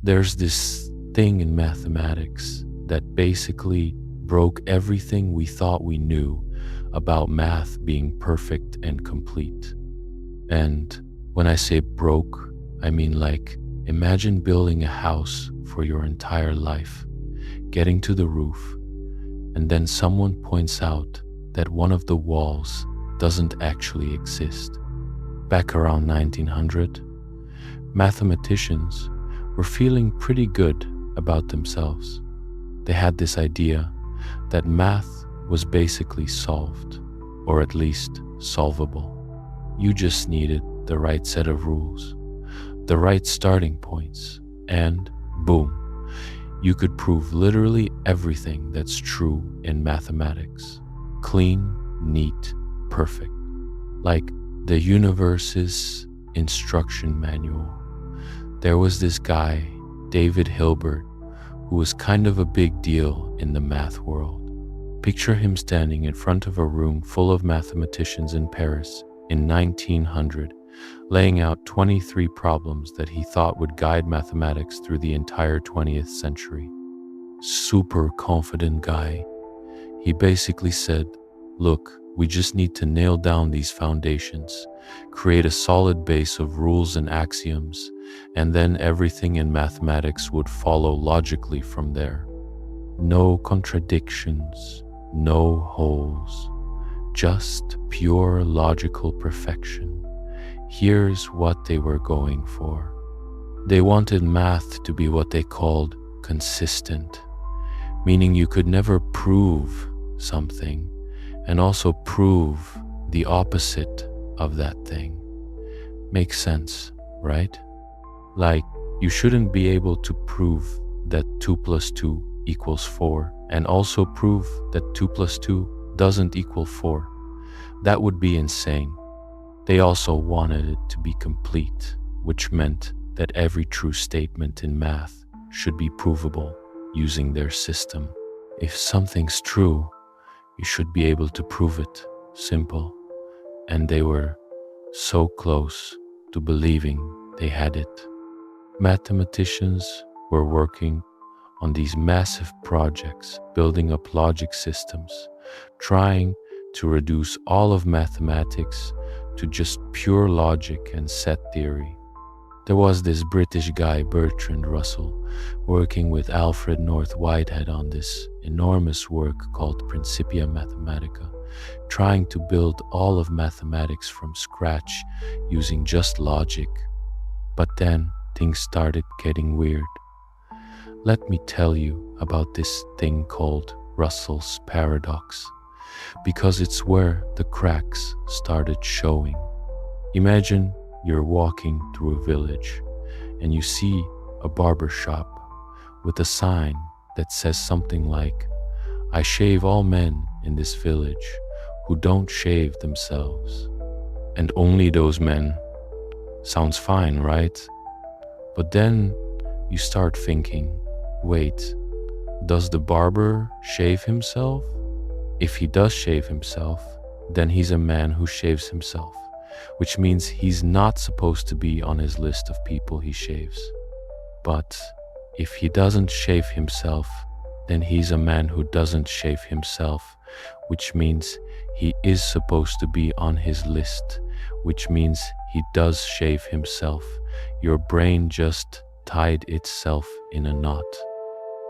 There's this thing in mathematics that basically broke everything we thought we knew about math being perfect and complete. And when I say broke, I mean like imagine building a house for your entire life, getting to the roof, and then someone points out that one of the walls doesn't actually exist. Back around 1900, mathematicians were feeling pretty good about themselves. They had this idea that math was basically solved, or at least solvable. You just needed the right set of rules, the right starting points, and boom, you could prove literally everything that's true in mathematics. Clean, neat, perfect. Like the universe's instruction manual. There was this guy, David Hilbert, who was kind of a big deal in the math world. Picture him standing in front of a room full of mathematicians in Paris in 1900, laying out 23 problems that he thought would guide mathematics through the entire 20th century. Super confident guy. He basically said, look, we just need to nail down these foundations, create a solid base of rules and axioms, and then everything in mathematics would follow logically from there. No contradictions, no holes, just pure logical perfection. Here's what they were going for. They wanted math to be what they called consistent, meaning you could never prove something and also prove the opposite of that thing. Makes sense, right? Like, you shouldn't be able to prove that 2 plus 2 equals 4 and also prove that 2 plus 2 doesn't equal 4. That would be insane. They also wanted it to be complete, which meant that every true statement in math should be provable using their system. If something's true, you should be able to prove it. Simple. And they were so close to believing they had it. Mathematicians were working on these massive projects, building up logic systems, trying to reduce all of mathematics to just pure logic and set theory. There was this British guy, Bertrand Russell, working with Alfred North Whitehead on this enormous work called Principia Mathematica, trying to build all of mathematics from scratch using just logic. But then things started getting weird. Let me tell you about this thing called Russell's paradox, because it's where the cracks started showing. Imagine you're walking through a village and you see a barber shop with a sign that says something like, I shave all men in this village who don't shave themselves. And only those men. Sounds fine, right? But then you start thinking, wait, does the barber shave himself? If he does shave himself, then he's a man who shaves himself, which means he's not supposed to be on his list of people he shaves. But if he doesn't shave himself, then he's a man who doesn't shave himself, which means he is supposed to be on his list, which means he does shave himself. Your brain just tied itself in a knot.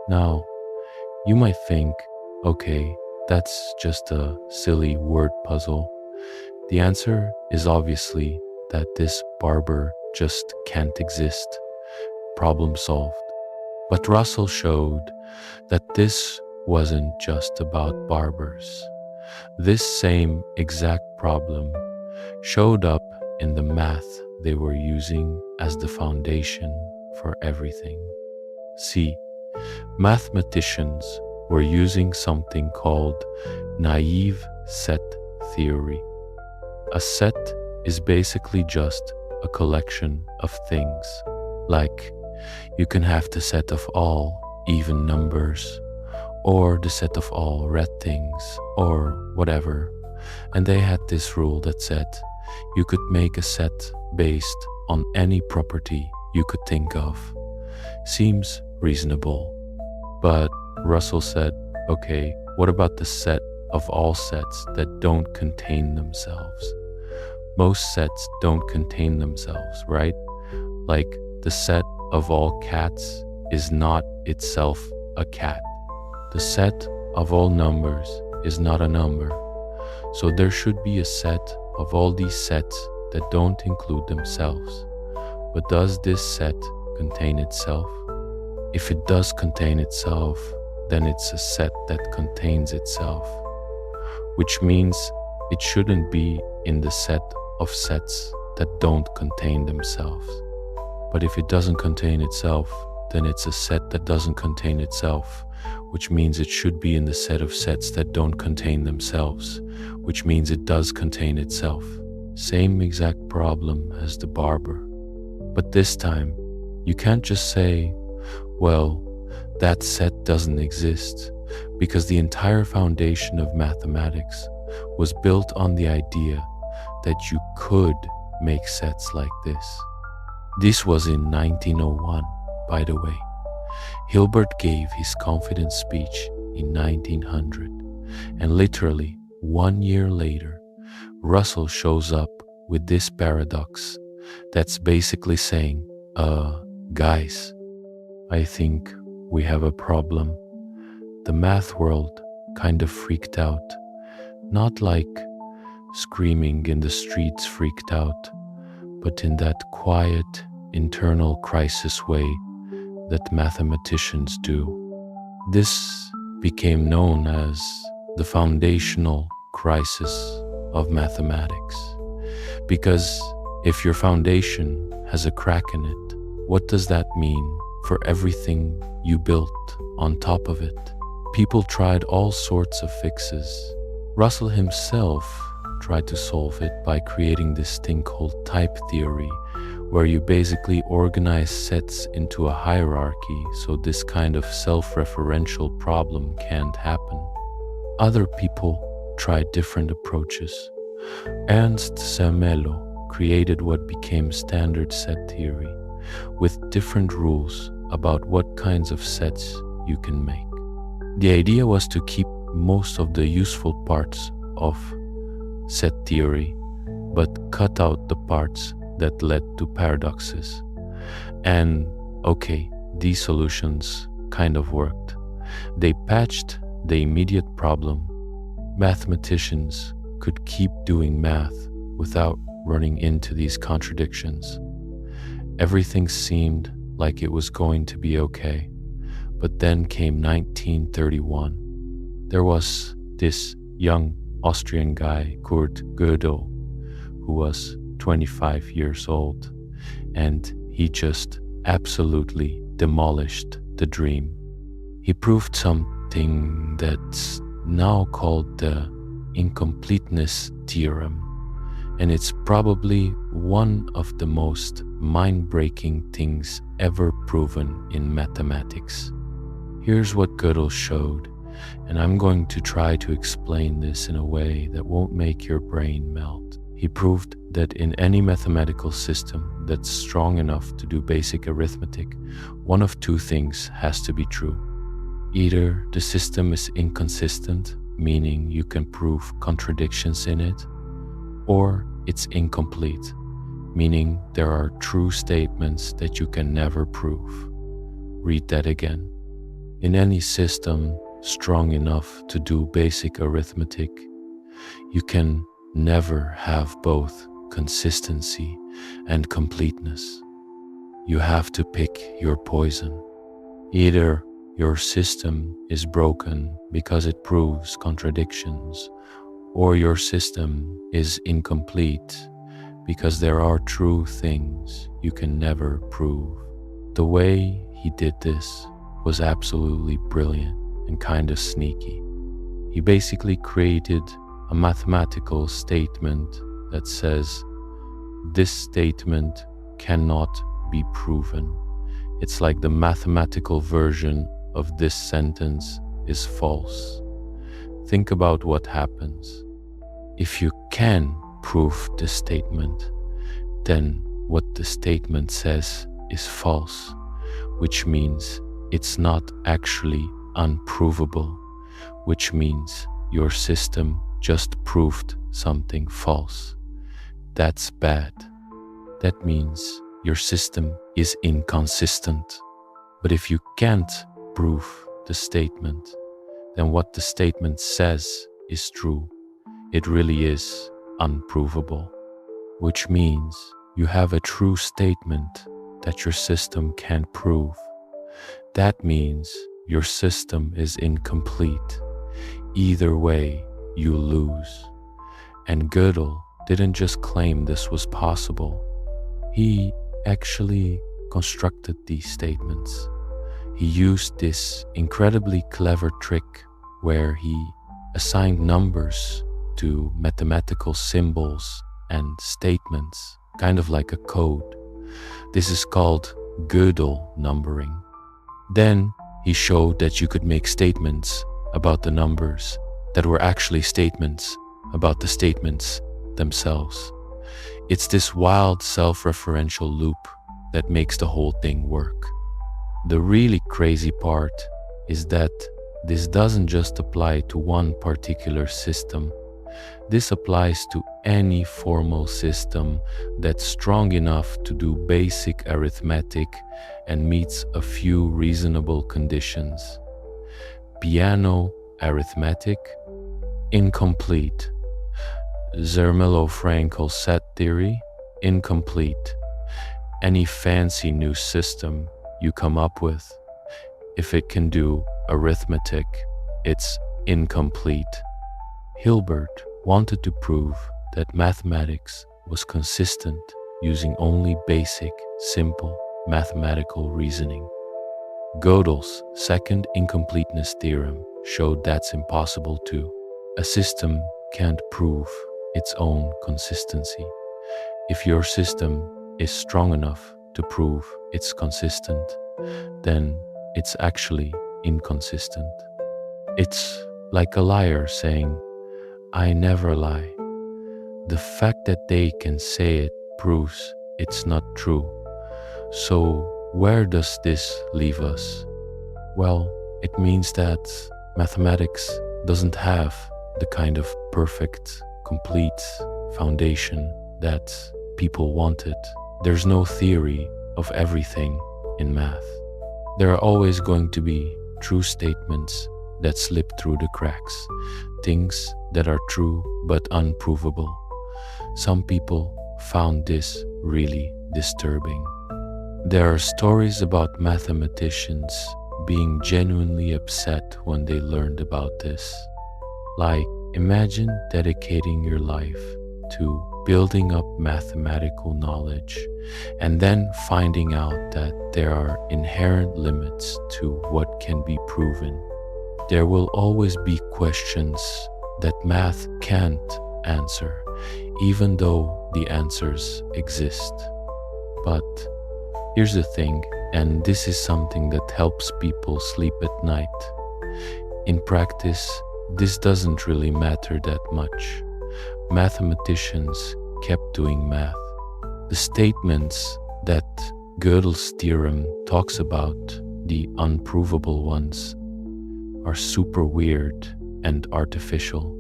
Now, you might think, okay, that's just a silly word puzzle. The answer is obviously that this barber just can't exist. Problem solved. But Russell showed that this wasn't just about barbers. This same exact problem showed up in the math they were using as the foundation for everything. See, mathematicians were using something called naive set theory. A set is basically just a collection of things. Like, you can have the set of all even numbers, or the set of all red things, or whatever. And they had this rule that said you could make a set based on any property you could think of. Seems reasonable. But Russell said, okay, what about the set of all sets that don't contain themselves? Most sets don't contain themselves, right? Like the set of all cats is not itself a cat. The set of all numbers is not a number. So there should be a set of all these sets that don't include themselves. But does this set contain itself? If it does contain itself, then it's a set that contains itself, which means it shouldn't be in the set of sets that don't contain themselves. But if it doesn't contain itself, then it's a set that doesn't contain itself, which means it should be in the set of sets that don't contain themselves, which means it does contain itself. Same exact problem as the barber. But this time, you can't just say, well, that set doesn't exist, because the entire foundation of mathematics was built on the idea that you could make sets like this. This was in 1901, by the way. Hilbert gave his confidence speech in 1900, and literally 1 year later, Russell shows up with this paradox that's basically saying, guys, I think we have a problem. The math world kind of freaked out, not like screaming in the streets freaked out, but in that quiet, internal crisis way that mathematicians do. This became known as the foundational crisis of mathematics, because if your foundation has a crack in it, what does that mean for everything you built on top of it? People tried all sorts of fixes. Russell himself tried to solve it by creating this thing called type theory, where you basically organize sets into a hierarchy so this kind of self-referential problem can't happen. Other people tried different approaches. Ernst Zermelo created what became standard set theory, with different rules about what kinds of sets you can make. The idea was to keep most of the useful parts of set theory, but cut out the parts that led to paradoxes. And okay, these solutions kind of worked. They patched the immediate problem. Mathematicians could keep doing math without running into these contradictions. Everything seemed like it was going to be okay. But then came 1931. There was this young Austrian guy, Gddel, who was 25 years old, and he just absolutely demolished the dream. He proved something that's now called the incompleteness theorem, and it's probably one of the most mind-breaking things ever proven in mathematics. Here's what Gddel showed, and I'm going to try to explain this in a way that won't make your brain melt. He proved that in any mathematical system that's strong enough to do basic arithmetic, one of two things has to be true. Either the system is inconsistent, meaning you can prove contradictions in it, or it's incomplete, meaning there are true statements that you can never prove. Read that again. In any system strong enough to do basic arithmetic, you can never have both consistency and completeness. You have to pick your poison. Either your system is broken because it proves contradictions, or your system is incomplete because there are true things you can never prove. The way he did this was absolutely brilliant and kind of sneaky. He basically created a mathematical statement that says, this statement cannot be proven. It's like the mathematical version of this sentence is false. Think about what happens. If you can prove the statement, then what the statement says is false, which means it's not actually unprovable, which means your system just proved something false. That's bad. That means your system is inconsistent. But if you can't prove the statement, then what the statement says is true. It really is unprovable, which means you have a true statement that your system can't prove. That means your system is incomplete. Either way, you lose. And Gddel didn't just claim this was possible. He actually constructed these statements. He used this incredibly clever trick where he assigned numbers to mathematical symbols and statements, kind of like a code. This is called Gddel numbering. Then he showed that you could make statements about the numbers that were actually statements about the statements themselves. It's this wild self-referential loop that makes the whole thing work. The really crazy part is that this doesn't just apply to one particular system. This applies to any formal system that's strong enough to do basic arithmetic and meets a few reasonable conditions. Piano arithmetic, incomplete. Zermelo-Fraenkel set theory, incomplete. Any fancy new system you come up with, if it can do arithmetic, it's incomplete. Hilbert wanted to prove that mathematics was consistent using only basic, simple mathematical reasoning. Gödel's second incompleteness theorem showed that's impossible too. A system can't prove its own consistency. If your system is strong enough to prove it's consistent, then it's actually inconsistent. It's like a liar saying, "I never lie." The fact that they can say it proves it's not true. So where does this leave us? Well, it means that mathematics doesn't have the kind of perfect, complete foundation that people wanted. There's no theory of everything in math. There are always going to be true statements that slip through the cracks, things that are true but unprovable. Some people found this really disturbing. There are stories about mathematicians being genuinely upset when they learned about this. Like, imagine dedicating your life to building up mathematical knowledge and then finding out that there are inherent limits to what can be proven. There will always be questions that math can't answer, even though the answers exist. But here's the thing, and this is something that helps people sleep at night. In practice, this doesn't really matter that much. Mathematicians kept doing math. The statements that Gödel's theorem talks about, the unprovable ones, are super weird and artificial.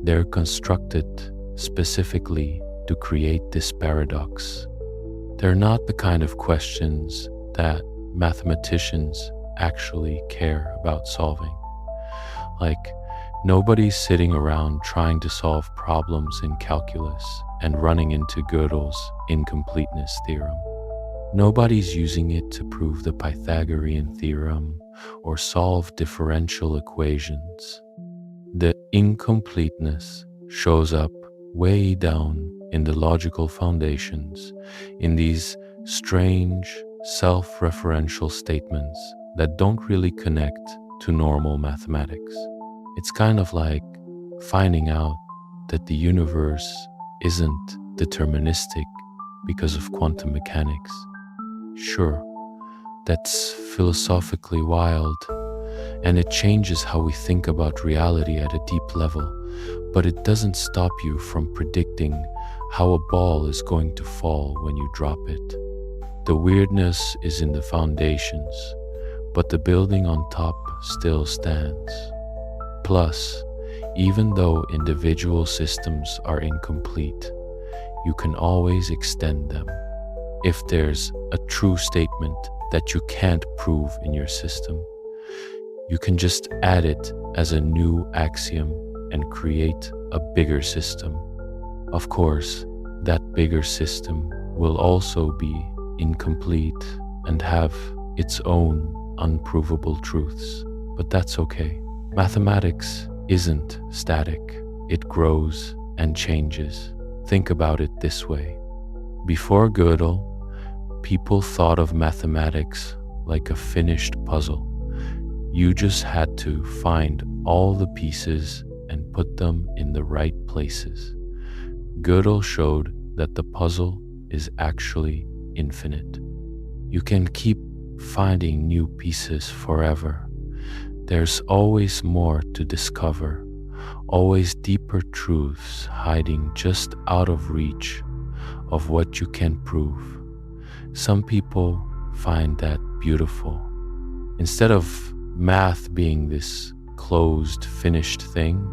They're constructed specifically to create this paradox. They're not the kind of questions that mathematicians actually care about solving. Like, nobody's sitting around trying to solve problems in calculus and running into Gödel's incompleteness theorem. Nobody's using it to prove the Pythagorean theorem or solve differential equations. The incompleteness shows up way down in the logical foundations, in these strange, self-referential statements that don't really connect to normal mathematics. It's kind of like finding out that the universe isn't deterministic because of quantum mechanics. Sure, that's philosophically wild, and it changes how we think about reality at a deep level, but it doesn't stop you from predicting how a ball is going to fall when you drop it. The weirdness is in the foundations, but the building on top still stands. Plus, even though individual systems are incomplete, you can always extend them. If there's a true statement that you can't prove in your system, you can just add it as a new axiom and create a bigger system. Of course, that bigger system will also be incomplete and have its own unprovable truths, but that's okay. Mathematics isn't static. It grows and changes. Think about it this way. Before Gddel, people thought of mathematics like a finished puzzle. You just had to find all the pieces and put them in the right places. Gddel showed that the puzzle is actually infinite. You can keep finding new pieces forever. There's always more to discover, always deeper truths hiding just out of reach of what you can prove. Some people find that beautiful. Instead of math being this closed, finished thing,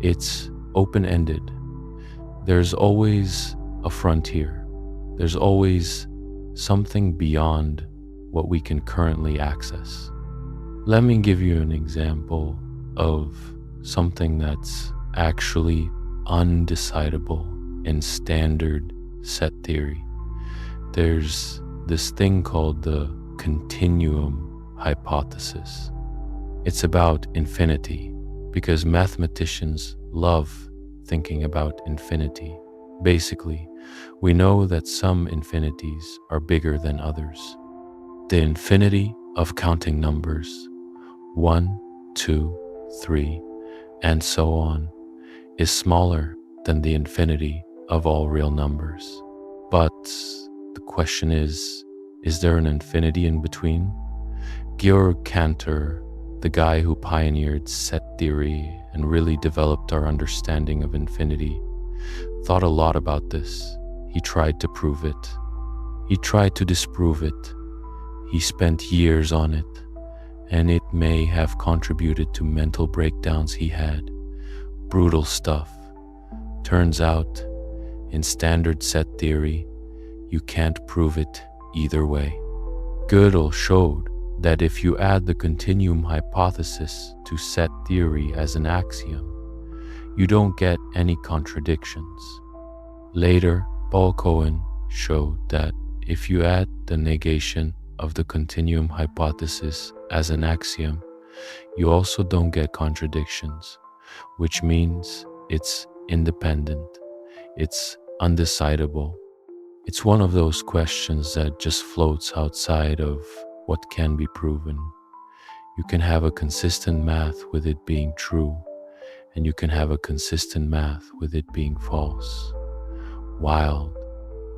it's open-ended. There's always a frontier. There's always something beyond what we can currently access. Let me give you an example of something that's actually undecidable in standard set theory. There's this thing called the continuum hypothesis. It's about infinity because mathematicians love thinking about infinity. Basically, we know that some infinities are bigger than others. The infinity of counting numbers, 1, 2, 3, and so on, is smaller than the infinity of all real numbers. But the question is there an infinity in between? Georg Cantor, the guy who pioneered set theory and really developed our understanding of infinity, thought a lot about this. He tried to prove it. He tried to disprove it. He spent years on it, and it may have contributed to mental breakdowns he had. Brutal stuff. Turns out, in standard set theory, you can't prove it either way. Gddel showed that if you add the continuum hypothesis to set theory as an axiom, you don't get any contradictions. Later, Paul Cohen showed that if you add the negation of the continuum hypothesis as an axiom, you also don't get contradictions, which means it's independent, it's undecidable. It's one of those questions that just floats outside of what can be proven. You can have a consistent math with it being true, and you can have a consistent math with it being false. Wild.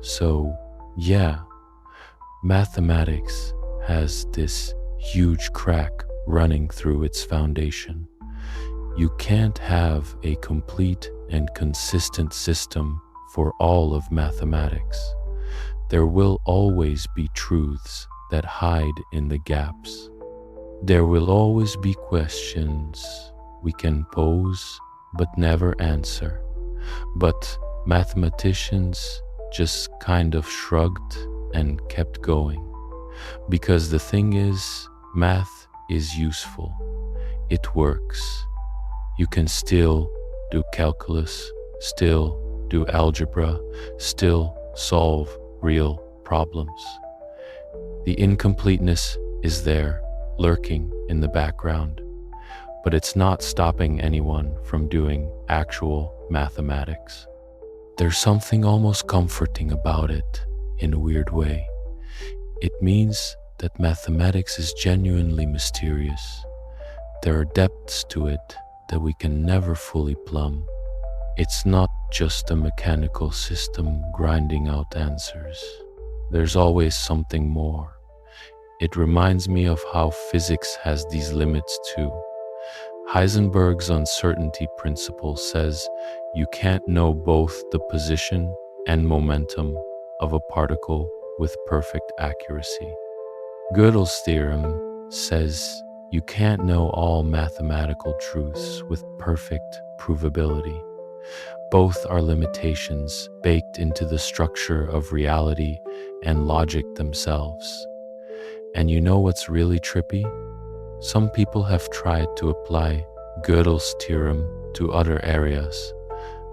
So, yeah, mathematics has this huge crack running through its foundation. You can't have a complete and consistent system for all of mathematics. There will always be truths that hide in the gaps. There will always be questions we can pose but never answer. But mathematicians just kind of shrugged and kept going. Because the thing is, math is useful. It works. You can still do calculus, still do algebra, still solve real problems. The incompleteness is there, lurking in the background, but it's not stopping anyone from doing actual mathematics. There's something almost comforting about it in a weird way. It means that mathematics is genuinely mysterious. There are depths to it that we can never fully plumb. It's not just a mechanical system grinding out answers. There's always something more. It reminds me of how physics has these limits too. Heisenberg's uncertainty principle says you can't know both the position and momentum of a particle with perfect accuracy. Gddil's theorem says you can't know all mathematical truths with perfect provability. Both are limitations baked into the structure of reality and logic themselves. And you know what's really trippy? Some people have tried to apply Gddil's theorem to other areas,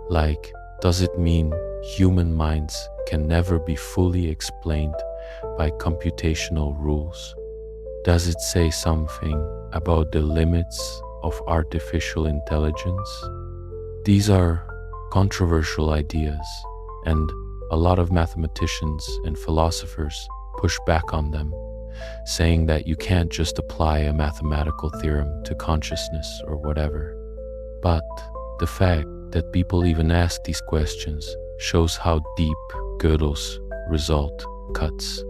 like, does it mean human minds can never be fully explained by computational rules? Does it say something about the limits of artificial intelligence? These are controversial ideas, and a lot of mathematicians and philosophers push back on them, saying that you can't just apply a mathematical theorem to consciousness or whatever. But the fact that people even ask these questions shows how deep Gddil's result cuts.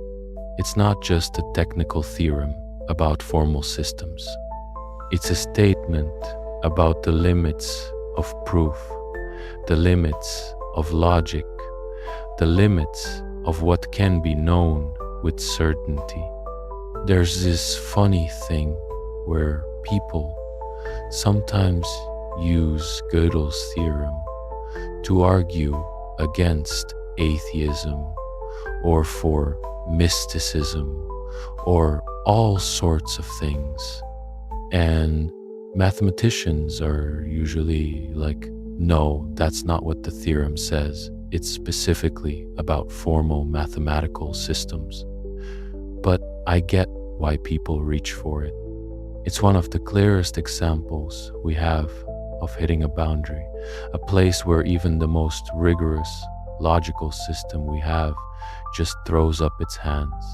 It's not just a technical theorem about formal systems. It's a statement about the limits of proof, the limits of logic, the limits of what can be known with certainty. There's this funny thing where people sometimes use Gddil's theorem to argue against atheism or for mysticism or all sorts of things. And mathematicians are usually like, no, that's not what the theorem says. It's specifically about formal mathematical systems. But I get why people reach for it. It's one of the clearest examples we have of hitting a boundary, a place where even the most rigorous logical system we have just throws up its hands.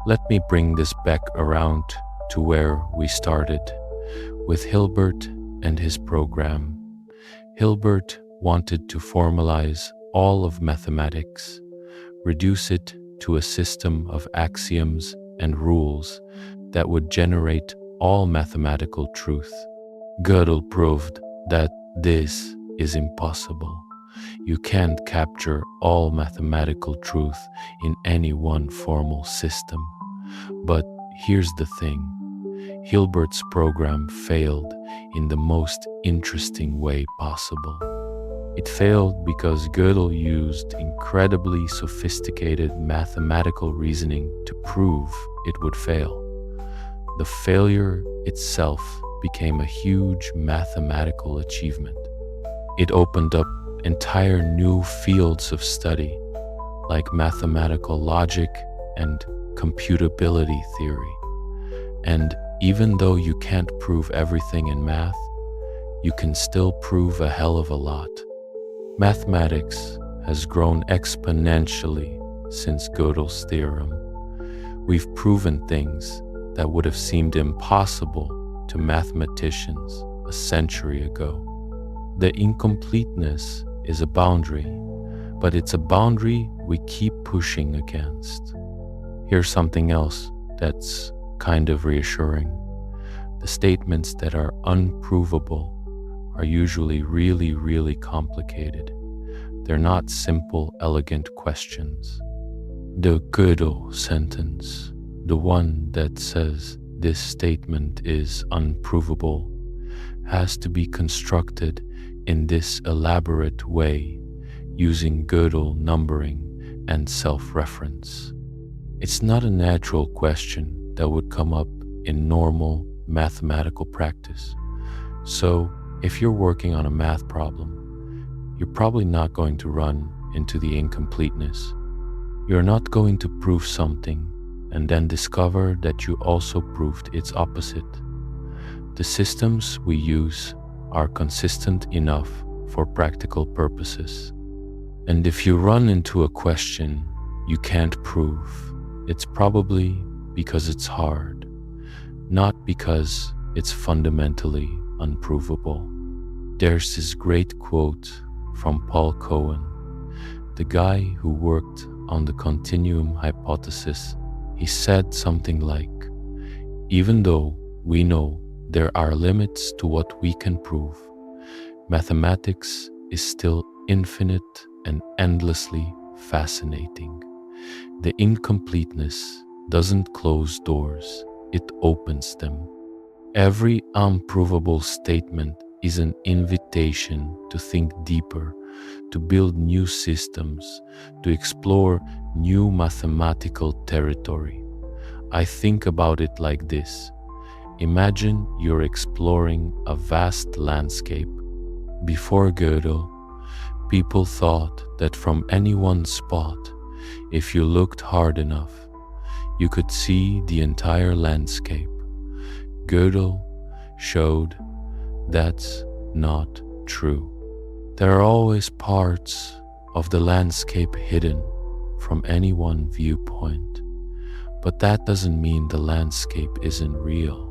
Let me bring this back around to where we started, with Hilbert and his program. Hilbert wanted to formalize all of mathematics, reduce it to a system of axioms and rules that would generate all mathematical truth. Gddel proved that this is impossible. You can't capture all mathematical truth in any one formal system. But here's the thing. Hilbert's program failed in the most interesting way possible. It failed because Gddel used incredibly sophisticated mathematical reasoning to prove it would fail. The failure itself became a huge mathematical achievement. It opened up entire new fields of study, like mathematical logic and computability theory. And even though you can't prove everything in math, you can still prove a hell of a lot. Mathematics has grown exponentially since Gddil's theorem. We've proven things that would have seemed impossible to mathematicians a century ago. The incompleteness is a boundary, but it's a boundary we keep pushing against. Here's something else that's kind of reassuring. The statements that are unprovable are usually really, really complicated. They're not simple, elegant questions. The Gddel sentence, the one that says this statement is unprovable, has to be constructed in this elaborate way, using Gddel numbering and self-reference. It's not a natural question that would come up in normal mathematical practice. So, if you're working on a math problem, you're probably not going to run into the incompleteness. You're not going to prove something and then discover that you also proved its opposite. The systems we use are consistent enough for practical purposes. And if you run into a question you can't prove, it's probably because it's hard, not because it's fundamentally unprovable. There's this great quote from Paul Cohen, the guy who worked on the continuum hypothesis. He said something like, even though we know there are limits to what we can prove, mathematics is still infinite and endlessly fascinating. The incompleteness doesn't close doors, it opens them. Every unprovable statement is an invitation to think deeper, to build new systems, to explore new mathematical territory. I think about it like this. Imagine you're exploring a vast landscape. Before Gddel, people thought that from any one spot, if you looked hard enough, you could see the entire landscape. Gddel showed that's not true. There are always parts of the landscape hidden from any one viewpoint, but that doesn't mean the landscape isn't real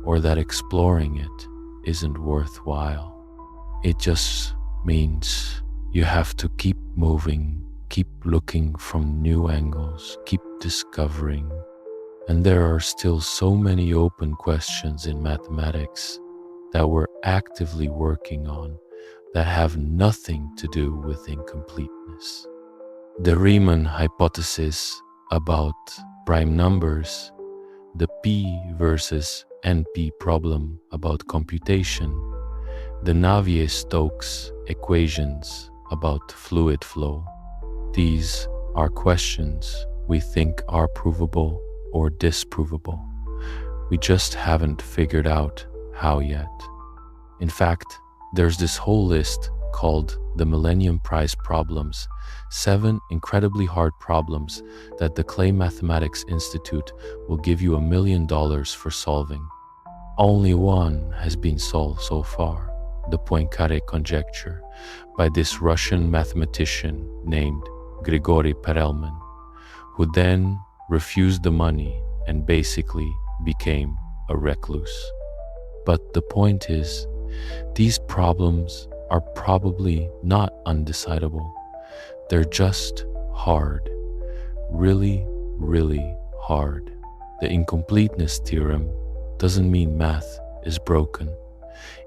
or that exploring it isn't worthwhile. It just means you have to keep moving, keep looking from new angles, keep discovering. And there are still so many open questions in mathematics that we're actively working on that have nothing to do with incompleteness. The Riemann hypothesis about prime numbers, the P versus NP problem about computation, the Navier-Stokes equations about fluid flow. These are questions we think are provable or disprovable. We just haven't figured out how yet. In fact, there's this whole list called the Millennium Prize Problems, 7 incredibly hard problems that the Clay Mathematics Institute will give you $1 million for solving. Only one has been solved so far, the Poincaré conjecture, by this Russian mathematician named Grigory Perelman, who then refused the money and basically became a recluse. But the point is, these problems are probably not undecidable. They're just hard, really, really hard. The incompleteness theorem doesn't mean math is broken.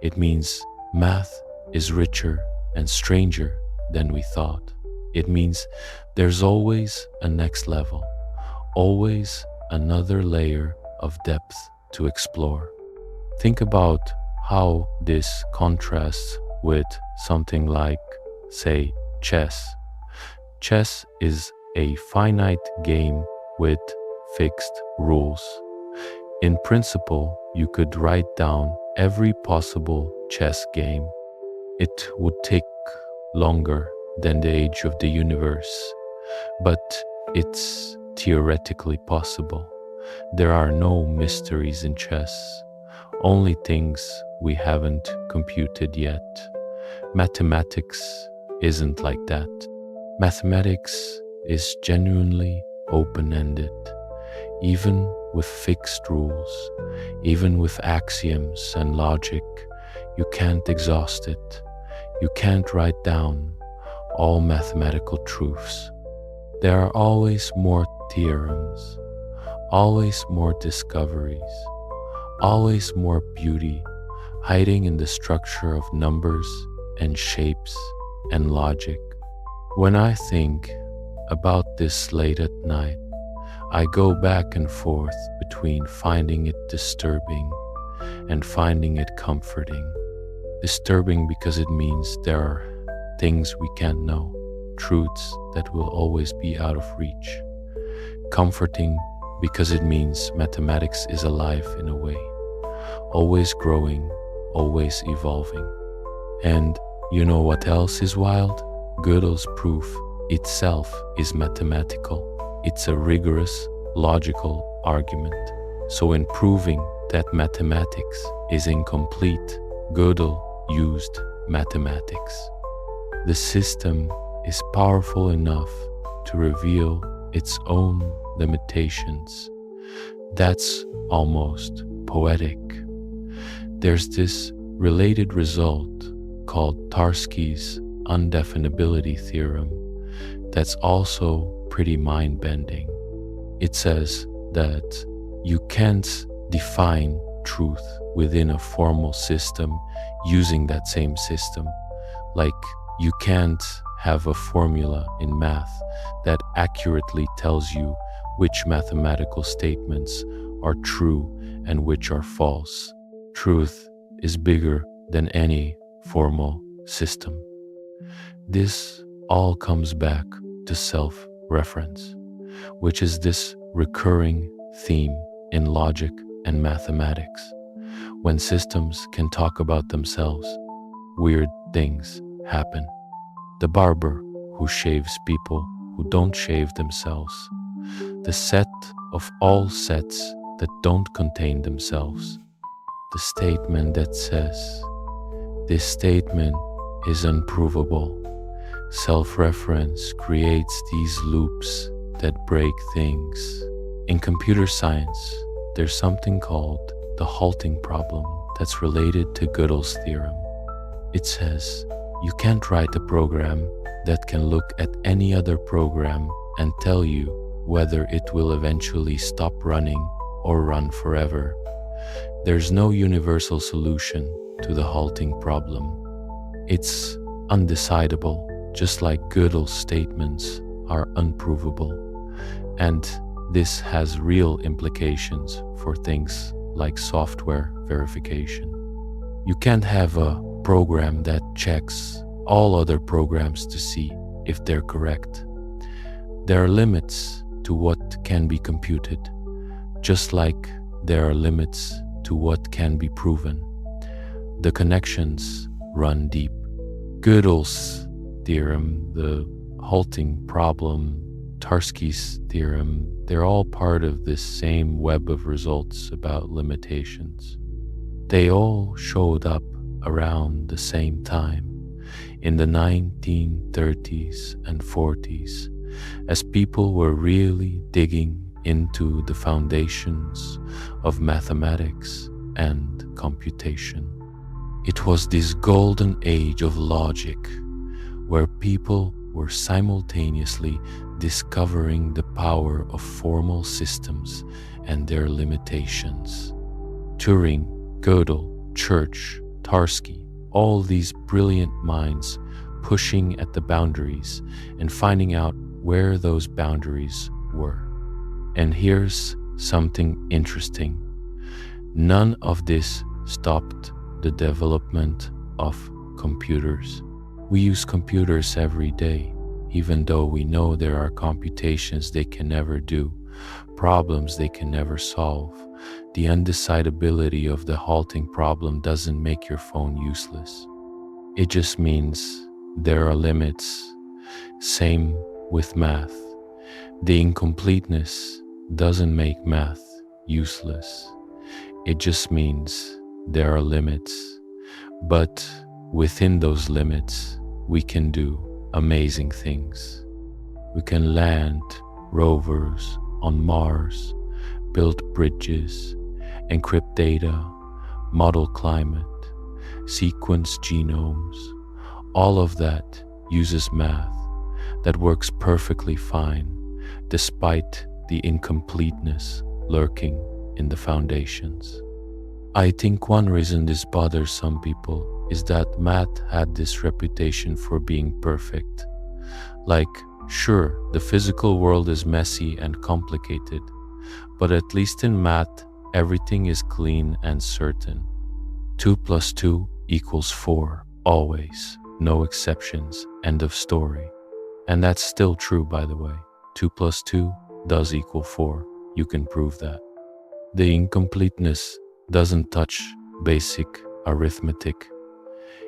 It means math is richer and stranger than we thought. It means there's always a next level, always another layer of depth to explore. Think about how this contrasts with something like, say, chess. Chess is a finite game with fixed rules. In principle, you could write down every possible chess game. It would take longer than the age of the universe, but it's theoretically possible. There are no mysteries in chess, only things we haven't computed yet. Mathematics isn't like that. Mathematics is genuinely open-ended, even with fixed rules, even with axioms and logic. You can't exhaust it. You can't write down all mathematical truths. There are always more theorems, always more discoveries, always more beauty hiding in the structure of numbers and shapes and logic. When I think about this late at night, I go back and forth between finding it disturbing and finding it comforting. Disturbing because it means there are things we can't know, truths that will always be out of reach. Comforting because it means mathematics is alive in a way, always growing, always evolving. And you know what else is wild? Gödel's proof itself is mathematical. It's a rigorous, logical argument. So in proving that mathematics is incomplete, Gddel used mathematics. The system is powerful enough to reveal its own limitations. That's almost poetic. There's this related result called Tarski's undefinability theorem that's also pretty mind-bending. It says that you can't define truth within a formal system using that same system. Like, you can't have a formula in math that accurately tells you which mathematical statements are true and which are false. Truth is bigger than any formal system. This all comes back to self-reference, which is this recurring theme in logic and mathematics. When systems can talk about themselves, weird things happen. The barber who shaves people who don't shave themselves. The set of all sets that don't contain themselves. The statement that says, "This statement is unprovable." Self-reference creates these loops that break things. In computer science, there's something called the halting problem that's related to Gödel's theorem. It says, you can't write a program that can look at any other program and tell you whether it will eventually stop running or run forever. There's no universal solution to the halting problem. It's undecidable, just like Gddell's statements are unprovable. And this has real implications for things like software verification. You can't have a program that checks all other programs to see if they're correct. There are limits to what can be computed, just like there are limits to what can be proven. The connections run deep. Gddell's theorem, the halting problem, Tarski's theorem, they're all part of this same web of results about limitations. They all showed up around the same time, in the 1930s and 40s, as people were really digging into the foundations of mathematics and computation. It was this golden age of logic, where people were simultaneously discovering the power of formal systems and their limitations. Turing, Gödel, Church, Tarski, all these brilliant minds pushing at the boundaries and finding out where those boundaries were. And here's something interesting. None of this stopped the development of computers. We use computers every day, even though we know there are computations they can never do, problems they can never solve. The undecidability of the halting problem doesn't make your phone useless. It just means there are limits. Same with math. The incompleteness doesn't make math useless. It just means there are limits. But within those limits, we can do amazing things. We can land rovers on Mars, build bridges, encrypt data, model climate, sequence genomes. All of that uses math that works perfectly fine, despite the incompleteness lurking in the foundations. I think one reason this bothers some people is that math had this reputation for being perfect. Like, sure, the physical world is messy and complicated, but at least in math, everything is clean and certain. 2 + 2 = 4, always, no exceptions, end of story. And that's still true, by the way. 2 + 2 does equal 4, you can prove that. The incompleteness doesn't touch basic arithmetic.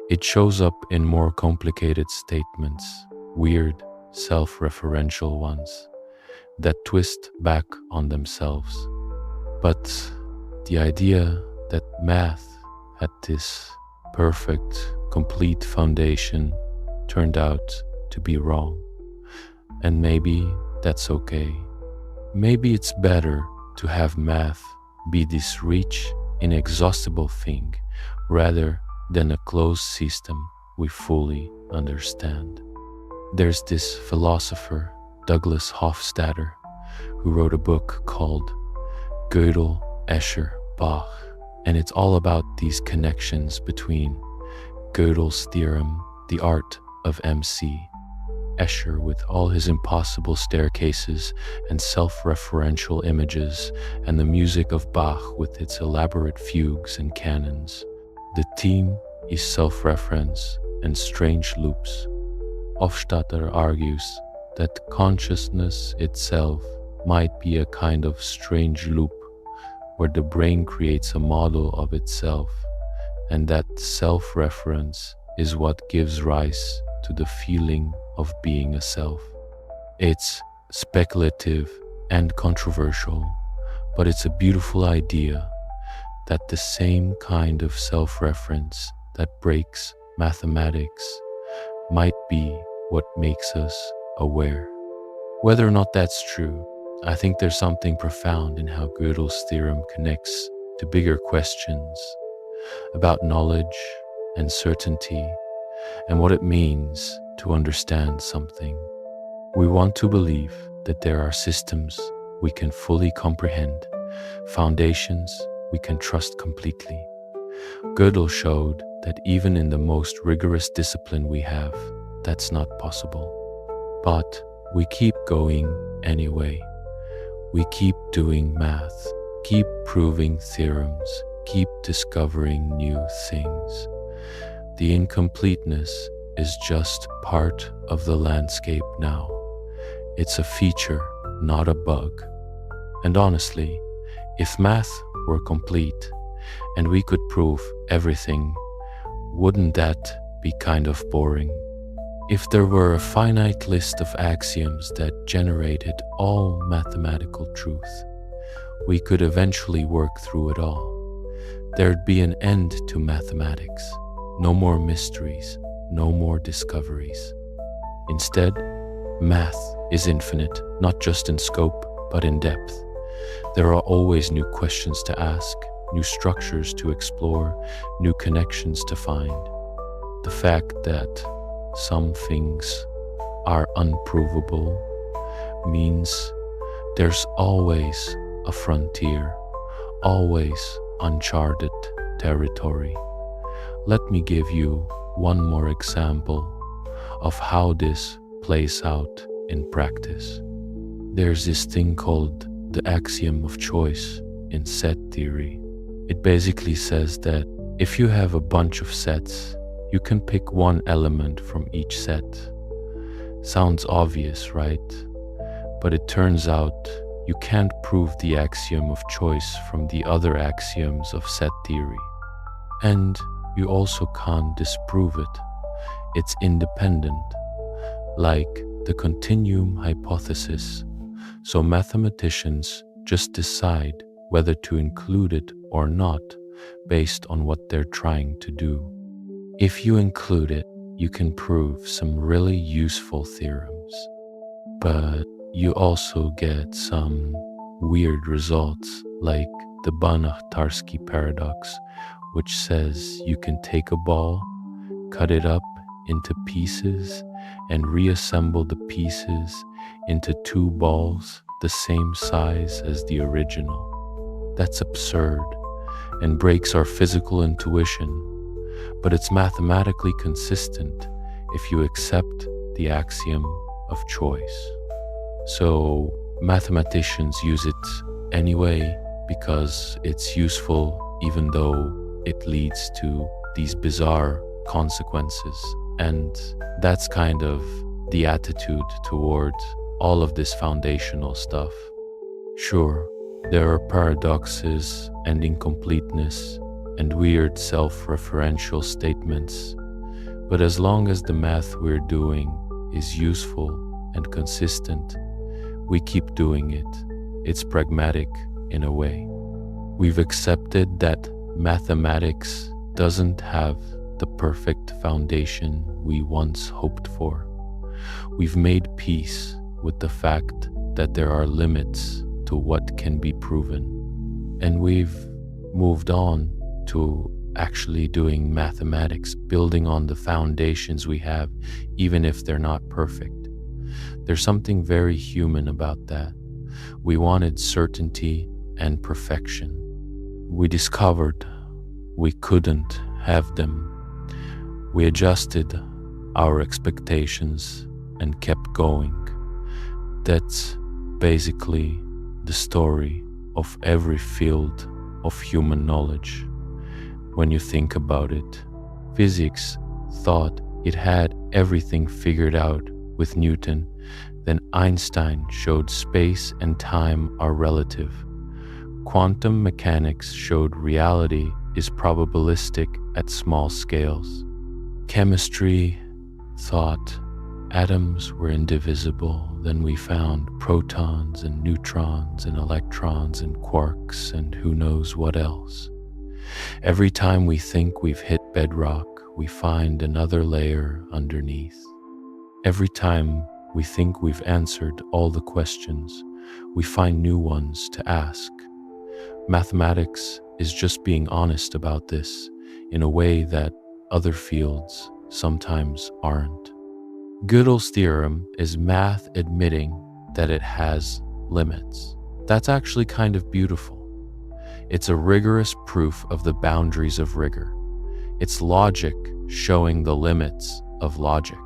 It shows up in more complicated statements, weird, self-referential ones, that twist back on themselves. But the idea that math had this perfect, complete foundation turned out to be wrong. And maybe that's okay. Maybe it's better to have math be this rich, inexhaustible thing, rather than a closed system we fully understand. There's this philosopher, Douglas Hofstadter, who wrote a book called Gddel, Escher, Bach, and it's all about these connections between Gödel's theorem, the art of MC, Escher with all his impossible staircases and self-referential images, and the music of Bach with its elaborate fugues and canons. The theme is self-reference and strange loops. Hofstadter argues that consciousness itself might be a kind of strange loop where the brain creates a model of itself, and that self-reference is what gives rise to the feeling of being a self. It's speculative and controversial, but it's a beautiful idea that the same kind of self-reference that breaks mathematics might be what makes us aware. Whether or not that's true, I think there's something profound in how Gddil's theorem connects to bigger questions about knowledge and certainty and what it means to understand something. We want to believe that there are systems we can fully comprehend, foundations we can trust completely. Gddel showed that even in the most rigorous discipline we have, that's not possible. But we keep going anyway. We keep doing math, keep proving theorems, keep discovering new things. The incompleteness is just part of the landscape now. It's a feature, not a bug. And honestly, if math were complete and we could prove everything, wouldn't that be kind of boring? If there were a finite list of axioms that generated all mathematical truth, we could eventually work through it all. There'd be an end to mathematics. No more mysteries, no more discoveries. Instead, math is infinite, not just in scope, but in depth. There are always new questions to ask, new structures to explore, new connections to find. The fact that some things are unprovable means there's always a frontier, always uncharted territory. Let me give you one more example of how this plays out in practice. There's this thing called the axiom of choice in set theory. It basically says that if you have a bunch of sets, you can pick one element from each set. Sounds obvious, right? But it turns out you can't prove the axiom of choice from the other axioms of set theory. And you also can't disprove it. It's independent, like the continuum hypothesis. So mathematicians just decide whether to include it or not based on what they're trying to do. If you include it, you can prove some really useful theorems, but you also get some weird results like the Banach-Tarski paradox, which says you can take a ball, cut it up into pieces, and reassemble the pieces into two balls the same size as the original. That's absurd and breaks our physical intuition, but it's mathematically consistent if you accept the axiom of choice. So mathematicians use it anyway because it's useful, even though it leads to these bizarre consequences. And that's kind of the attitude toward all of this foundational stuff. Sure, there are paradoxes and incompleteness and weird self-referential statements, but as long as the math we're doing is useful and consistent, we keep doing it. It's pragmatic in a way. We've accepted that mathematics doesn't have the perfect foundation we once hoped for. We've made peace with the fact that there are limits to what can be proven, and we've moved on to actually doing mathematics, building on the foundations we have, even if they're not perfect. There's something very human about that. We wanted certainty and perfection. We discovered we couldn't have them. We adjusted our expectations and kept going. That's basically the story of every field of human knowledge. When you think about it, physics thought it had everything figured out with Newton, then Einstein showed space and time are relative. Quantum mechanics showed reality is probabilistic at small scales. Chemistry thought atoms were indivisible, then we found protons and neutrons and electrons and quarks and who knows what else. Every time we think we've hit bedrock, we find another layer underneath. Every time we think we've answered all the questions, we find new ones to ask. Mathematics is just being honest about this in a way that other fields sometimes aren't. Gddil's theorem is math admitting that it has limits. That's actually kind of beautiful. It's a rigorous proof of the boundaries of rigor. It's logic showing the limits of logic.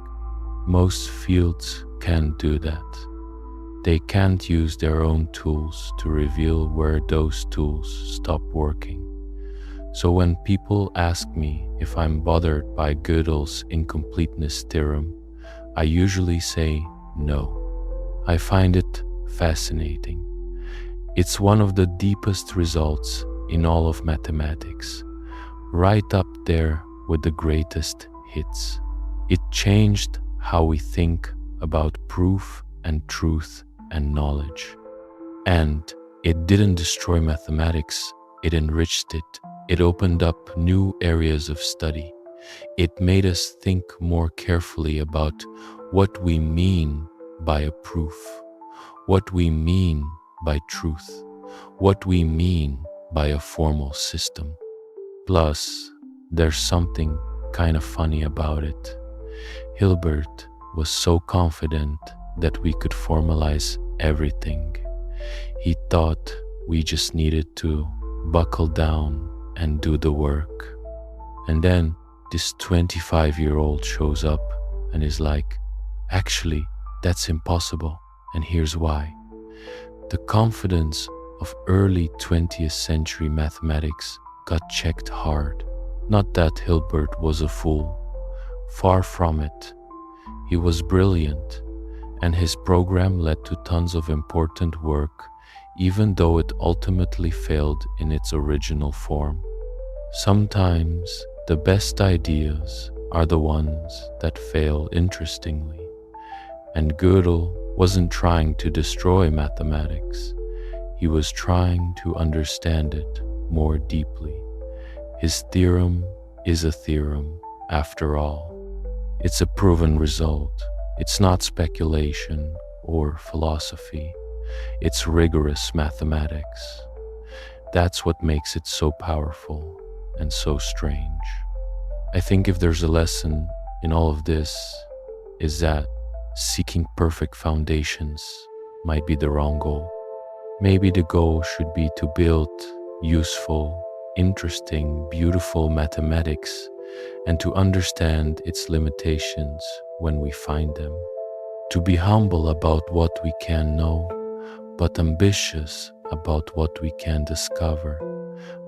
Most fields can't do that. They can't use their own tools to reveal where those tools stop working. So when people ask me if I'm bothered by Gddil's incompleteness theorem, I usually say no. I find it fascinating. It's one of the deepest results in all of mathematics, right up there with the greatest hits. It changed how we think about proof and truth and knowledge. And it didn't destroy mathematics, it enriched it. It opened up new areas of study. It made us think more carefully about what we mean by a proof, what we mean by truth, what we mean by a formal system. Plus, there's something kind of funny about it. Hilbert was so confident that we could formalize everything. He thought we just needed to buckle down and do the work. And then this 25-year-old shows up and is like, actually, that's impossible, and here's why. The confidence of early 20th century mathematics got checked hard. Not that Hilbert was a fool. Far from it. He was brilliant, and his program led to tons of important work, even though it ultimately failed in its original form. Sometimes the best ideas are the ones that fail interestingly, and Gddel wasn't trying to destroy mathematics. He was trying to understand it more deeply. His theorem is a theorem, after all. It's a proven result. It's not speculation or philosophy. It's rigorous mathematics. That's what makes it so powerful and so strange. I think if there's a lesson in all of this, is that seeking perfect foundations might be the wrong goal. Maybe the goal should be to build useful, interesting, beautiful mathematics and to understand its limitations when we find them. To be humble about what we can know, but ambitious about what we can discover.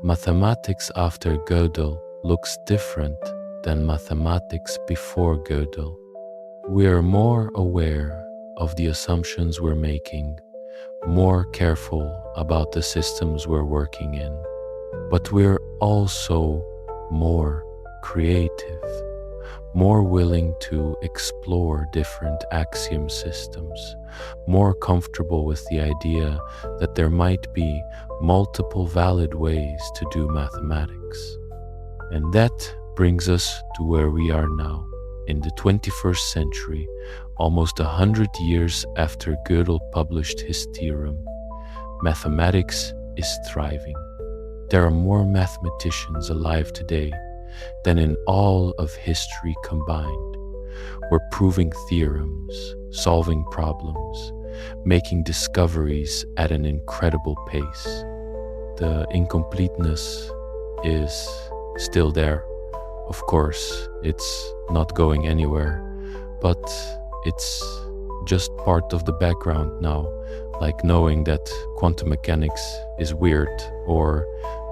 Mathematics after Gddel looks different than mathematics before Gddel. We are more aware of the assumptions we're making, more careful about the systems we're working in, but we're also more creative, more willing to explore different axiom systems, more comfortable with the idea that there might be multiple valid ways to do mathematics. And that brings us to where we are now, in the 21st century, almost 100 years after Gddel published his theorem. Mathematics is thriving. There are more mathematicians alive today than in all of history combined. We're proving theorems, solving problems, making discoveries at an incredible pace. The incompleteness is still there. Of course, it's not going anywhere, but It's just part of the background now, like knowing that quantum mechanics is weird or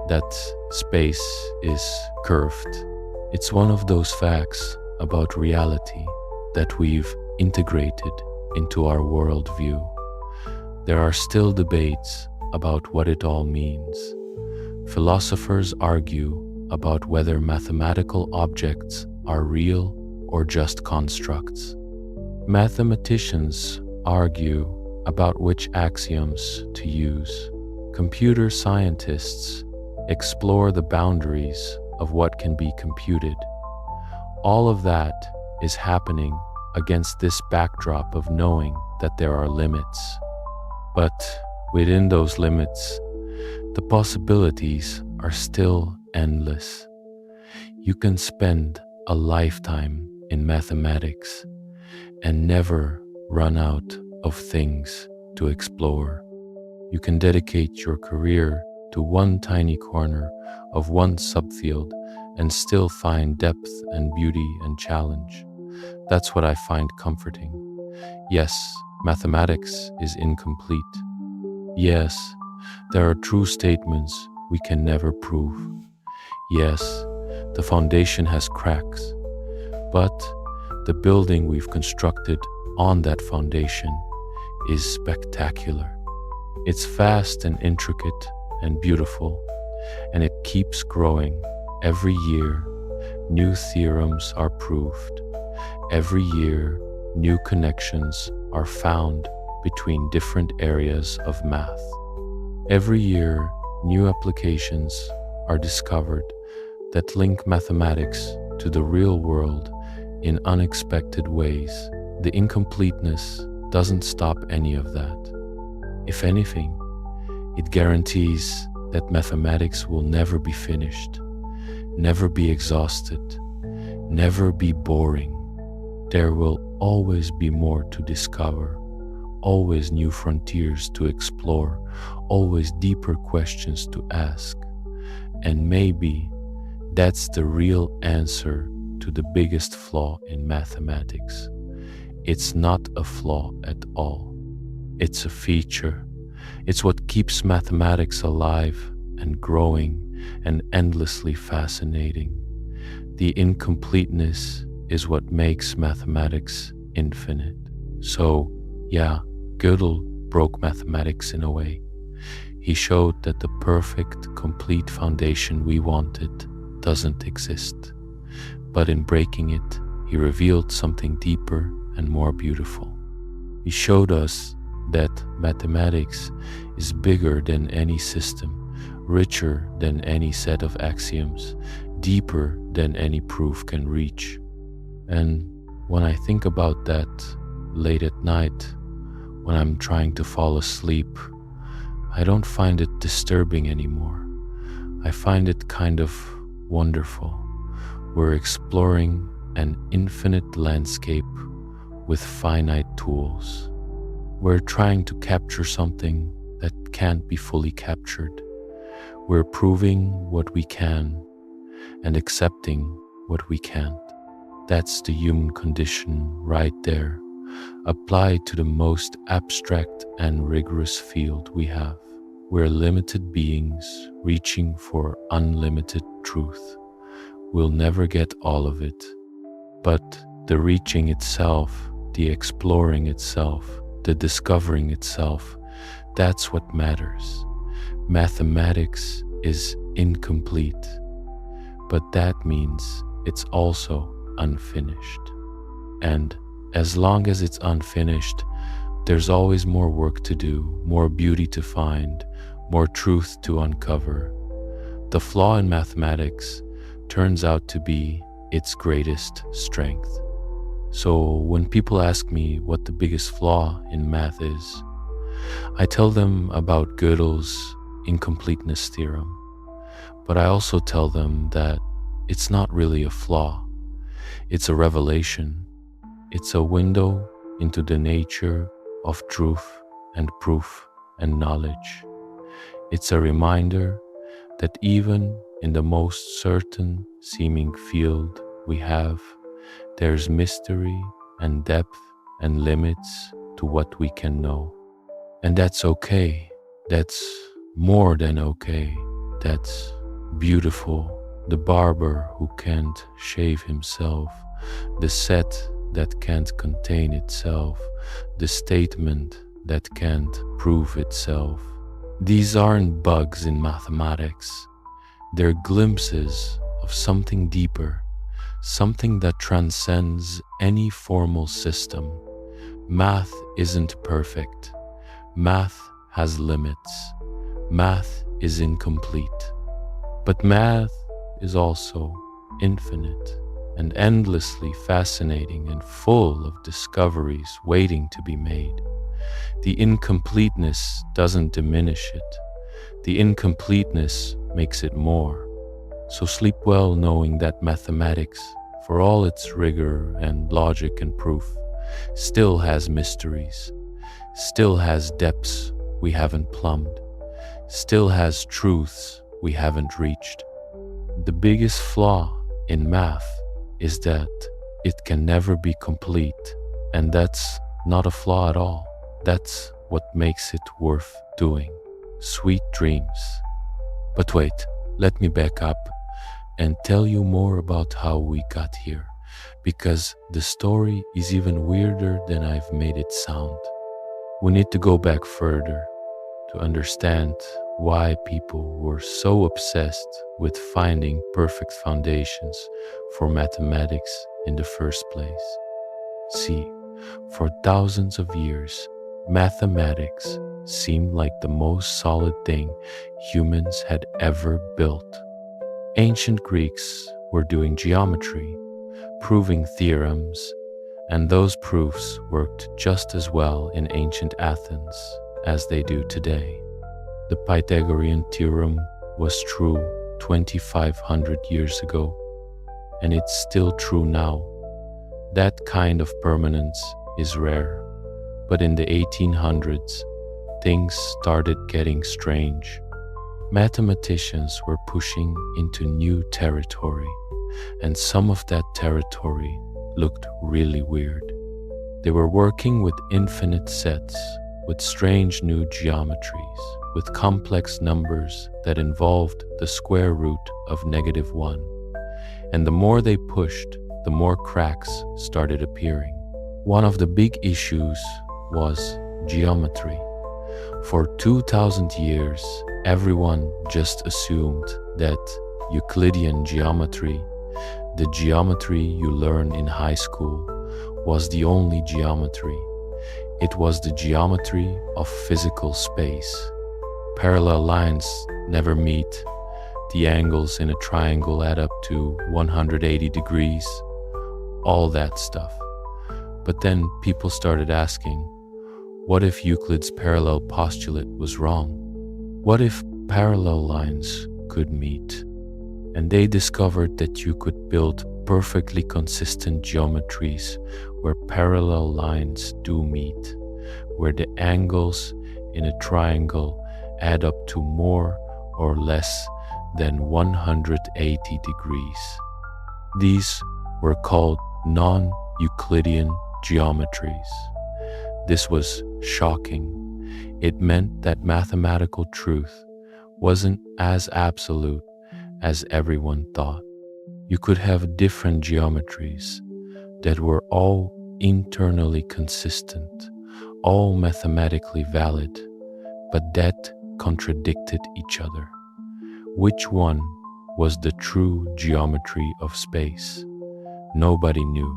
that space is curved. It's one of those facts about reality that we've integrated into our worldview. There are still debates about what it all means. Philosophers argue about whether mathematical objects are real or just constructs. Mathematicians argue about which axioms to use. Computer scientists explore the boundaries of what can be computed. All of that is happening against this backdrop of knowing that there are limits. But within those limits, the possibilities are still endless. You can spend a lifetime in mathematics and never run out of things to explore. You can dedicate your career to one tiny corner of one subfield and still find depth and beauty and challenge. That's what I find comforting. Yes, mathematics is incomplete. Yes, there are true statements we can never prove. Yes, the foundation has cracks, but the building we've constructed on that foundation is spectacular. It's vast and intricate and beautiful, and it keeps growing. Every year, new theorems are proved. Every year, new connections are found between different areas of math. Every year, new applications are discovered that link mathematics to the real world in unexpected ways. The incompleteness doesn't stop any of that. If anything, it guarantees that mathematics will never be finished, never be exhausted, never be boring. There will always be more to discover, always new frontiers to explore, always deeper questions to ask. And maybe that's the real answer to the biggest flaw in mathematics. It's not a flaw at all. It's a feature. It's what keeps mathematics alive and growing and endlessly fascinating. The incompleteness is what makes mathematics infinite. So, yeah, Gddel broke mathematics in a way. He showed that the perfect, complete foundation we wanted doesn't exist. But in breaking it, he revealed something deeper and more beautiful. He showed us that mathematics is bigger than any system, richer than any set of axioms, deeper than any proof can reach. And when I think about that late at night, when I'm trying to fall asleep, I don't find it disturbing anymore. I find it kind of wonderful. We're exploring an infinite landscape with finite tools. We're trying to capture something that can't be fully captured. We're proving what we can and accepting what we can't. That's the human condition right there, applied to the most abstract and rigorous field we have. We're limited beings reaching for unlimited truth. We'll never get all of it, but the reaching itself, the exploring itself, the discovering itself, that's what matters. Mathematics is incomplete, but that means it's also unfinished. And as long as it's unfinished, there's always more work to do, more beauty to find, more truth to uncover. The flaw in mathematics turns out to be its greatest strength. So when people ask me what the biggest flaw in math is, I tell them about Gddell's incompleteness theorem. But I also tell them that it's not really a flaw. It's a revelation. It's a window into the nature of truth and proof and knowledge. It's a reminder that even in the most certain seeming field we have, there's mystery and depth and limits to what we can know. And that's okay. That's more than okay. That's beautiful. The barber who can't shave himself, the set that can't contain itself, the statement that can't prove itself. These aren't bugs in mathematics. They're glimpses of something deeper, something that transcends any formal system. Math isn't perfect. Math has limits. Math is incomplete. But math is also infinite and endlessly fascinating and full of discoveries waiting to be made. The incompleteness doesn't diminish it. The incompleteness makes it more. So sleep well knowing that mathematics, for all its rigor and logic and proof, still has mysteries, still has depths we haven't plumbed, still has truths we haven't reached. The biggest flaw in math is that it can never be complete, and that's not a flaw at all. That's what makes it worth doing. Sweet dreams. But wait, let me back up and tell you more about how we got here, because the story is even weirder than I've made it sound. We need to go back further to understand why people were so obsessed with finding perfect foundations for mathematics in the first place. See, for thousands of years, mathematics seemed like the most solid thing humans had ever built. Ancient Greeks were doing geometry, proving theorems, and those proofs worked just as well in ancient Athens as they do today. The Pythagorean theorem was true 2,500 years ago, and it's still true now. That kind of permanence is rare, but in the 1800s, things started getting strange. Mathematicians were pushing into new territory, and some of that territory looked really weird. They were working with infinite sets, with strange new geometries, with complex numbers that involved the square root of -1. And the more they pushed, the more cracks started appearing. One of the big issues was geometry. For 2,000 years, everyone just assumed that Euclidean geometry, the geometry you learn in high school, was the only geometry. It was the geometry of physical space. Parallel lines never meet. The angles in a triangle add up to 180 degrees. All that stuff. But then people started asking, what if Euclid's parallel postulate was wrong? What if parallel lines could meet? And they discovered that you could build perfectly consistent geometries where parallel lines do meet, where the angles in a triangle add up to more or less than 180 degrees. These were called non-Euclidean geometries. This was shocking. It meant that mathematical truth wasn't as absolute as everyone thought. You could have different geometries that were all internally consistent, all mathematically valid, but that contradicted each other. Which one was the true geometry of space? Nobody knew.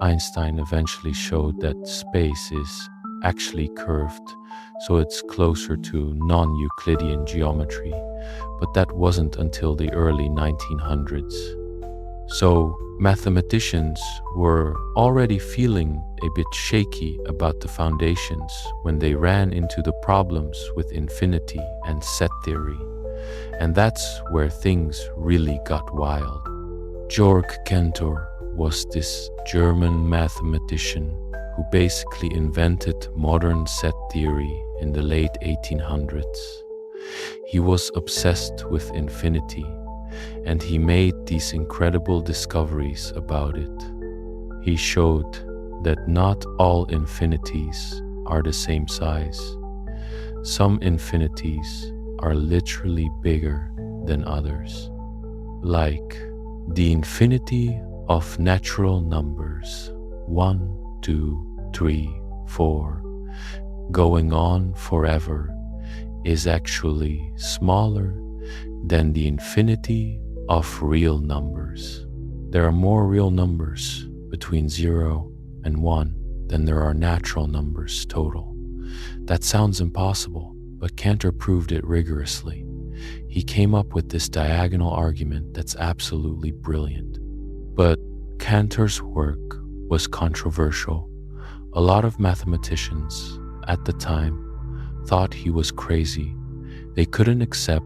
Einstein eventually showed that space is actually curved, so it's closer to non-Euclidean geometry, but that wasn't until the early 1900s. So mathematicians were already feeling a bit shaky about the foundations when they ran into the problems with infinity and set theory. And that's where things really got wild. Georg Cantor was this German mathematician who basically invented modern set theory in the late 1800s. He was obsessed with infinity, and he made these incredible discoveries about it. He showed that not all infinities are the same size. Some infinities are literally bigger than others, like the infinity of natural numbers 1, 2, 3, 4, going on forever, is actually smaller than the infinity of real numbers. There are more real numbers between 0 and 1 than there are natural numbers total. That sounds impossible, but Cantor proved it rigorously. He came up with this diagonal argument that's absolutely brilliant. But Cantor's work was controversial. A lot of mathematicians at the time thought he was crazy. They couldn't accept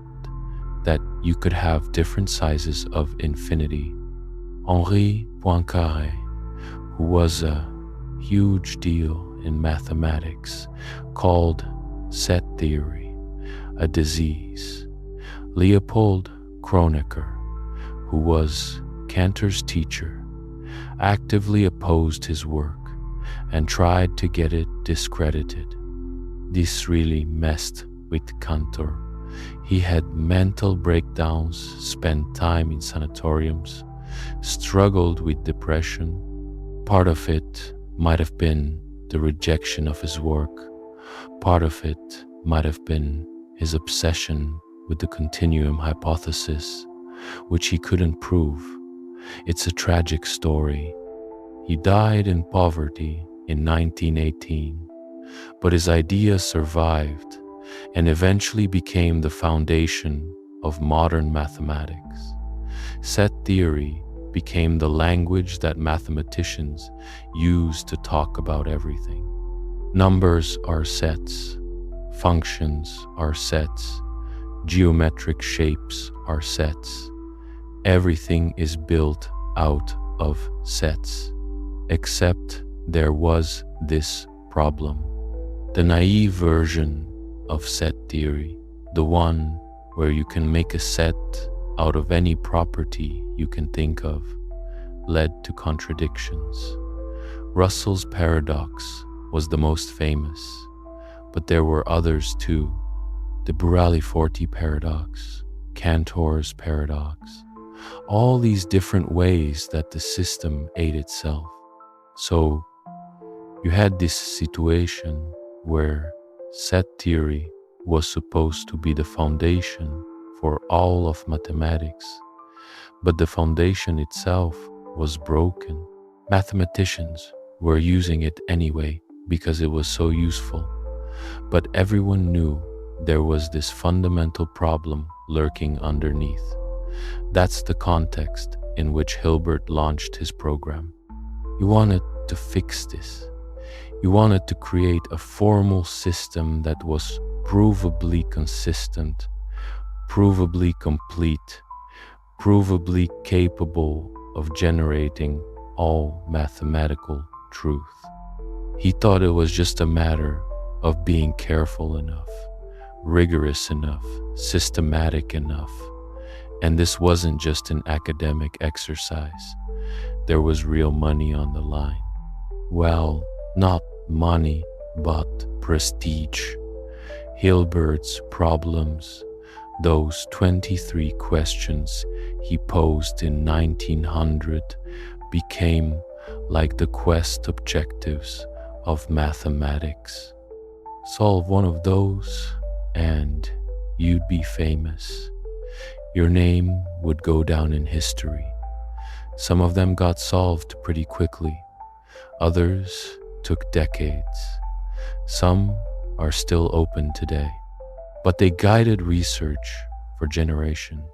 that you could have different sizes of infinity. Henri Poincaré, who was a huge deal in mathematics, called set theory a disease. Leopold Kronecker, who was Cantor's teacher, actively opposed his work and tried to get it discredited. This really messed with Cantor. He had mental breakdowns, spent time in sanatoriums, struggled with depression. Part of it might have been the rejection of his work. Part of it might have been his obsession with the continuum hypothesis, which he couldn't prove. It's a tragic story. He died in poverty in 1918, but his idea survived and eventually became the foundation of modern mathematics. Set theory became the language that mathematicians use to talk about everything. Numbers are sets, functions are sets, geometric shapes are sets. Everything is built out of sets, except there was this problem. The naive version of set theory, the one where you can make a set out of any property you can think of, led to contradictions. Russell's paradox was the most famous, but there were others too. The Burali-Forti paradox, Cantor's paradox, all these different ways that the system ate itself. So you had this situation where set theory was supposed to be the foundation for all of mathematics, but the foundation itself was broken. Mathematicians were using it anyway because it was so useful, but everyone knew there was this fundamental problem lurking underneath. That's the context in which Hilbert launched his program. He wanted to fix this. He wanted to create a formal system that was provably consistent, provably complete, provably capable of generating all mathematical truth. He thought it was just a matter of being careful enough, rigorous enough, systematic enough. And this wasn't just an academic exercise. There was real money on the line. Well, not money, but prestige. Hilbert's problems, those 23 questions he posed in 1900, became like the quest objectives of mathematics. Solve one of those and you'd be famous. Your name would go down in history. Some of them got solved pretty quickly. Others took decades. Some are still open today. But they guided research for generations.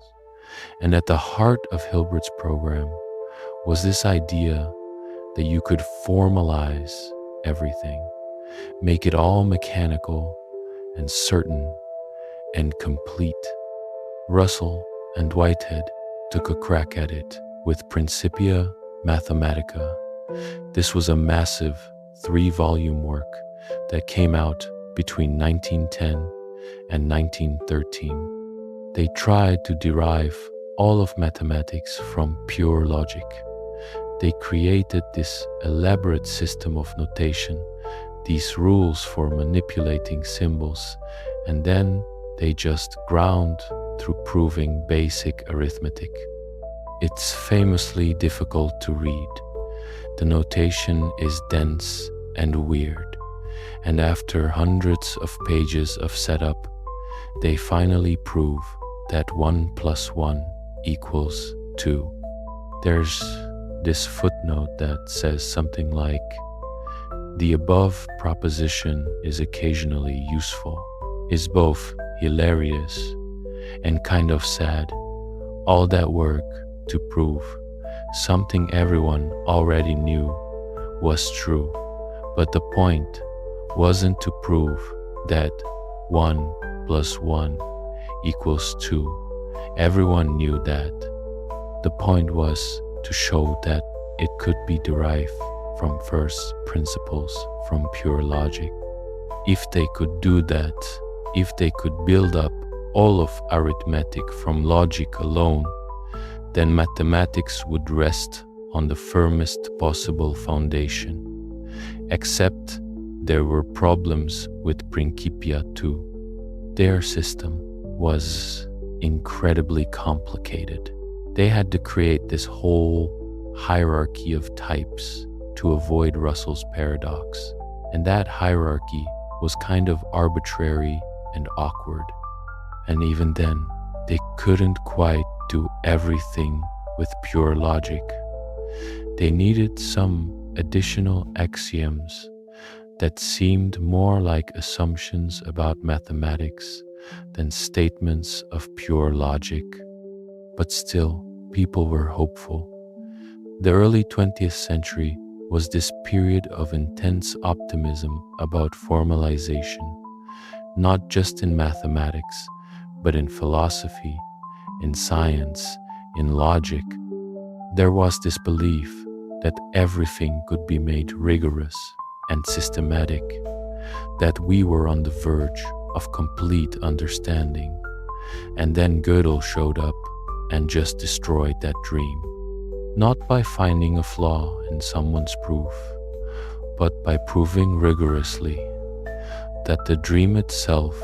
And at the heart of Hilbert's program was this idea that you could formalize everything, make it all mechanical and certain and complete. Russell and Whitehead took a crack at it with Principia Mathematica. This was a massive 3-volume work that came out between 1910 and 1913. They tried to derive all of mathematics from pure logic. They created this elaborate system of notation, these rules for manipulating symbols, and then they just ground through proving basic arithmetic. It's famously difficult to read. The notation is dense and weird, and after hundreds of pages of setup, they finally prove that 1 + 1 = 2. There's this footnote that says something like, "The above proposition is occasionally useful, is both hilarious and kind of sad. All that work to prove something everyone already knew was true, but the point wasn't to prove that 1 + 1 = 2. Everyone knew that. The point was to show that it could be derived from first principles, from pure logic. If they could do that, if they could build up all of arithmetic from logic alone, then mathematics would rest on the firmest possible foundation. Except there were problems with Principia too. Their system was incredibly complicated. They had to create this whole hierarchy of types to avoid Russell's paradox, and that hierarchy was kind of arbitrary and awkward. And even then, they couldn't quite do everything with pure logic. They needed some additional axioms that seemed more like assumptions about mathematics than statements of pure logic. But still, people were hopeful. The early 20th century was this period of intense optimism about formalization, not just in mathematics, but in philosophy, in science, in logic. There was this belief that everything could be made rigorous and systematic, that we were on the verge of complete understanding. And then Gddel showed up and just destroyed that dream, not by finding a flaw in someone's proof, but by proving rigorously that the dream itself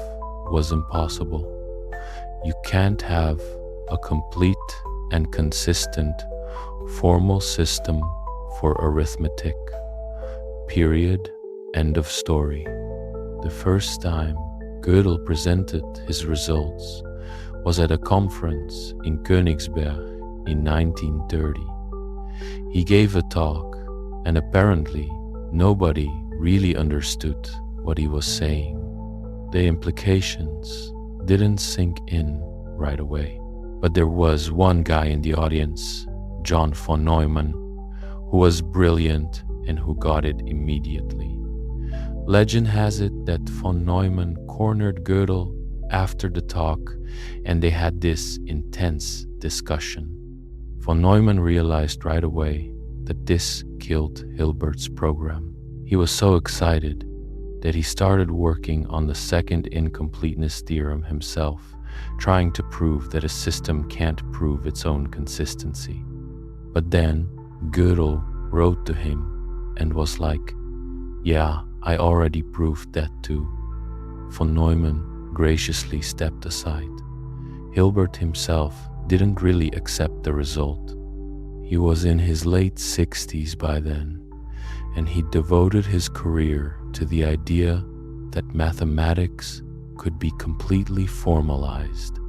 was impossible. You can't have a complete and consistent formal system for arithmetic. Period. End of story. The first time Gddel presented his results was at a conference in Königsberg in 1930. He gave a talk, and apparently nobody really understood what he was saying. The implications didn't sink in right away. But there was one guy in the audience, John von Neumann, who was brilliant and who got it immediately. Legend has it that von Neumann cornered Gddel after the talk, and they had this intense discussion. Von Neumann realized right away that this killed Hilbert's program. He was so excited that he started working on the second incompleteness theorem himself, trying to prove that a system can't prove its own consistency. But then Gddel wrote to him and was like, "Yeah, I already proved that too." Von Neumann graciously stepped aside. Hilbert himself didn't really accept the result. He was in his late 60s by then, and he devoted his career to the idea that mathematics could be completely formalized.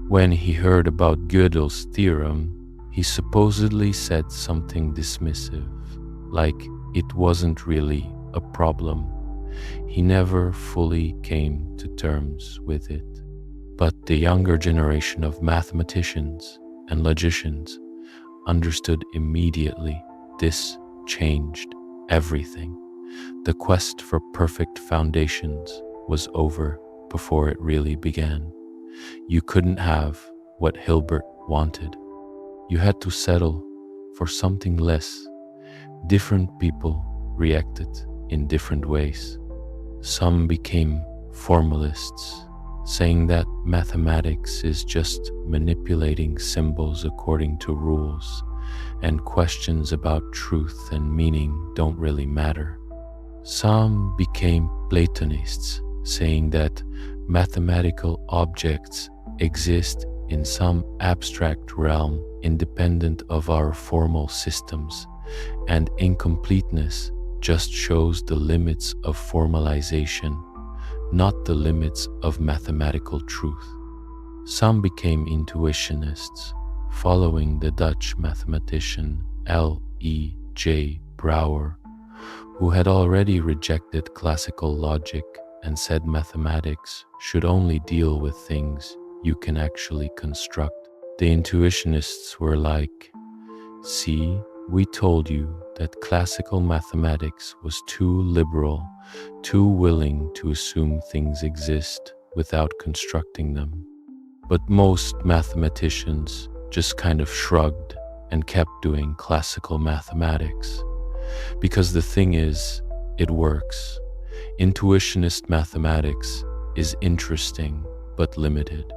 When he heard about Gödel's theorem, he supposedly said something dismissive, like it wasn't really a problem. He never fully came to terms with it. But the younger generation of mathematicians and logicians understood immediately this changed everything. The quest for perfect foundations was over before it really began. You couldn't have what Hilbert wanted. You had to settle for something less. Different people reacted in different ways. Some became formalists, saying that mathematics is just manipulating symbols according to rules and questions about truth and meaning don't really matter. Some became Platonists, saying that mathematical objects exist in some abstract realm independent of our formal systems, and incompleteness just shows the limits of formalization, not the limits of mathematical truth. Some became intuitionists, following the Dutch mathematician L.E.J. Brouwer, who had already rejected classical logic and said mathematics should only deal with things you can actually construct. The intuitionists were like, "See, we told you that classical mathematics was too liberal, too willing to assume things exist without constructing them." But most mathematicians just kind of shrugged and kept doing classical mathematics. Because the thing is, it works. Intuitionist mathematics is interesting but limited.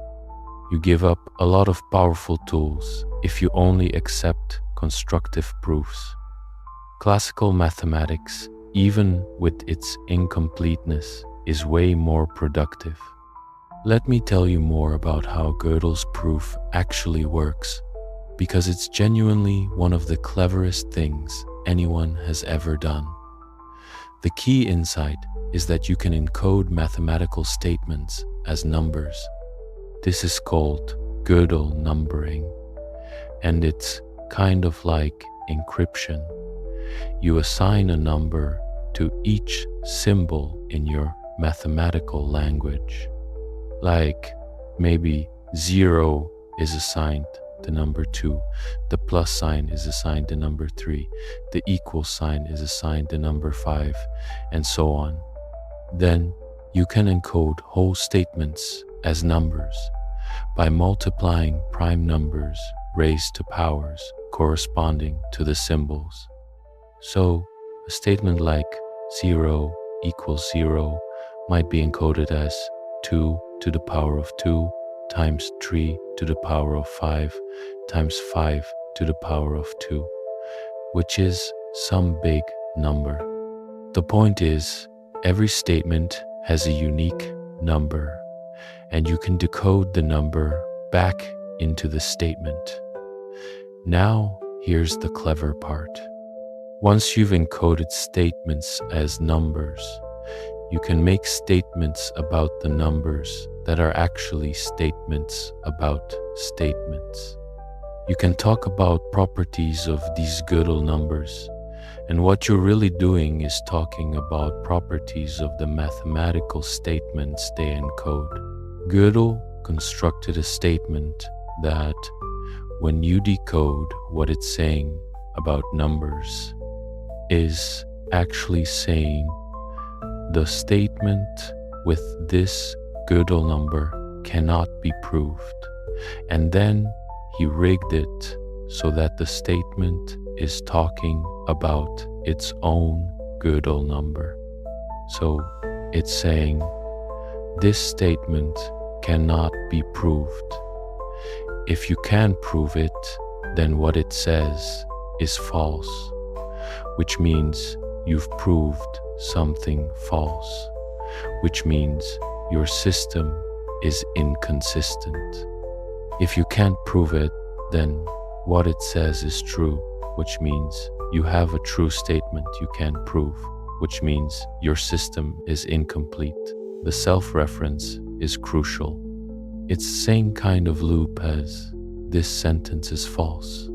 You give up a lot of powerful tools if you only accept constructive proofs. Classical mathematics, even with its incompleteness, is way more productive. Let me tell you more about how Gddl's proof actually works, because it's genuinely one of the cleverest things anyone has ever done. The key insight is that you can encode mathematical statements as numbers. This is called Gddel numbering, and it's kind of like encryption. You assign a number to each symbol in your mathematical language. Like maybe 0 is assigned the number 2, the plus sign is assigned the number 3, the equal sign is assigned the number 5, and so on. Then you can encode whole statements as numbers by multiplying prime numbers raised to powers corresponding to the symbols. So a statement like 0 equals 0 might be encoded as 2 to the power of 2 times 3 to the power of 5 times 5 to the power of 2, which is some big number. The point is, every statement has a unique number, and you can decode the number back into the statement. Now, here's the clever part. Once you've encoded statements as numbers, you can make statements about the numbers that are actually statements about statements. You can talk about properties of these Gddel numbers, and what you're really doing is talking about properties of the mathematical statements they encode. Gddel constructed a statement that, when you decode what it's saying about numbers, is actually saying the statement with this Gddel number cannot be proved, and then he rigged it so that the statement is talking about its own Gddel number. So it's saying this statement cannot be proved. If you can prove it, then what it says is false, which means you've proved something false, which means your system is inconsistent. If you can't prove it, then what it says is true, which means you have a true statement you can't prove, which means your system is incomplete. The self-reference is crucial. It's the same kind of loop as "this sentence is false,"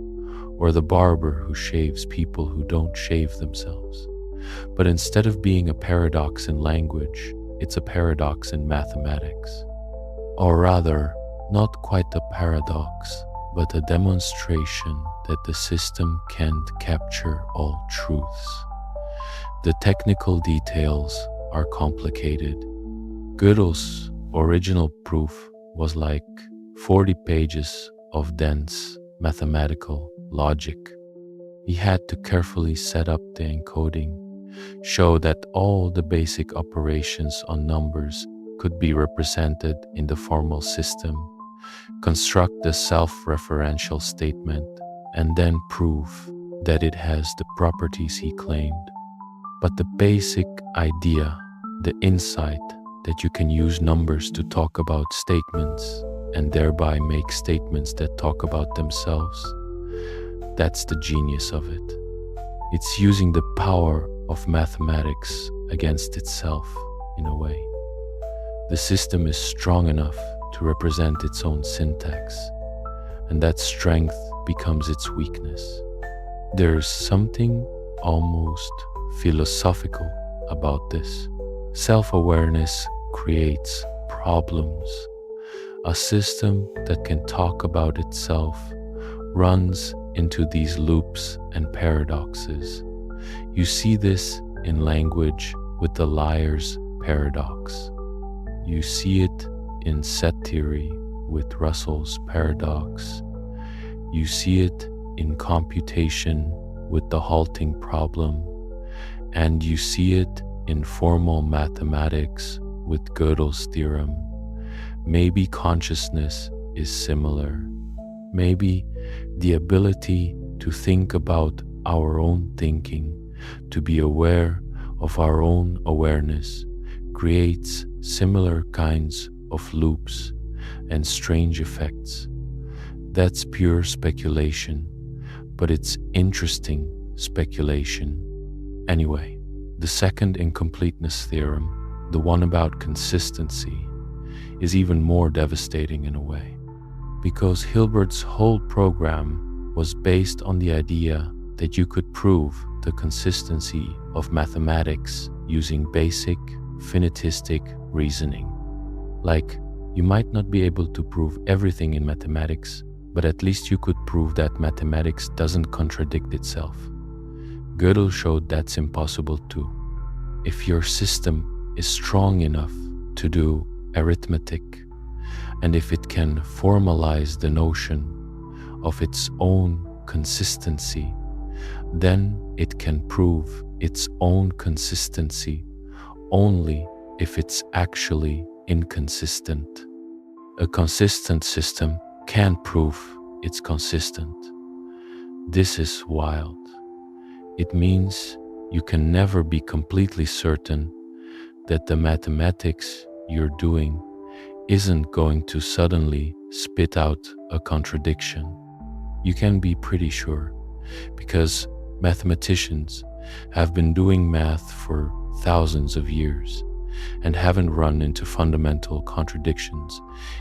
or the barber who shaves people who don't shave themselves. But instead of being a paradox in language, it's a paradox in mathematics. Or rather, not quite a paradox, but a demonstration that the system can't capture all truths. The technical details are complicated. Gddl's original proof was like 40 pages of dense mathematical logic. He had to carefully set up the encoding, show that all the basic operations on numbers could be represented in the formal system, construct the self-referential statement, and then prove that it has the properties he claimed. But the basic idea, the insight that you can use numbers to talk about statements and thereby make statements that talk about themselves, that's the genius of it. It's using the power of mathematics against itself, in a way. The system is strong enough to represent its own syntax, and that strength becomes its weakness. There's something almost philosophical about this. Self-awareness creates problems. A system that can talk about itself runs into these loops and paradoxes. You see this in language with the liar's paradox. You see it in set theory with Russell's paradox. You see it in computation with the halting problem. And you see it in formal mathematics with Gddell's theorem. Maybe consciousness is similar. Maybe the ability to think about our own thinking, to be aware of our own awareness, creates similar kinds of loops and strange effects. That's pure speculation, but it's interesting speculation. Anyway, the second incompleteness theorem, the one about consistency, is even more devastating in a way, because Hilbert's whole program was based on the idea that you could prove the consistency of mathematics using basic finitistic reasoning. Like, you might not be able to prove everything in mathematics, but at least you could prove that mathematics doesn't contradict itself. Gddel showed that's impossible too. If your system is strong enough to do arithmetic, and if it can formalize the notion of its own consistency, then it can prove its own consistency only if it's actually inconsistent. A consistent system can't prove it's consistent. This is wild. It means you can never be completely certain that the mathematics you're doing isn't going to suddenly spit out a contradiction. You can be pretty sure, because mathematicians have been doing math for thousands of years and haven't run into fundamental contradictions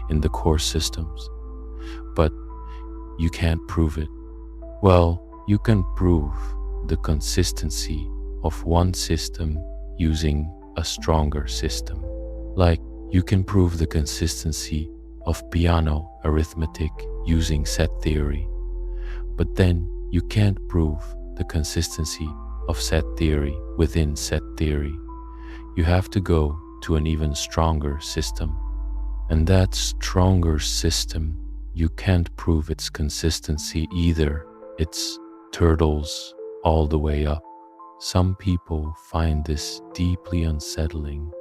in the core systems. But you can't prove it. Well, you can prove the consistency of one system using a stronger system. Like, you can prove the consistency of piano arithmetic using set theory, but then you can't prove the consistency of set theory within set theory. You have to go to an even stronger system. And that stronger system, you can't prove its consistency either. It's turtles all the way up. Some people find this deeply unsettling.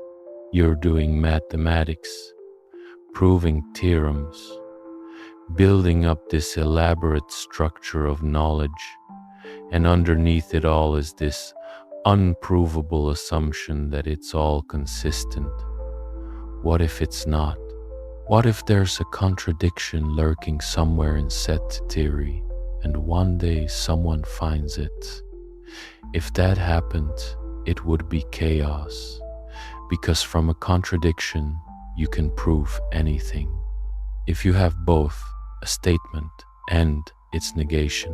You're doing mathematics, proving theorems, building up this elaborate structure of knowledge, and underneath it all is this unprovable assumption that it's all consistent. What if it's not? What if there's a contradiction lurking somewhere in set theory, and one day someone finds it? If that happened, it would be chaos, because from a contradiction, you can prove anything. If you have both a statement and its negation,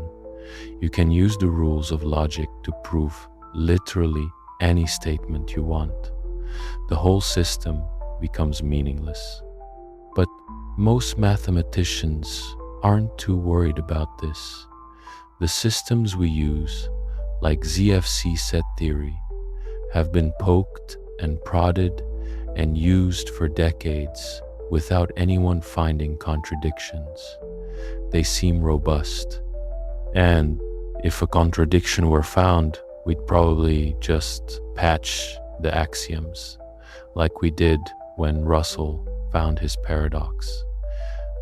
you can use the rules of logic to prove literally any statement you want. The whole system becomes meaningless. But most mathematicians aren't too worried about this. The systems we use, like ZFC set theory, have been poked and prodded and used for decades without anyone finding contradictions. They seem robust. And if a contradiction were found, we'd probably just patch the axioms, like we did when Russell found his paradox.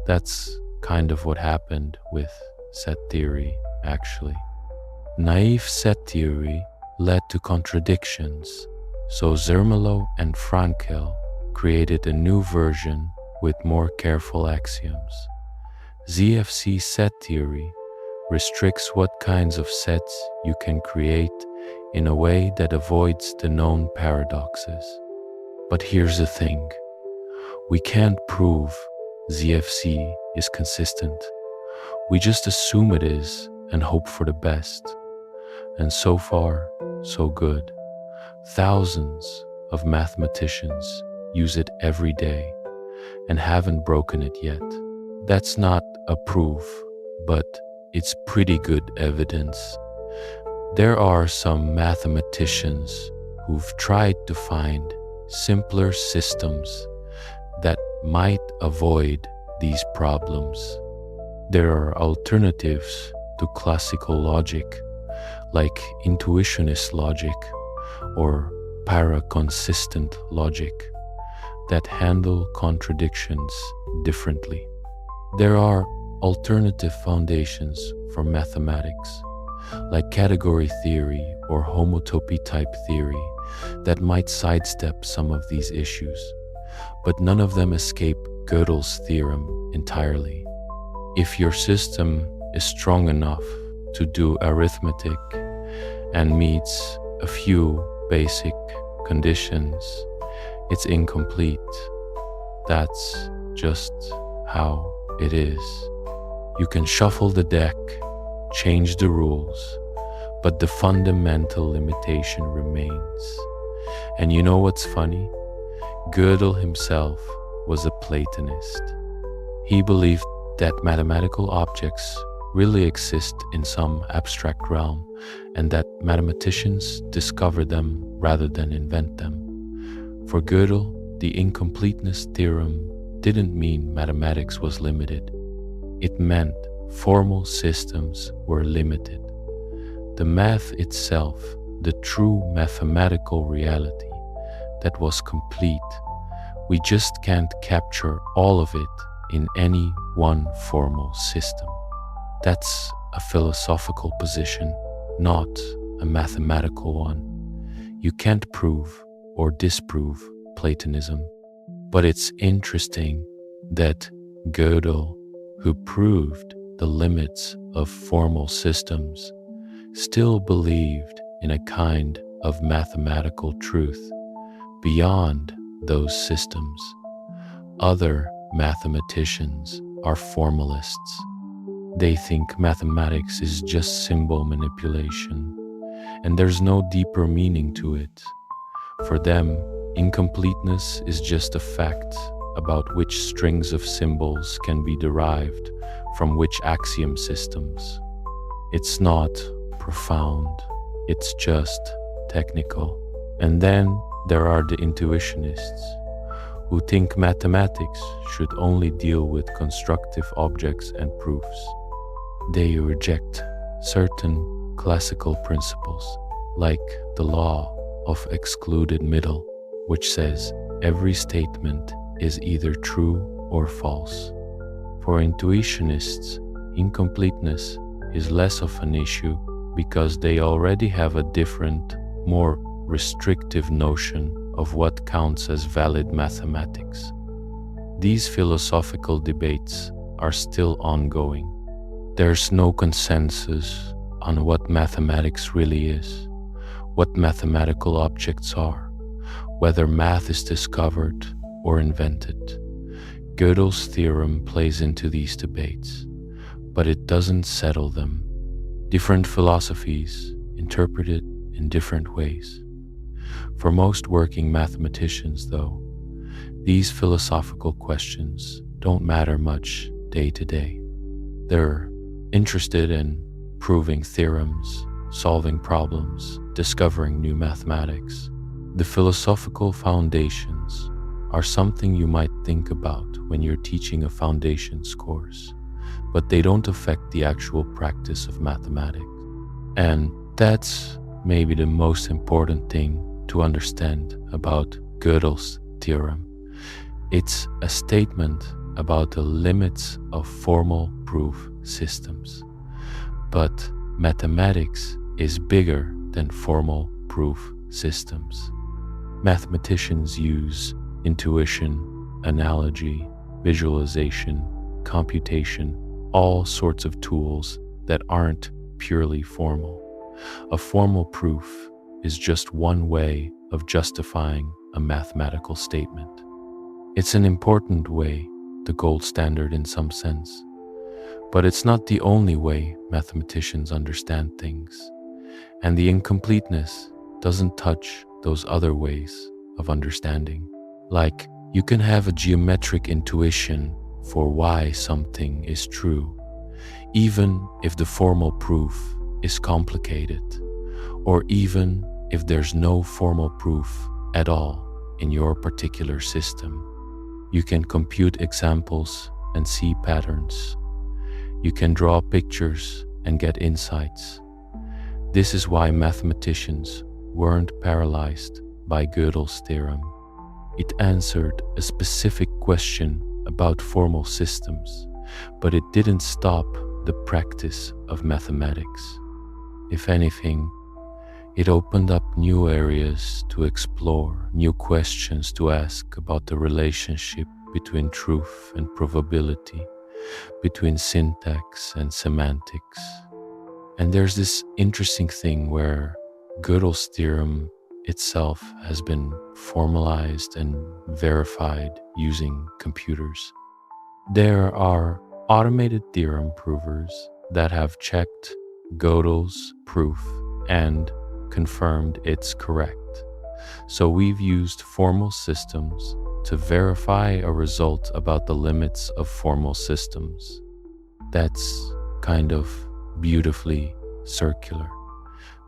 That's kind of what happened with set theory actually. Naive set theory led to contradictions, so Zermelo and Frankel created a new version with more careful axioms. ZFC set theory restricts what kinds of sets you can create in a way that avoids the known paradoxes. But here's the thing. We can't prove ZFC is consistent. We just assume it is and hope for the best. And so far, so good. Thousands of mathematicians use it every day and haven't broken it yet. That's not a proof, but it's pretty good evidence. There are some mathematicians who've tried to find simpler systems that might avoid these problems. There are alternatives to classical logic, like intuitionist logic or paraconsistent logic, that handle contradictions differently. There are alternative foundations for mathematics, like category theory or homotopy type theory, that might sidestep some of these issues, but none of them escape Gddel's theorem entirely. If your system is strong enough to do arithmetic and meets a few basic conditions, it's incomplete. That's just how it is. You can shuffle the deck, change the rules, but the fundamental limitation remains. And you know what's funny? Gddel himself was a Platonist. He believed that mathematical objects really exist in some abstract realm and that mathematicians discover them rather than invent them. For Gddel, the incompleteness theorem didn't mean mathematics was limited. It meant formal systems were limited. The math itself, the true mathematical reality that was complete, we just can't capture all of it in any one formal system. That's a philosophical position, not a mathematical one. You can't prove or disprove Platonism, but it's interesting that Gddel, who proved the limits of formal systems, still believed in a kind of mathematical truth beyond those systems. Other mathematicians are formalists. They think mathematics is just symbol manipulation, and there's no deeper meaning to it. For them, incompleteness is just a fact about which strings of symbols can be derived from which axiom systems. It's not profound, it's just technical. And then there are the intuitionists, who think mathematics should only deal with constructive objects and proofs. They reject certain classical principles, like the law of excluded middle, which says every statement is either true or false. For intuitionists, incompleteness is less of an issue because they already have a different, more restrictive notion of what counts as valid mathematics. These philosophical debates are still ongoing. There's no consensus on what mathematics really is, what mathematical objects are, whether math is discovered or invented. Gddell's theorem plays into these debates, but it doesn't settle them. Different philosophies interpret it in different ways. For most working mathematicians, though, these philosophical questions don't matter much day to day. They're interested in proving theorems, solving problems, discovering new mathematics. The philosophical foundations are something you might think about when you're teaching a foundations course, but they don't affect the actual practice of mathematics. And that's maybe the most important thing to understand about Gddell's theorem. It's a statement about the limits of formal proof systems, but mathematics is bigger than formal proof systems. Mathematicians use intuition, analogy, visualization, computation, all sorts of tools that aren't purely formal. A formal proof is just one way of justifying a mathematical statement. It's an important way, the gold standard in some sense, but it's not the only way mathematicians understand things, and the incompleteness doesn't touch those other ways of understanding. Like, you can have a geometric intuition for why something is true, even if the formal proof is complicated, or even if there's no formal proof at all in your particular system. You can compute examples and see patterns. You can draw pictures and get insights. This is why mathematicians weren't paralyzed by Gödel's theorem. It answered a specific question about formal systems, but it didn't stop the practice of mathematics. If anything, it opened up new areas to explore, new questions to ask about the relationship between truth and probability, between syntax and semantics. And there's this interesting thing where Gödel's theorem itself has been formalized and verified using computers. There are automated theorem provers that have checked Gödel's proof and confirmed it's correct. So we've used formal systems to verify a result about the limits of formal systems. That's kind of beautifully circular.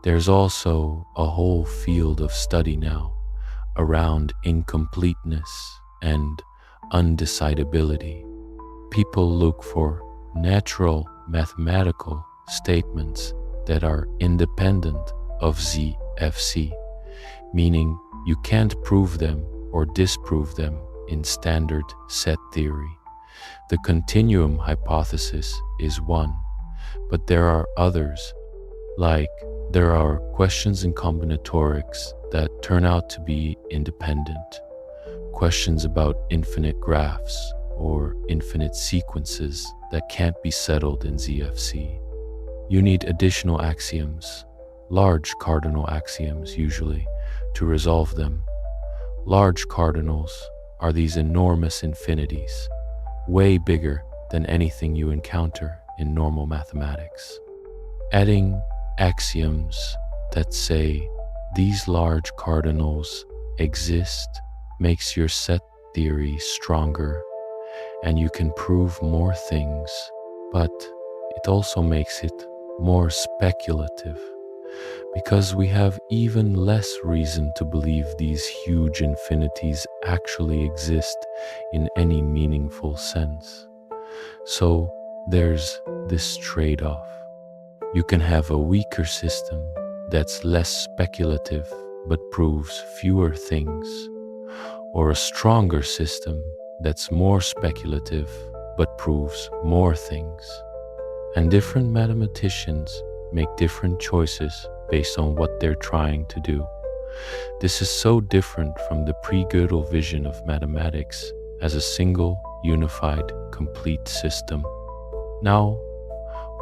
There's also a whole field of study now around incompleteness and undecidability. People look for natural mathematical statements that are independent of ZFC, meaning you can't prove them or disprove them in standard set theory. The continuum hypothesis is one, but there are others, like there are questions in combinatorics that turn out to be independent, questions about infinite graphs or infinite sequences that can't be settled in ZFC. You need additional axioms, large cardinal axioms usually, to resolve them. Large cardinals are these enormous infinities, way bigger than anything you encounter in normal mathematics. Adding axioms that say these large cardinals exist makes your set theory stronger, and you can prove more things, but it also makes it more speculative, because we have even less reason to believe these huge infinities actually exist in any meaningful sense. So there's this trade-off. You can have a weaker system that's less speculative but proves fewer things, or a stronger system that's more speculative but proves more things. And different mathematicians make different choices based on what they're trying to do. This is so different from the pre-Gddel vision of mathematics as a single, unified, complete system. Now,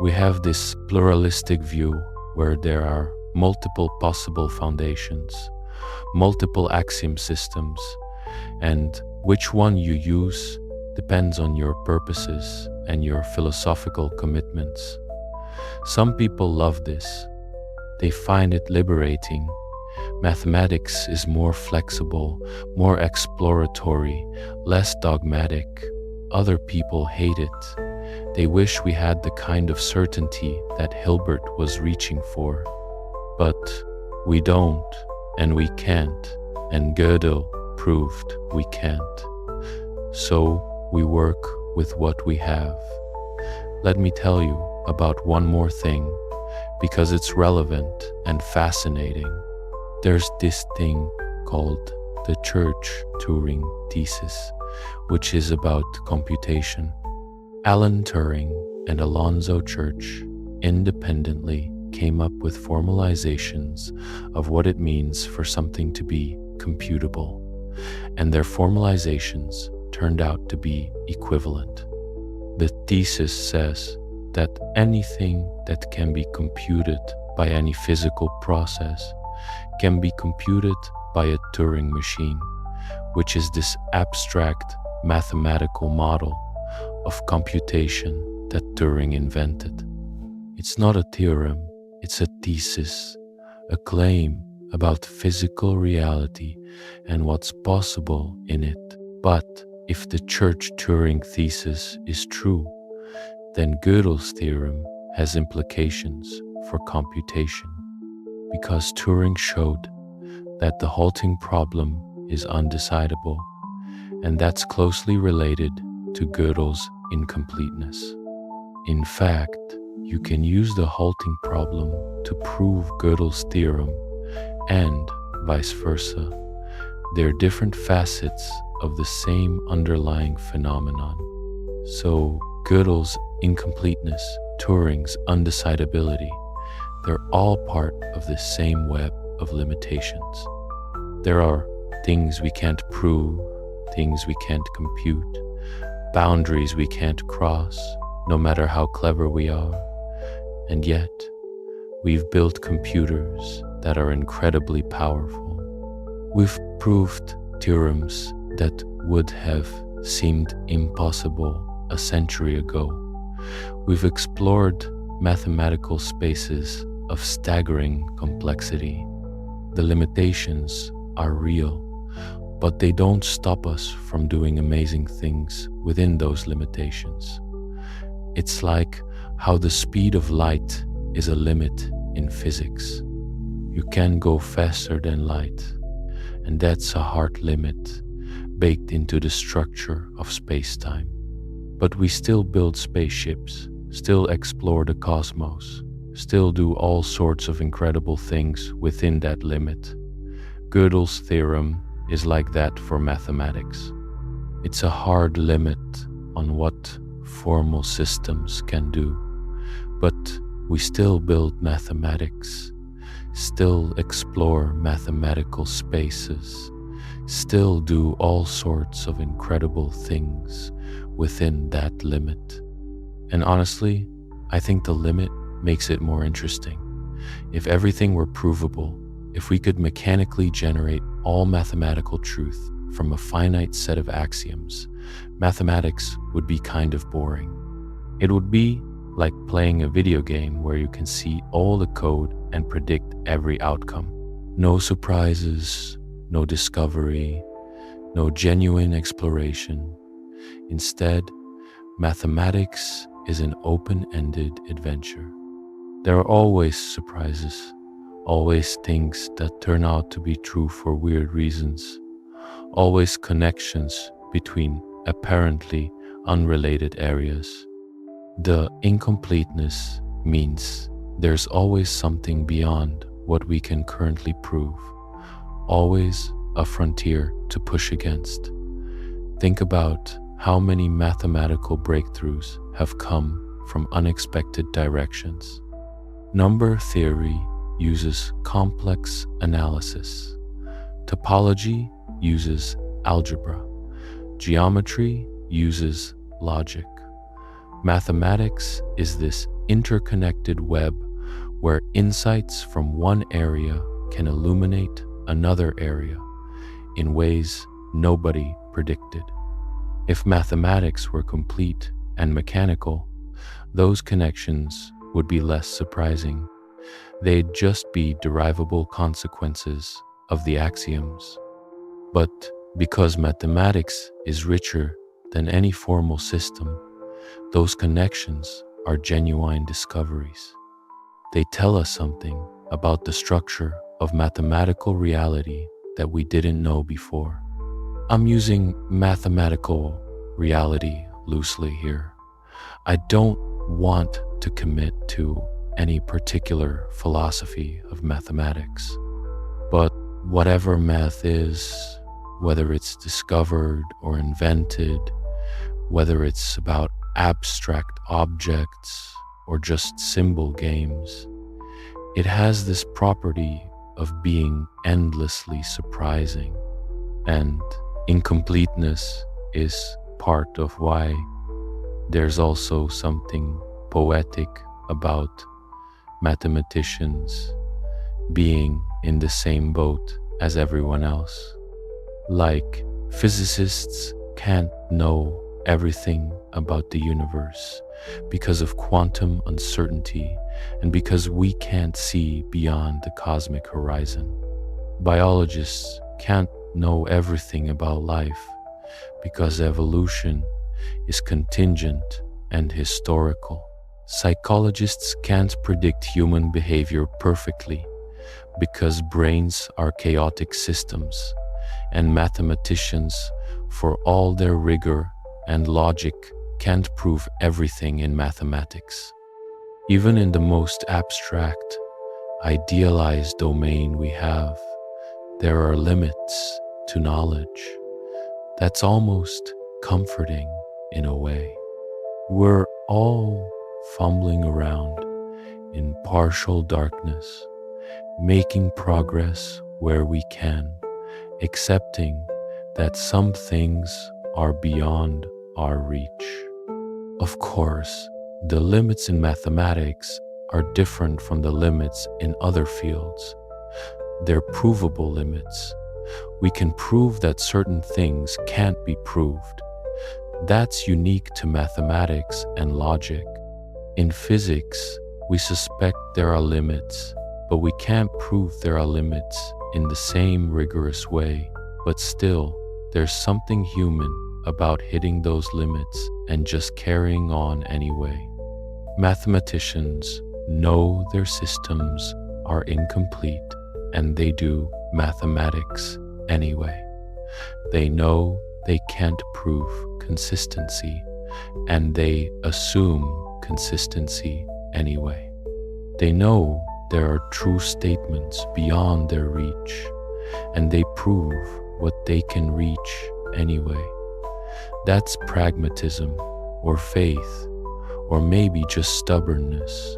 we have this pluralistic view where there are multiple possible foundations, multiple axiom systems, and which one you use depends on your purposes and your philosophical commitments. Some people love this. They find it liberating. Mathematics is more flexible, more exploratory, less dogmatic. Other people hate it. They wish we had the kind of certainty that Hilbert was reaching for. But we don't, and we can't, and Gddel proved we can't. So we work with what we have. Let me tell you about one more thing, because it's relevant and fascinating. There's this thing called the Church-Turing thesis, which is about computation. Alan Turing and Alonzo Church independently came up with formalizations of what it means for something to be computable, and their formalizations turned out to be equivalent. The thesis says that anything that can be computed by any physical process can be computed by a Turing machine, which is this abstract mathematical model of computation that Turing invented. It's not a theorem, it's a thesis, a claim about physical reality and what's possible in it. But if the Church-Turing thesis is true, then Gödel's theorem has implications for computation, because Turing showed that the halting problem is undecidable, and that's closely related to Gödel's incompleteness. In fact, you can use the halting problem to prove Gödel's theorem, and vice versa. They're different facets of the same underlying phenomenon. So Gödel's incompleteness, Turing's undecidability, they're all part of the same web of limitations. There are things we can't prove, things we can't compute, boundaries we can't cross, no matter how clever we are. And yet, we've built computers that are incredibly powerful. We've proved theorems that would have seemed impossible a century ago. We've explored mathematical spaces of staggering complexity. The limitations are real, but they don't stop us from doing amazing things within those limitations. It's like how the speed of light is a limit in physics. You can go faster than light, and that's a hard limit baked into the structure of space-time. But we still build spaceships, still explore the cosmos, still do all sorts of incredible things within that limit. Gödel's theorem is like that for mathematics. It's a hard limit on what formal systems can do, but we still build mathematics, still explore mathematical spaces, still do all sorts of incredible things within that limit. And honestly, I think the limit makes it more interesting. If everything were provable, if we could mechanically generate all mathematical truth from a finite set of axioms, mathematics would be kind of boring. It would be like playing a video game where you can see all the code and predict every outcome. No surprises, no discovery, no genuine exploration. Instead, mathematics is an open-ended adventure. There are always surprises, always things that turn out to be true for weird reasons, always connections between apparently unrelated areas. The incompleteness means there's always something beyond what we can currently prove, always a frontier to push against. Think about how many mathematical breakthroughs have come from unexpected directions. Number theory uses complex analysis. Topology uses algebra. Geometry uses logic. Mathematics is this interconnected web where insights from one area can illuminate another area in ways nobody predicted. If mathematics were complete and mechanical, those connections would be less surprising. They'd just be derivable consequences of the axioms. But because mathematics is richer than any formal system, those connections are genuine discoveries. They tell us something about the structure of mathematical reality that we didn't know before. I'm using mathematical reality loosely here. I don't want to commit to any particular philosophy of mathematics, but whatever math is, whether it's discovered or invented, whether it's about abstract objects or just symbol games, It has this property of being endlessly surprising, and incompleteness is part of why there's also something poetic about mathematicians being in the same boat as everyone else. Like, physicists can't know everything about the universe because of quantum uncertainty and because we can't see beyond the cosmic horizon. Biologists can't know everything about life because evolution is contingent and historical. Psychologists can't predict human behavior perfectly because brains are chaotic systems, and mathematicians, for all their rigor and logic, can't prove everything in mathematics. Even in the most abstract, idealized domain we have, there are limits to knowledge. That's almost comforting in a way. We're all fumbling around in partial darkness, making progress where we can, accepting that some things are beyond our reach. Of course, the limits in mathematics are different from the limits in other fields. They're provable limits. We can prove that certain things can't be proved. That's unique to mathematics and logic. In physics, we suspect there are limits, but we can't prove there are limits in the same rigorous way. But still, there's something human about hitting those limits and just carrying on anyway. Mathematicians know their systems are incomplete, and they do mathematics anyway. They know they can't prove consistency, and they assume consistency anyway. They know there are true statements beyond their reach, and they prove what they can reach anyway. That's pragmatism, or faith, or maybe just stubbornness,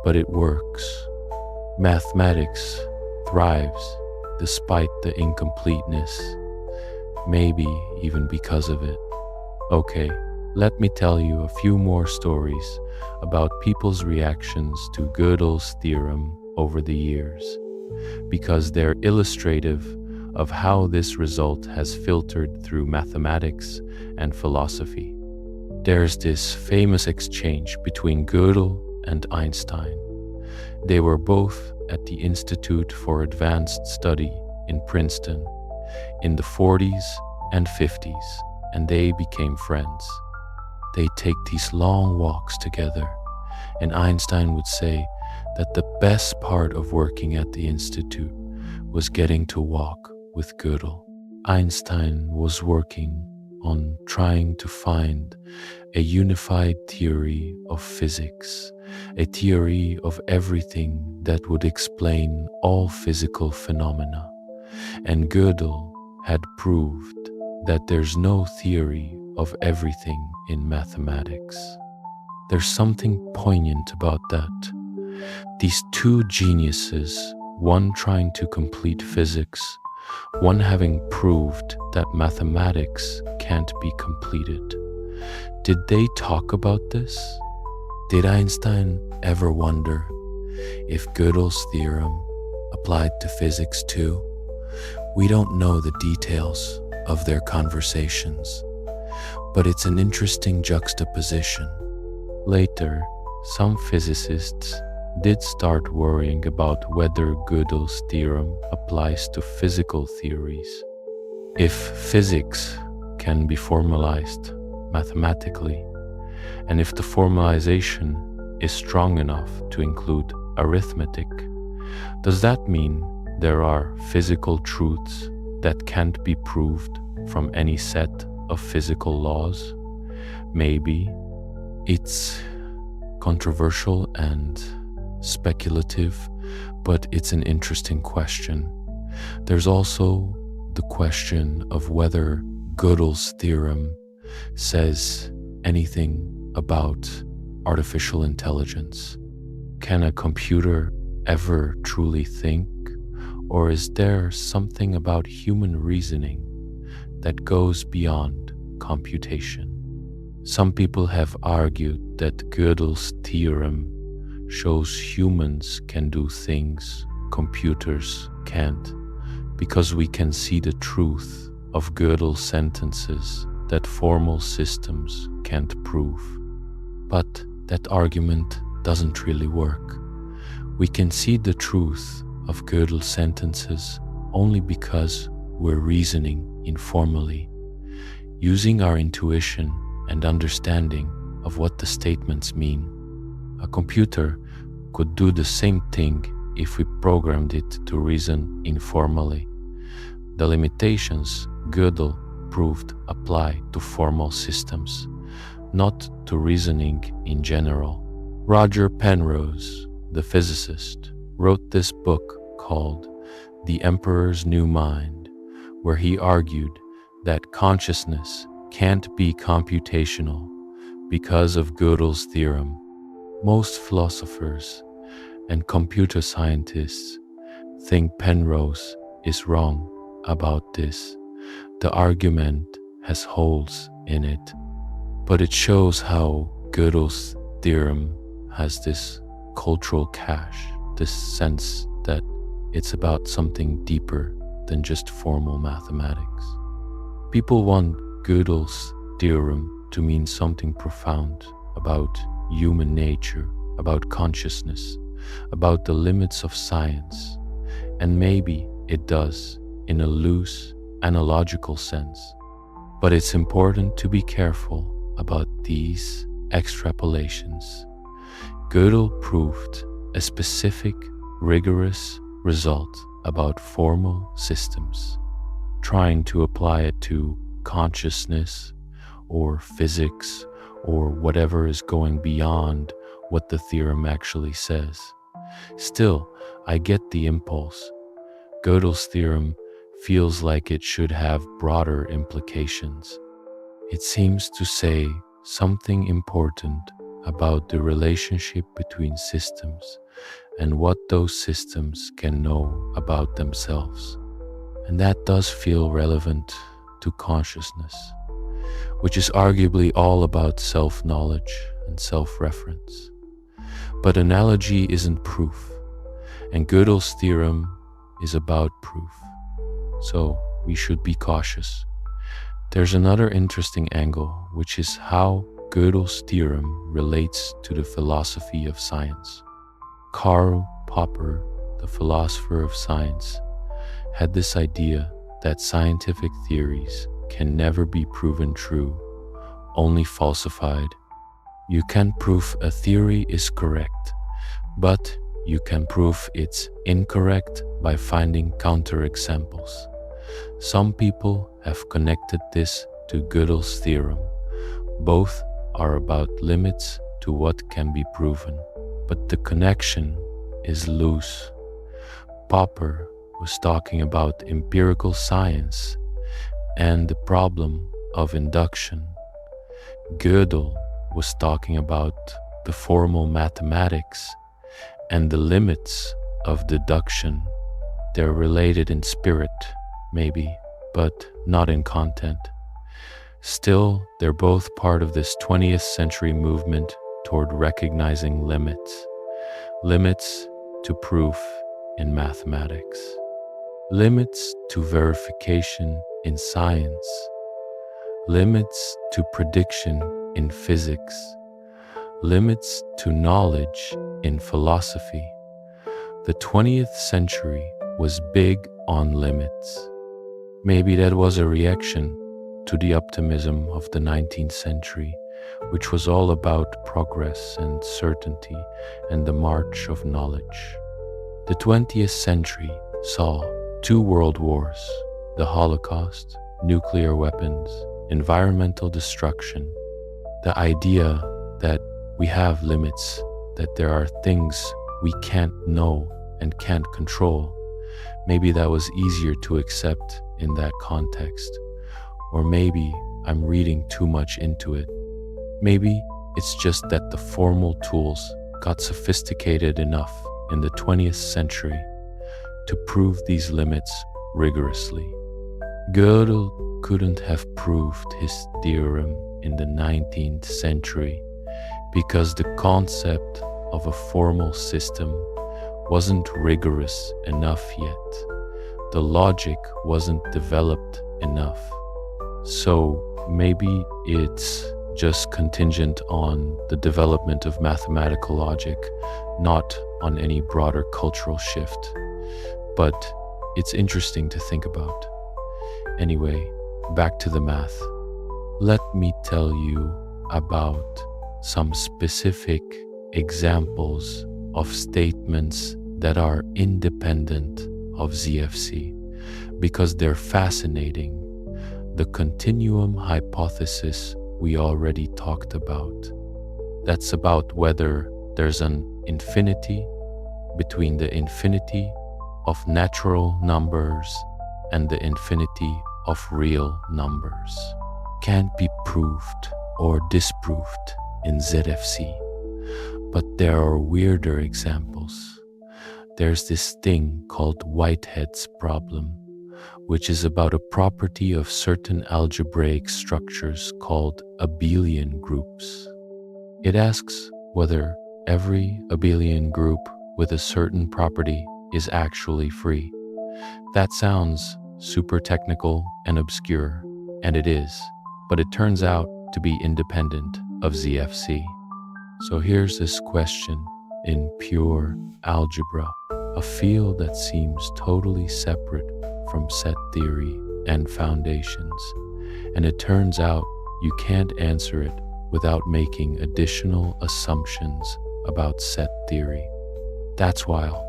but it works. Mathematics thrives despite the incompleteness, maybe even because of it. Okay, let me tell you a few more stories about people's reactions to Gddell's theorem over the years, because they're illustrative of how this result has filtered through mathematics and philosophy. There's this famous exchange between Gddel and Einstein. They were both at the Institute for Advanced Study in Princeton in the 40s and 50s, and they became friends. They take these long walks together, and Einstein would say that the best part of working at the Institute was getting to walk with Gddel. Einstein was working on trying to find a unified theory of physics, a theory of everything that would explain all physical phenomena. And Gddel had proved that there's no theory of everything in mathematics. There's something poignant about that. These two geniuses, one trying to complete physics, one having proved that mathematics can't be completed. Did they talk about this? Did Einstein ever wonder if Gödel's theorem applied to physics too? We don't know the details of their conversations, but it's an interesting juxtaposition. Later, some physicists did start worrying about whether Gödel's theorem applies to physical theories. If physics can be formalized mathematically, and if the formalization is strong enough to include arithmetic, does that mean there are physical truths that can't be proved from any set of physical laws? Maybe. It's controversial and speculative, but it's an interesting question. There's also the question of whether Gödel's theorem says anything about artificial intelligence. Can a computer ever truly think? Or is there something about human reasoning that goes beyond computation? Some people have argued that Gödel's theorem shows humans can do things computers can't, because we can see the truth of Gddel sentences that formal systems can't prove. But that argument doesn't really work. We can see the truth of Gddel sentences only because we're reasoning informally, using our intuition and understanding of what the statements mean. A computer could do the same thing if we programmed it to reason informally. The limitations Gddel proved apply to formal systems, not to reasoning in general. Roger Penrose, the physicist, wrote this book called The Emperor's New Mind, where he argued that consciousness can't be computational because of Gödel's theorem. Most philosophers and computer scientists think Penrose is wrong about this. The argument has holes in it, but it shows how Gödel's theorem has this cultural cache, this sense that it's about something deeper than just formal mathematics. People want Gödel's theorem to mean something profound about human nature, about consciousness, about the limits of science, and maybe it does in a loose, analogical sense. But it's important to be careful about these extrapolations. Gödel proved a specific, rigorous result about formal systems, trying to apply it to consciousness or physics or whatever is going beyond what the theorem actually says. Still, I get the impulse. Gödel's theorem feels like it should have broader implications. It seems to say something important about the relationship between systems and what those systems can know about themselves. And that does feel relevant to consciousness, which is arguably all about self-knowledge and self-reference. But analogy isn't proof, and Gödel's theorem is about proof. So we should be cautious. There's another interesting angle, which is how Gödel's theorem relates to the philosophy of science. Karl Popper, the philosopher of science, had this idea that scientific theories can never be proven true, only falsified. You can prove a theory is correct, but you can prove it's incorrect by finding counterexamples. Some people have connected this to Gödel's theorem. Both are about limits to what can be proven, but the connection is loose. Popper was talking about empirical science and the problem of induction. Gddel was talking about the formal mathematics and the limits of deduction. They're related in spirit, maybe, but not in content. Still, they're both part of this 20th century movement toward recognizing limits. Limits to proof in mathematics. Limits to verification in science. Limits to prediction in physics. Limits to knowledge in philosophy. The 20th century was big on limits. Maybe that was a reaction to the optimism of the 19th century, which was all about progress and certainty and the march of knowledge. The 20th century saw 2 world wars, the Holocaust, nuclear weapons, environmental destruction, the idea that we have limits, that there are things we can't know and can't control. Maybe that was easier to accept in that context. Or maybe I'm reading too much into it. Maybe it's just that the formal tools got sophisticated enough in the 20th century to prove these limits rigorously. Gddel couldn't have proved his theorem in the 19th century because the concept of a formal system wasn't rigorous enough yet. The logic wasn't developed enough. So maybe it's just contingent on the development of mathematical logic, not on any broader cultural shift. But it's interesting to think about. Anyway, back to the math. Let me tell you about some specific examples of statements that are independent of ZFC because they're fascinating. The continuum hypothesis we already talked about. That's about whether there's an infinity between the infinity of natural numbers and the infinity of real numbers. Can't be proved or disproved in ZFC. But there are weirder examples. There's this thing called Whitehead's problem, which is about a property of certain algebraic structures called abelian groups. It asks whether every abelian group with a certain property is actually free. That sounds super technical and obscure, and it is, but it turns out to be independent of ZFC. So here's this question in pure algebra, a field that seems totally separate from set theory and foundations, and it turns out you can't answer it without making additional assumptions about set theory. That's wild.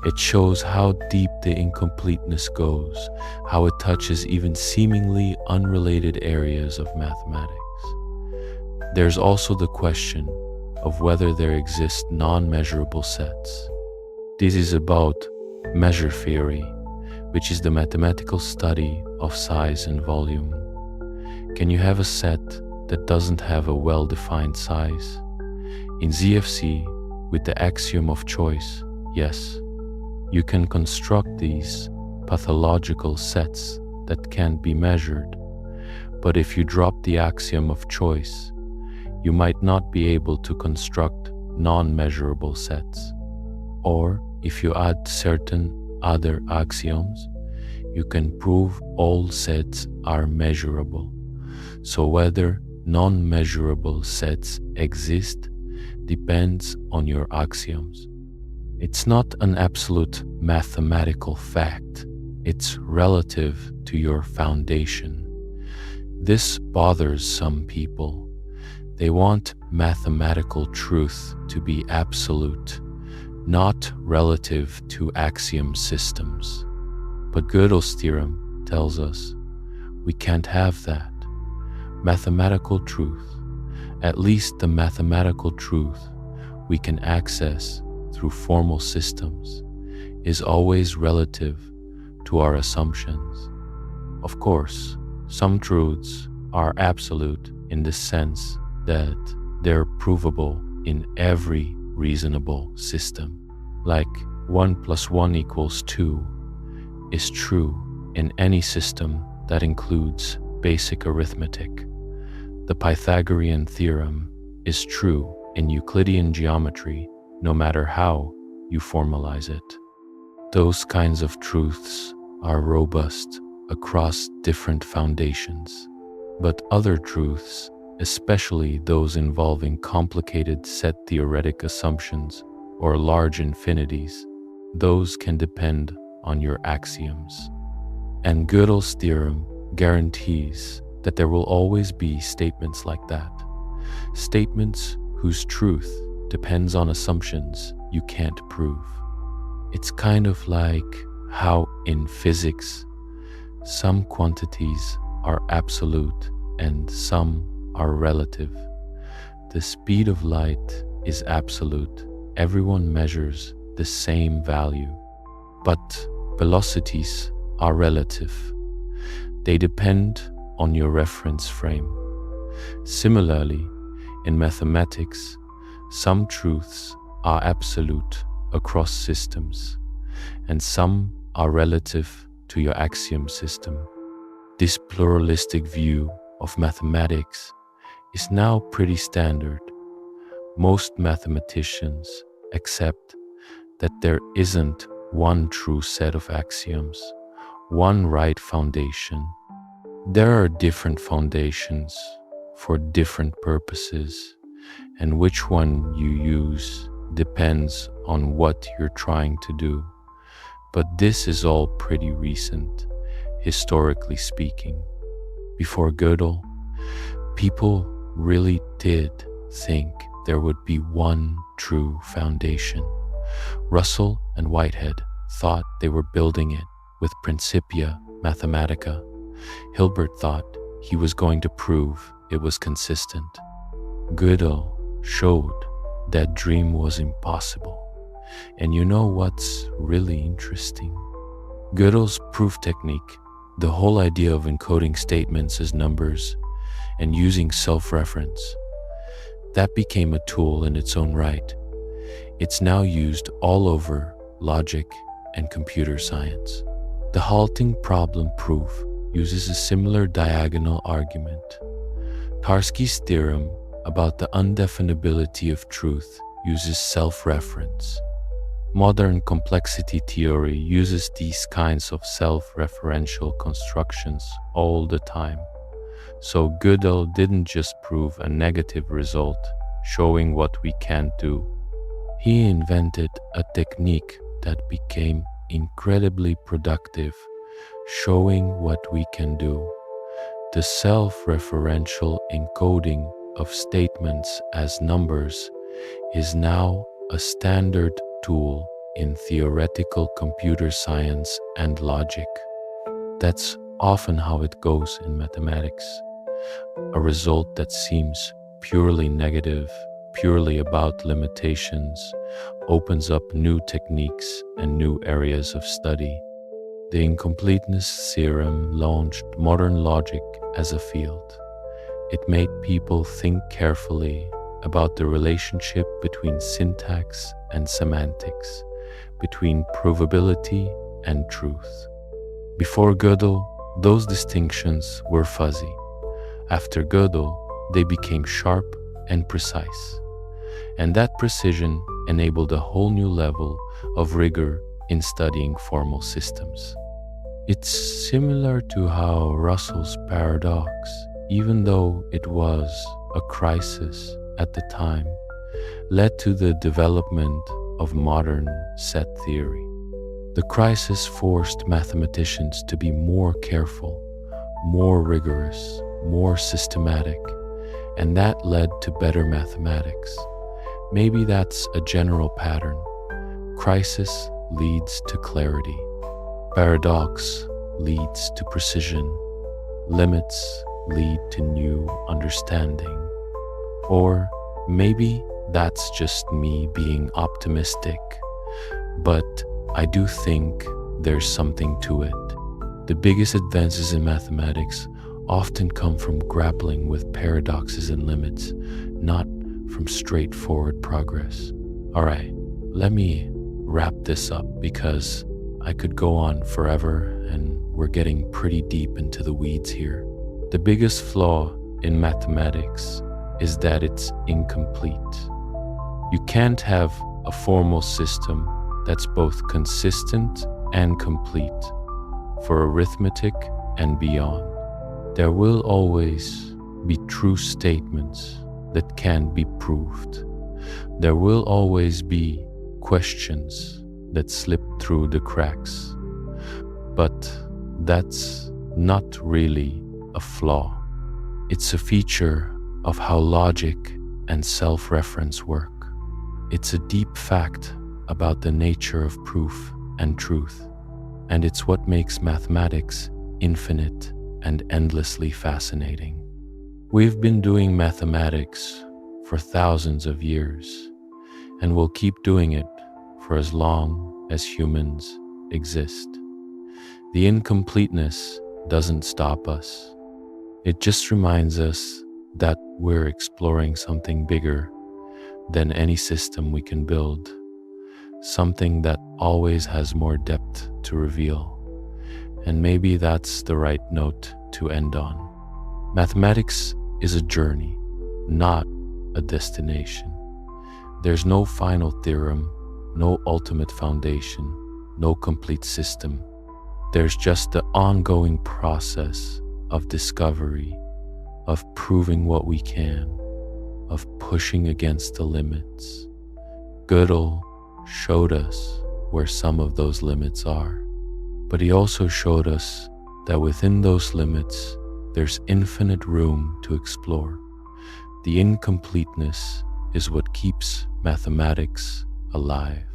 It shows how deep the incompleteness goes, how it touches even seemingly unrelated areas of mathematics. There's also the question of whether there exist non-measurable sets. This is about measure theory, which is the mathematical study of size and volume. Can you have a set that doesn't have a well-defined size? In ZFC, with the axiom of choice, yes. You can construct these pathological sets that can't be measured, but if you drop the axiom of choice, you might not be able to construct non-measurable sets. Or if you add certain other axioms, you can prove all sets are measurable. So whether non-measurable sets exist depends on your axioms. It's not an absolute mathematical fact. It's relative to your foundation. This bothers some people. They want mathematical truth to be absolute, not relative to axiom systems. But Gödel's theorem tells us we can't have that. Mathematical truth, at least the mathematical truth we can access through formal systems, is always relative to our assumptions. Of course, some truths are absolute in the sense that they're provable in every reasonable system. Like 1 + 1 = 2 is true in any system that includes basic arithmetic. The Pythagorean theorem is true in Euclidean geometry, no matter how you formalize it. Those kinds of truths are robust across different foundations. But other truths, especially those involving complicated set theoretic assumptions or large infinities, those can depend on your axioms. And Gödel's theorem guarantees that there will always be statements like that. Statements whose truth depends on assumptions you can't prove. It's kind of like how in physics, some quantities are absolute and some are relative. The speed of light is absolute. Everyone measures the same value. But velocities are relative. They depend on your reference frame. Similarly, in mathematics, some truths are absolute across systems, and some are relative to your axiom system. This pluralistic view of mathematics is now pretty standard. Most mathematicians accept that there isn't one true set of axioms, one right foundation. There are different foundations for different purposes, and which one you use depends on what you're trying to do. But this is all pretty recent, historically speaking. Before Gddel, people really did think there would be one true foundation. Russell and Whitehead thought they were building it with Principia Mathematica. Hilbert thought he was going to prove it was consistent. Gddel showed that dream was impossible. And you know what's really interesting? Gödel's proof technique, the whole idea of encoding statements as numbers and using self-reference, that became a tool in its own right. It's now used all over logic and computer science. The halting problem proof uses a similar diagonal argument. Tarski's theorem about the undefinability of truth uses self-reference. Modern complexity theory uses these kinds of self-referential constructions all the time. So Gddel didn't just prove a negative result, showing what we can't do. He invented a technique that became incredibly productive, showing what we can do. The self-referential encoding of statements as numbers is now a standard tool in theoretical computer science and logic. That's often how it goes in mathematics. A result that seems purely negative, purely about limitations, opens up new techniques and new areas of study. The incompleteness theorem launched modern logic as a field. It made people think carefully about the relationship between syntax and semantics, between provability and truth. Before Gddel, those distinctions were fuzzy. After Gddel, they became sharp and precise. And that precision enabled a whole new level of rigor in studying formal systems. It's similar to how Russell's paradox, even though it was a crisis at the time, led to the development of modern set theory. The crisis forced mathematicians to be more careful, more rigorous, more systematic, and that led to better mathematics. Maybe that's a general pattern. Crisis leads to clarity. Paradox leads to precision. Limits lead to new understanding. Or maybe that's just me being optimistic, but I do think there's something to it. The biggest advances in mathematics often come from grappling with paradoxes and limits, not from straightforward progress. All right, let me wrap this up because I could go on forever and we're getting pretty deep into the weeds here. The biggest flaw in mathematics is that it's incomplete. You can't have a formal system that's both consistent and complete for arithmetic and beyond. There will always be true statements that can be proved. There will always be questions that slip through the cracks. But that's not really a flaw. It's a feature of how logic and self-reference work. It's a deep fact about the nature of proof and truth, and it's what makes mathematics infinite and endlessly fascinating. We've been doing mathematics for thousands of years, and we'll keep doing it for as long as humans exist. The incompleteness doesn't stop us. It just reminds us that we're exploring something bigger than any system we can build, something that always has more depth to reveal. And maybe that's the right note to end on. Mathematics is a journey, not a destination. There's no final theorem, no ultimate foundation, no complete system. There's just the ongoing process of discovery, of proving what we can, of pushing against the limits. Gddel showed us where some of those limits are, but he also showed us that within those limits, there's infinite room to explore. The incompleteness is what keeps mathematics alive.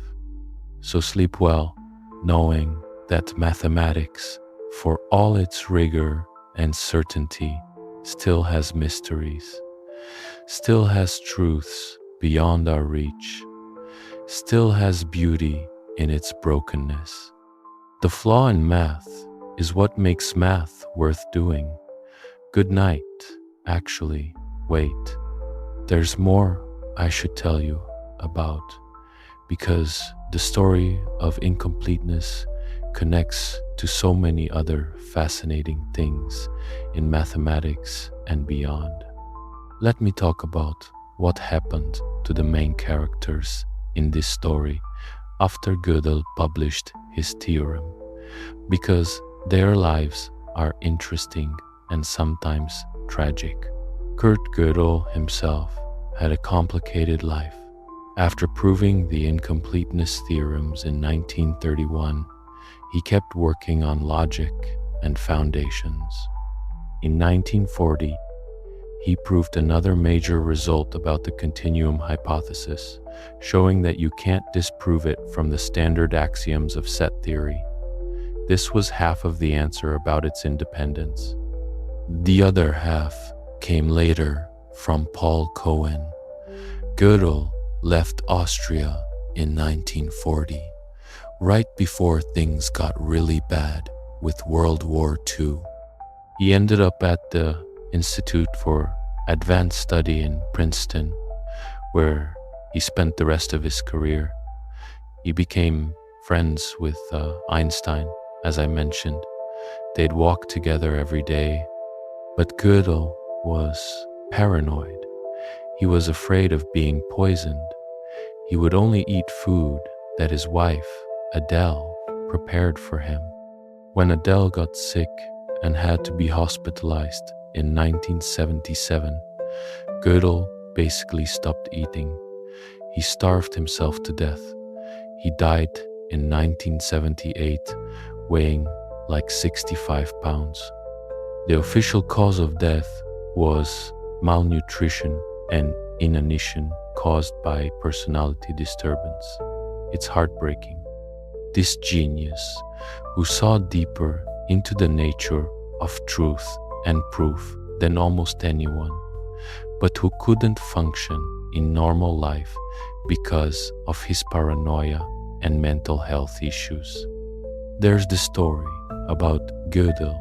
So sleep well, knowing that mathematics, for all its rigor and certainty, still has mysteries, still has truths beyond our reach, still has beauty in its brokenness. The flaw in math is what makes math worth doing. Good night, actually, wait. There's more I should tell you about, because the story of incompleteness connects to so many other fascinating things in mathematics and beyond. Let me talk about what happened to the main characters in this story after Gddel published his theorem, because their lives are interesting and sometimes tragic. Kurt Gddel himself had a complicated life. After proving the incompleteness theorems in 1931, he kept working on logic and foundations. In 1940, he proved another major result about the continuum hypothesis, showing that you can't disprove it from the standard axioms of set theory. This was half of the answer about its independence. The other half came later from Paul Cohen. Gddel left Austria in 1940, right before things got really bad with World War II. He ended up at the Institute for Advanced Study in Princeton, where he spent the rest of his career. He became friends with Einstein, as I mentioned. They'd walk together every day, but Gddel was paranoid. He was afraid of being poisoned. He would only eat food that his wife, Adele, prepared for him. When Adele got sick and had to be hospitalized in 1977, Gddel basically stopped eating. He starved himself to death. He died in 1978, weighing like 65 pounds. The official cause of death was malnutrition and inanition caused by personality disturbance. It's heartbreaking. This genius, who saw deeper into the nature of truth and proof than almost anyone, but who couldn't function in normal life because of his paranoia and mental health issues. There's the story about Gddel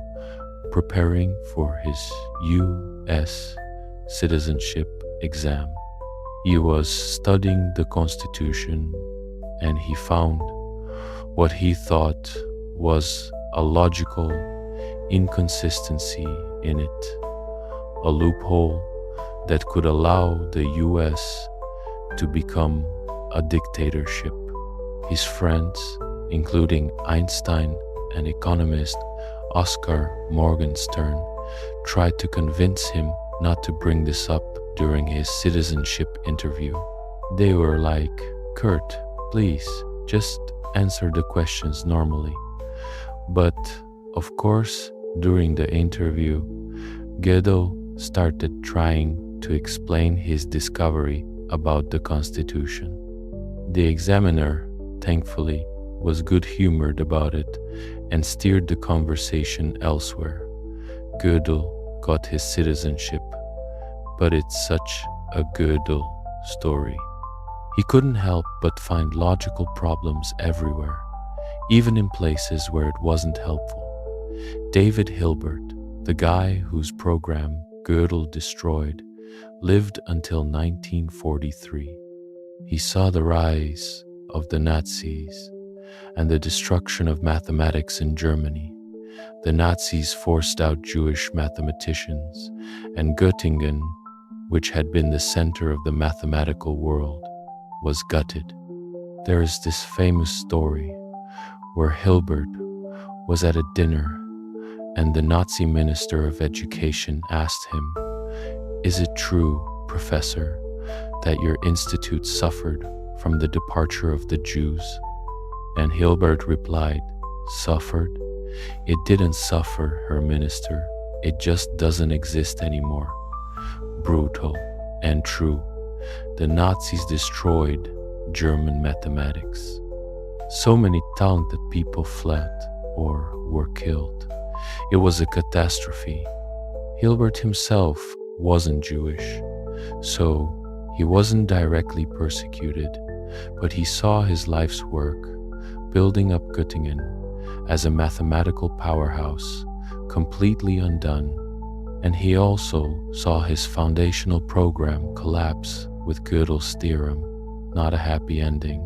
preparing for his U.S. citizenship exam. He was studying the Constitution and he found what he thought was a logical inconsistency in it, a loophole that could allow the U.S. to become a dictatorship. His friends, including Einstein and economist Oscar Morgenstern, tried to convince him not to bring this up during his citizenship interview. They were like, "Kurt, please, just answer the questions normally." But, of course, during the interview, Gddel started trying to explain his discovery about the Constitution. The examiner, thankfully, was good-humored about it and steered the conversation elsewhere. Gddel got his citizenship, but it's such a Gddel story. He couldn't help but find logical problems everywhere, even in places where it wasn't helpful. David Hilbert, the guy whose program Gddel destroyed, lived until 1943. He saw the rise of the Nazis and the destruction of mathematics in Germany. The Nazis forced out Jewish mathematicians, and Göttingen, which had been the center of the mathematical world, was gutted. There is this famous story where Hilbert was at a dinner and the Nazi Minister of Education asked him, "Is it true, Professor, that your institute suffered from the departure of the Jews?" And Hilbert replied, "Suffered? It didn't suffer, Herr Minister. It just doesn't exist anymore." Brutal and true. The Nazis destroyed German mathematics. So many talented people fled or were killed. It was a catastrophe. Hilbert himself wasn't Jewish, so he wasn't directly persecuted, but he saw his life's work, building up Göttingen as a mathematical powerhouse, completely undone, and he also saw his foundational program collapse with Gödel's theorem, not a happy ending.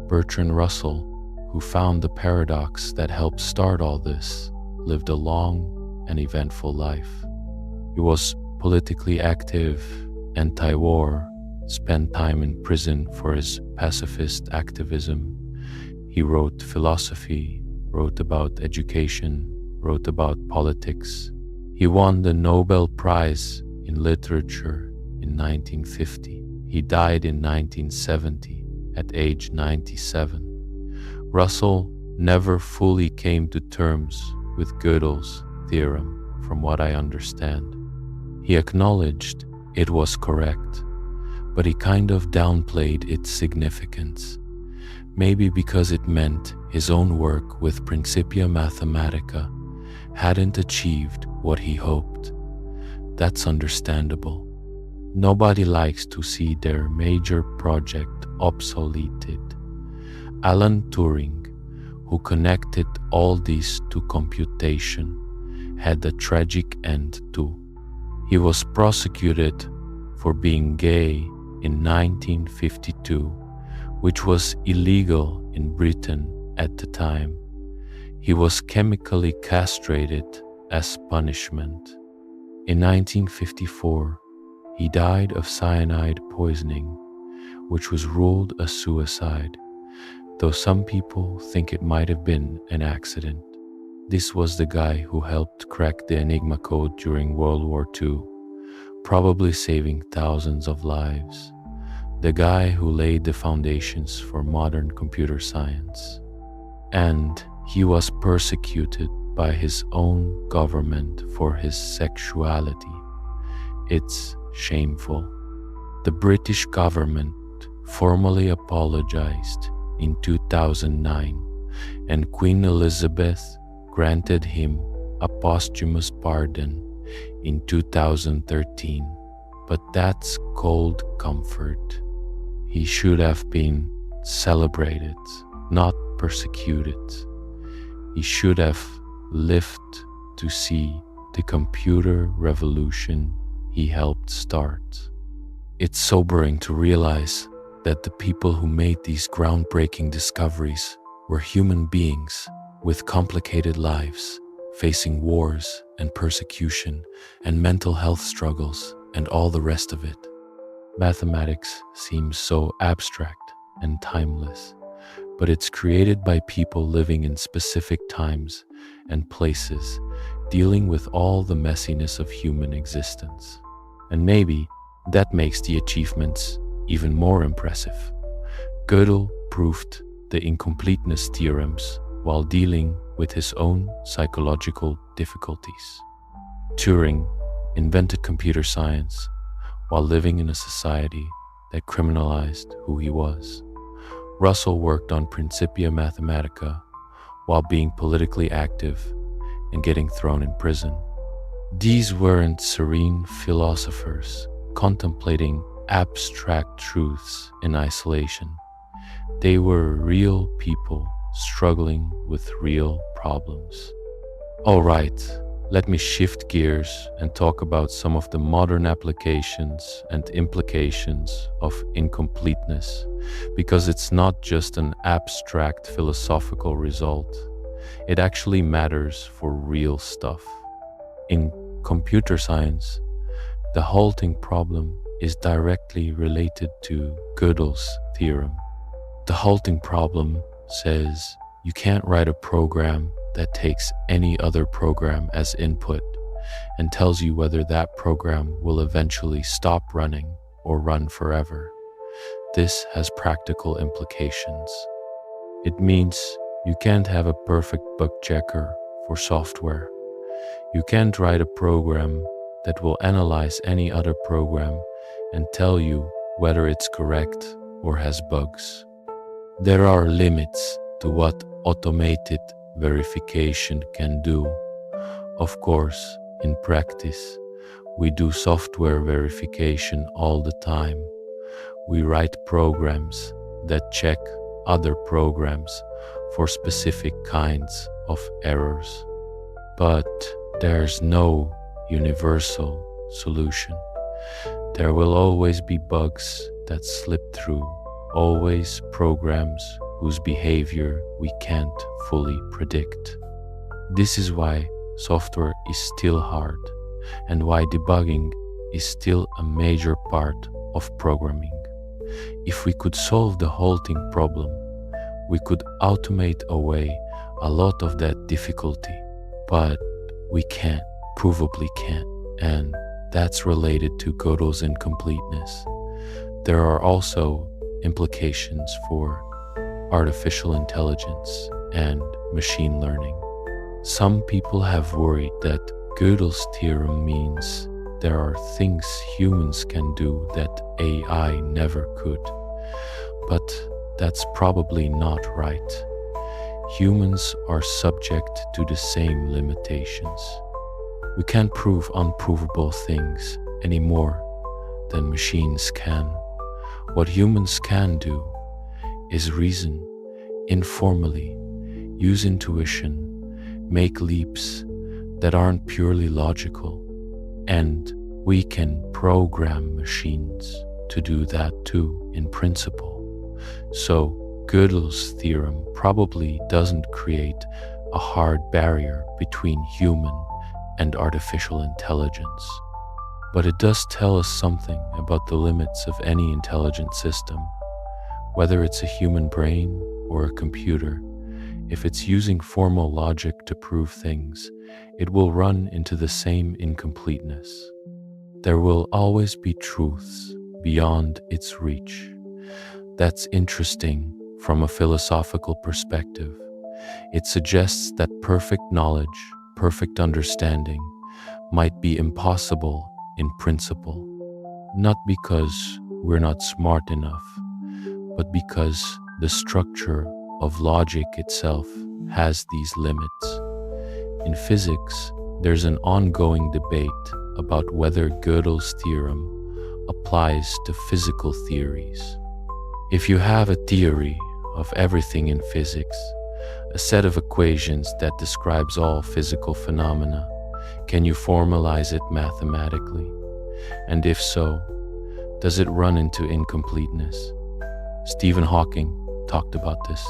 Bertrand Russell, who found the paradox that helped start all this, lived a long and eventful life. He was politically active, anti-war, spent time in prison for his pacifist activism. He wrote philosophy, wrote about education, wrote about politics. He won the Nobel Prize in Literature in 1950. He died in 1970 at age 97. Russell never fully came to terms with Gödel's theorem, from what I understand. He acknowledged it was correct, but he kind of downplayed its significance, maybe because it meant his own work with Principia Mathematica hadn't achieved what he hoped. That's understandable. Nobody likes to see their major project obsoleted. Alan Turing, who connected all this to computation, had a tragic end too. He was prosecuted for being gay in 1952, which was illegal in Britain at the time. He was chemically castrated as punishment. In 1954, he died of cyanide poisoning, which was ruled a suicide, though some people think it might have been an accident. This was the guy who helped crack the Enigma code during World War II, probably saving thousands of lives. The guy who laid the foundations for modern computer science. And he was persecuted by his own government for his sexuality. It's shameful. The British government formally apologized in 2009, and Queen Elizabeth granted him a posthumous pardon in 2013. But that's cold comfort. He should have been celebrated, not persecuted. He should have lived to see the computer revolution he helped start. It's sobering to realize that the people who made these groundbreaking discoveries were human beings with complicated lives, facing wars and persecution and mental health struggles and all the rest of it. Mathematics seems so abstract and timeless, but it's created by people living in specific times and places, dealing with all the messiness of human existence. And maybe that makes the achievements even more impressive. Gödel proved the incompleteness theorems while dealing with his own psychological difficulties. Turing invented computer science while living in a society that criminalized who he was. Russell worked on Principia Mathematica while being politically active and getting thrown in prison. These weren't serene philosophers contemplating abstract truths in isolation. They were real people struggling with real problems. All right, let me shift gears and talk about some of the modern applications and implications of incompleteness, because it's not just an abstract philosophical result. It actually matters for real stuff. In computer science, the halting problem is directly related to Gödel's theorem. The halting problem says you can't write a program that takes any other program as input and tells you whether that program will eventually stop running or run forever. This has practical implications. It means you can't have a perfect bug checker for software. You can't write a program that will analyze any other program and tell you whether it's correct or has bugs. There are limits to what automated verification can do. Of course, in practice, we do software verification all the time. We write programs that check other programs for specific kinds of errors. But there's no universal solution. There will always be bugs that slip through, always programs whose behavior we can't fully predict. This is why software is still hard and why debugging is still a major part of programming. If we could solve the halting problem, we could automate away a lot of that difficulty, but we can't, provably can't, and that's related to Gödel's incompleteness. There are also implications for artificial intelligence and machine learning. Some people have worried that Gödel's theorem means there are things humans can do that AI never could. But that's probably not right. Humans are subject to the same limitations. We can't prove unprovable things any more than machines can. What humans can do is reason informally, use intuition, make leaps that aren't purely logical, and we can program machines to do that too in principle. So Gödel's theorem probably doesn't create a hard barrier between human and artificial intelligence, but it does tell us something about the limits of any intelligent system. Whether it's a human brain or a computer, if it's using formal logic to prove things, it will run into the same incompleteness. There will always be truths beyond its reach. That's interesting from a philosophical perspective. It suggests that perfect knowledge, perfect understanding, might be impossible in principle, not because we're not smart enough, but because the structure of logic itself has these limits. In physics, there's an ongoing debate about whether Gödel's theorem applies to physical theories. If you have a theory of everything in physics, a set of equations that describes all physical phenomena, can you formalize it mathematically? And if so, does it run into incompleteness? Stephen Hawking talked about this.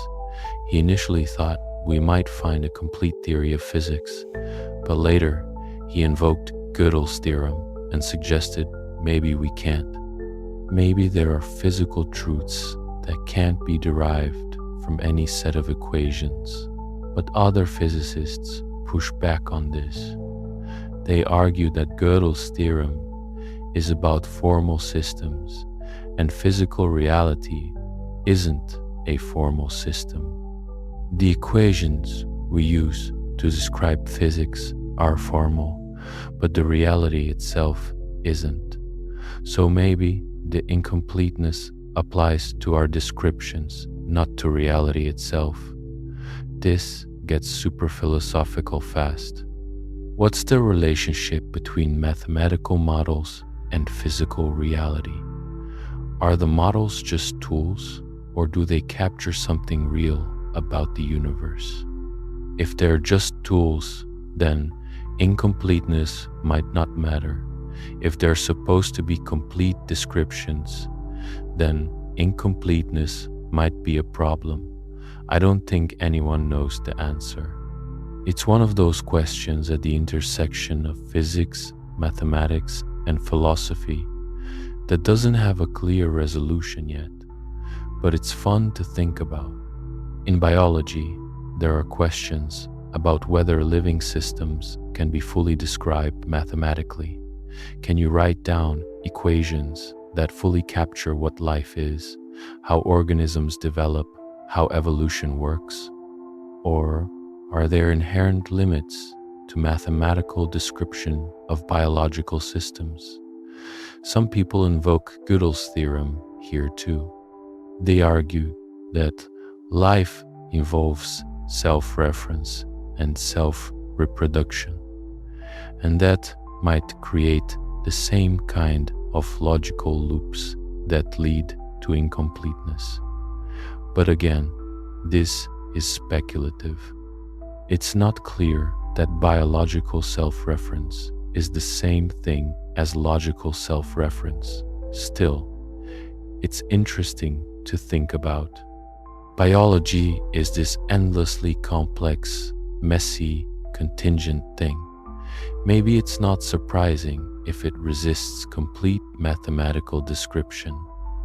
He initially thought we might find a complete theory of physics, but later he invoked Gödel's theorem and suggested maybe we can't. Maybe there are physical truths that can't be derived from any set of equations, but other physicists push back on this. They argue that Gödel's theorem is about formal systems, and physical reality isn't a formal system. The equations we use to describe physics are formal, but the reality itself isn't. So maybe the incompleteness applies to our descriptions, not to reality itself. This gets super philosophical fast. What's the relationship between mathematical models and physical reality? Are the models just tools, or do they capture something real about the universe? If they're just tools, then incompleteness might not matter. If they're supposed to be complete descriptions, then incompleteness might be a problem. I don't think anyone knows the answer. It's one of those questions at the intersection of physics, mathematics, and philosophy that doesn't have a clear resolution yet, but it's fun to think about. In biology, there are questions about whether living systems can be fully described mathematically. Can you write down equations that fully capture what life is, how organisms develop, how evolution works? Or are there inherent limits to mathematical description of biological systems? Some people invoke Gödel's theorem here too. They argue that life involves self-reference and self-reproduction, and that might create the same kind of logical loops that lead to incompleteness. But again, this is speculative. It's not clear that biological self-reference is the same thing as logical self-reference. Still, it's interesting to think about. Biology is this endlessly complex, messy, contingent thing. Maybe it's not surprising if it resists complete mathematical description.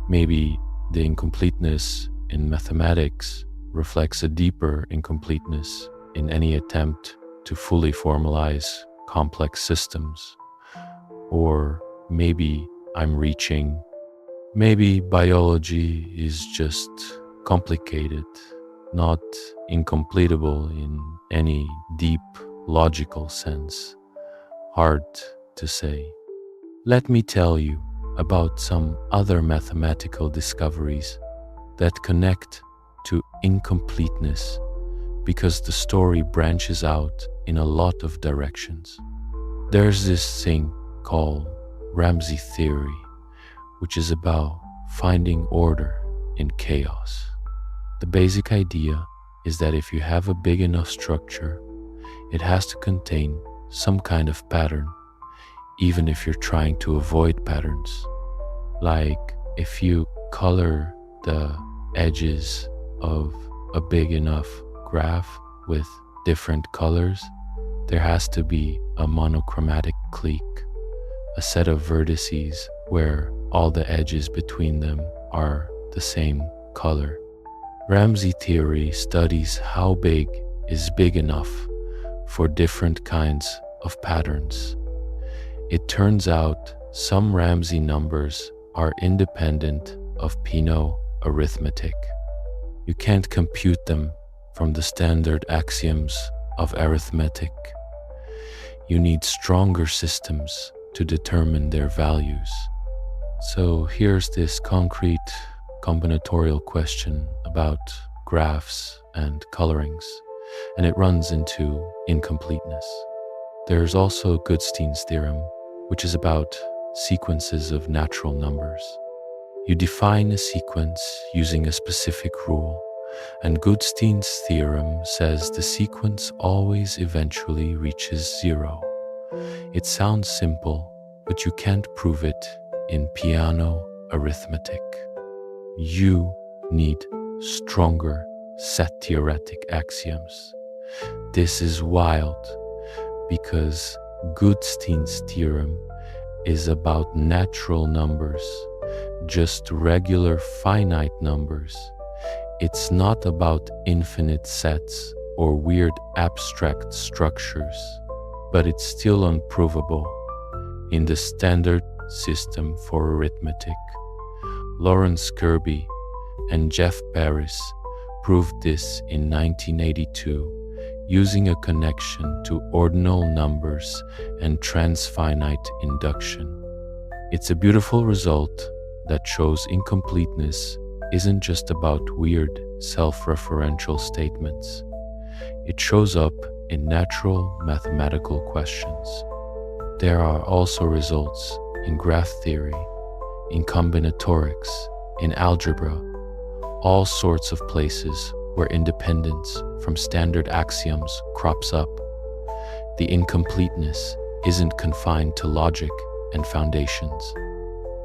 Maybe the incompleteness in mathematics reflects a deeper incompleteness in any attempt to fully formalize complex systems. Or maybe I'm reaching. Maybe biology is just complicated, not incompletable in any deep logical sense. Hard to say. Let me tell you about some other mathematical discoveries that connect to incompleteness, because the story branches out in a lot of directions. There's this thing called Ramsey theory, which is about finding order in chaos. The basic idea is that if you have a big enough structure, it has to contain some kind of pattern, even if you're trying to avoid patterns. Like if you color the edges of a big enough graph with different colors, there has to be a monochromatic clique, a set of vertices where all the edges between them are the same color. Ramsey theory studies how big is big enough for different kinds of patterns. It turns out some Ramsey numbers are independent of Peano arithmetic. You can't compute them from the standard axioms of arithmetic. You need stronger systems to determine their values. So here's this concrete combinatorial question about graphs and colorings, and it runs into incompleteness. There's also Goodstein's theorem, which is about sequences of natural numbers. You define a sequence using a specific rule, and Goodstein's theorem says the sequence always eventually reaches zero. It sounds simple, but you can't prove it in Peano arithmetic. You need stronger set theoretic axioms. This is wild because Goodstein's theorem is about natural numbers, just regular finite numbers. It's not about infinite sets or weird abstract structures, but it's still unprovable in the standard system for arithmetic. Lawrence Kirby and Jeff Paris proved this in 1982 using a connection to ordinal numbers and transfinite induction. It's a beautiful result that shows incompleteness isn't just about weird self-referential statements. It shows up in natural mathematical questions. There are also results in graph theory, in combinatorics, in algebra, all sorts of places where independence from standard axioms crops up. The incompleteness isn't confined to logic and foundations.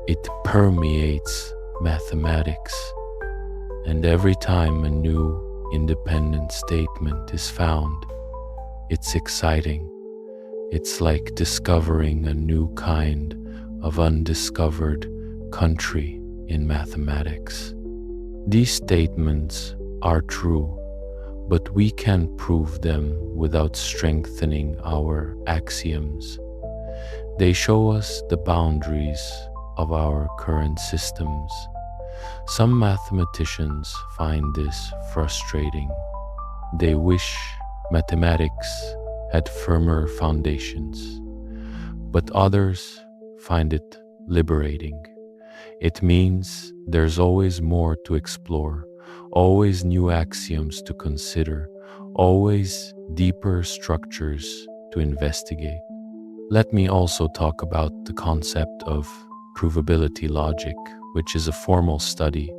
It permeates mathematics, and every time a new independent statement is found, it's exciting. It's like discovering a new kind of undiscovered country in mathematics. These statements are true, but we can't prove them without strengthening our axioms. They show us the boundaries of our current systems. Some mathematicians find this frustrating. They wish mathematics had firmer foundations, but others find it liberating. It means there's always more to explore, always new axioms to consider, always deeper structures to investigate. Let me also talk about the concept of provability logic, which is a formal study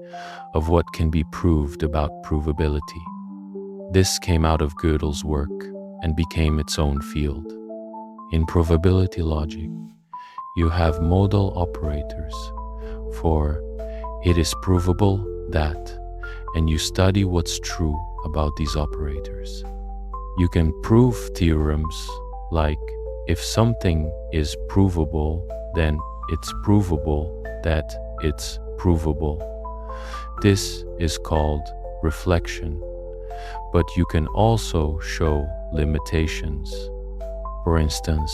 of what can be proved about provability. This came out of Gddil's work and became its own field. In probability logic, you have modal operators for it is provable that, and you study what's true about these operators. You can prove theorems like if something is provable, then it's provable that it's provable. This is called reflection, but you can also show limitations. For instance,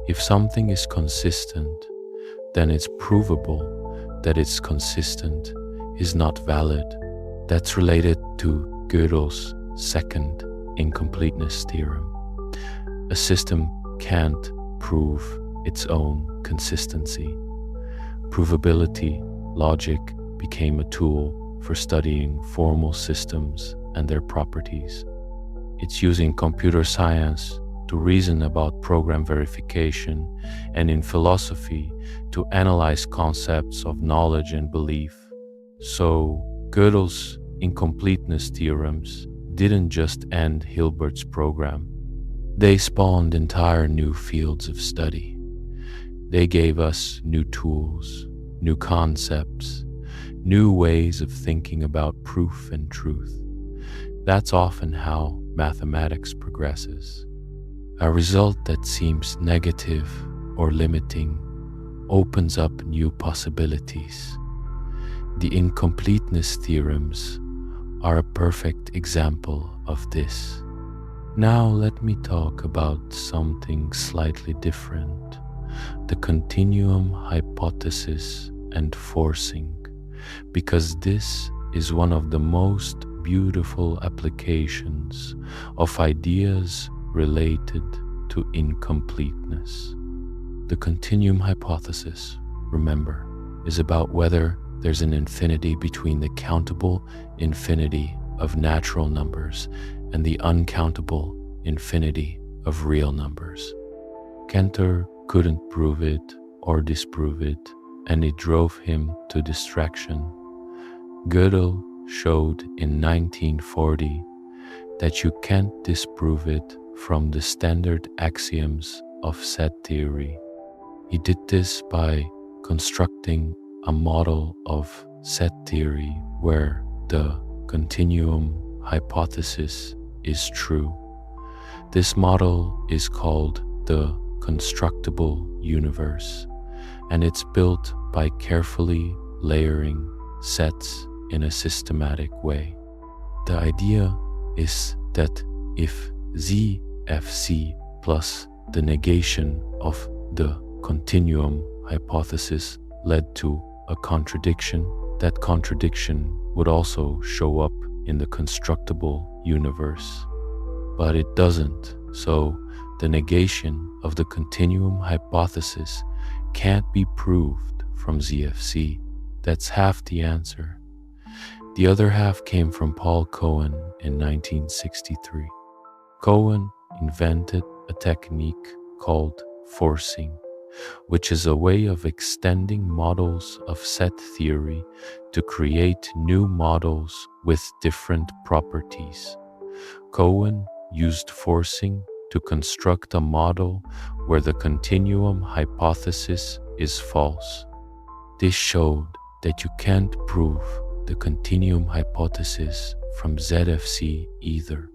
if something is consistent, then it's provable that it's consistent is not valid. That's related to Gddil's second incompleteness theorem. A system can't prove its own consistency. Provability logic became a tool for studying formal systems and their properties. It's using computer science to reason about program verification, and in philosophy to analyze concepts of knowledge and belief. So Gddil's incompleteness theorems didn't just end Hilbert's program. They spawned entire new fields of study. They gave us new tools, new concepts, new ways of thinking about proof and truth. That's often how mathematics progresses. A result that seems negative or limiting opens up new possibilities. The incompleteness theorems are a perfect example of this. Now let me talk about something slightly different, the continuum hypothesis and forcing, because this is one of the most beautiful applications of ideas related to incompleteness. The continuum hypothesis, remember, is about whether there's an infinity between the countable infinity of natural numbers and the uncountable infinity of real numbers. Cantor couldn't prove it or disprove it, and it drove him to distraction. Gddel showed in 1940 that you can't disprove it from the standard axioms of set theory. He did this by constructing a model of set theory where the continuum hypothesis is true. This model is called the constructible universe, and it's built by carefully layering sets in a systematic way. The idea is that if ZFC plus the negation of the continuum hypothesis led to a contradiction, that contradiction would also show up in the constructible universe. But it doesn't, so the negation of the continuum hypothesis can't be proved from ZFC. That's half the answer. The other half came from Paul Cohen in 1963. Cohen invented a technique called forcing, which is a way of extending models of set theory to create new models with different properties. Cohen used forcing to construct a model where the continuum hypothesis is false. This showed that you can't prove the continuum hypothesis from ZFC either.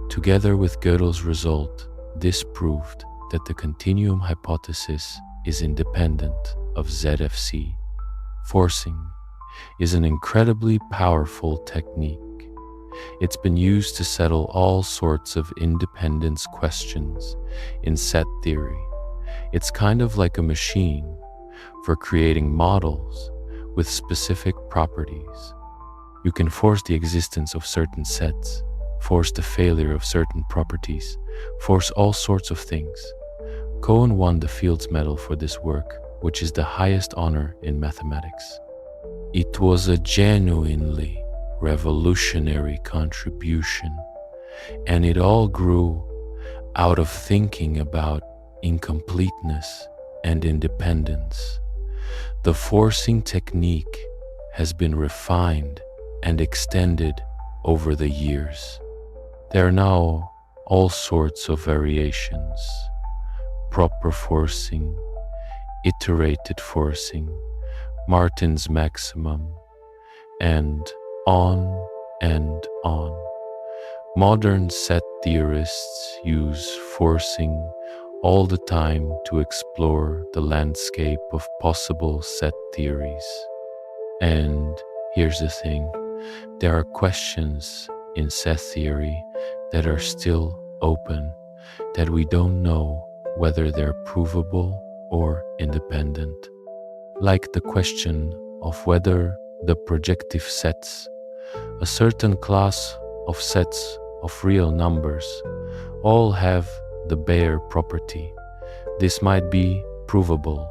Together with Gddl's result, this proved that the continuum hypothesis is independent of ZFC. Forcing is an incredibly powerful technique. It's been used to settle all sorts of independence questions in set theory. It's kind of like a machine for creating models with specific properties. You can force the existence of certain sets, force the failure of certain properties, force all sorts of things. Cohen won the Fields Medal for this work, which is the highest honor in mathematics. It was a genuinely revolutionary contribution, and it all grew out of thinking about incompleteness and independence. The forcing technique has been refined and extended over the years. There are now all sorts of variations: proper forcing, iterated forcing, Martin's maximum, and on and on. Modern set theorists use forcing all the time to explore the landscape of possible set theories. And here's the thing, there are questions in set theory that are still open, that we don't know whether they're provable or independent. Like the question of whether the projective sets, a certain class of sets of real numbers, all have the Bayer property. This might be provable,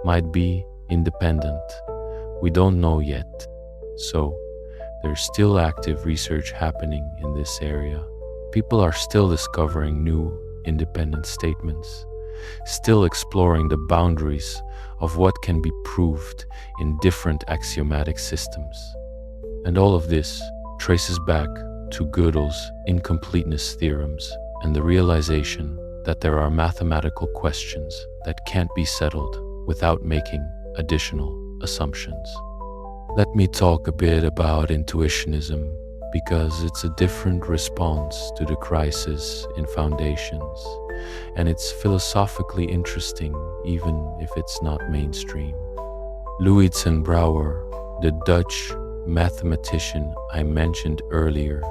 might be independent. We don't know yet. So there's still active research happening in this area. People are still discovering new independent statements, still exploring the boundaries of what can be proved in different axiomatic systems. And all of this traces back to Gddl's incompleteness theorems and the realization that there are mathematical questions that can't be settled without making additional assumptions. Let me talk a bit about intuitionism, because it's a different response to the crisis in foundations, and it's philosophically interesting even if it's not mainstream. Louis and Brouwer, the Dutch mathematician I mentioned earlier,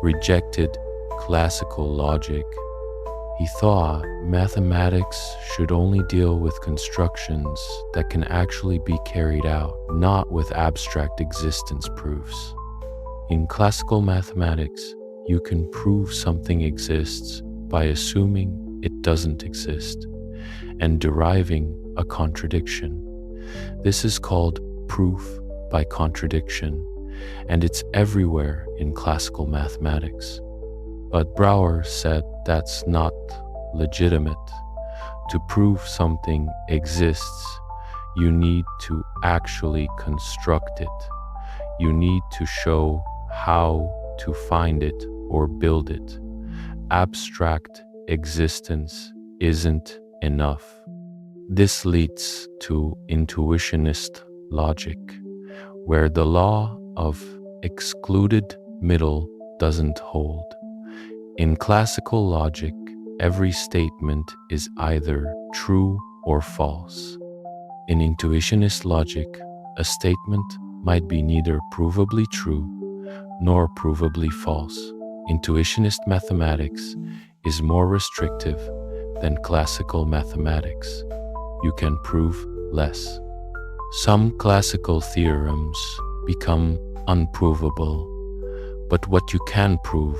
rejected classical logic. He thought mathematics should only deal with constructions that can actually be carried out, not with abstract existence proofs. In classical mathematics, you can prove something exists by assuming it doesn't exist and deriving a contradiction. This is called proof by contradiction, and it's everywhere in classical mathematics. But Brouwer said that's not legitimate. To prove something exists, you need to actually construct it. You need to show how to find it or build it. Abstract existence isn't enough. This leads to intuitionist logic, where the law of excluded middle doesn't hold. In classical logic, every statement is either true or false. In intuitionist logic, a statement might be neither provably true nor provably false. Intuitionist mathematics is more restrictive than classical mathematics. You can prove less. Some classical theorems become unprovable, but what you can prove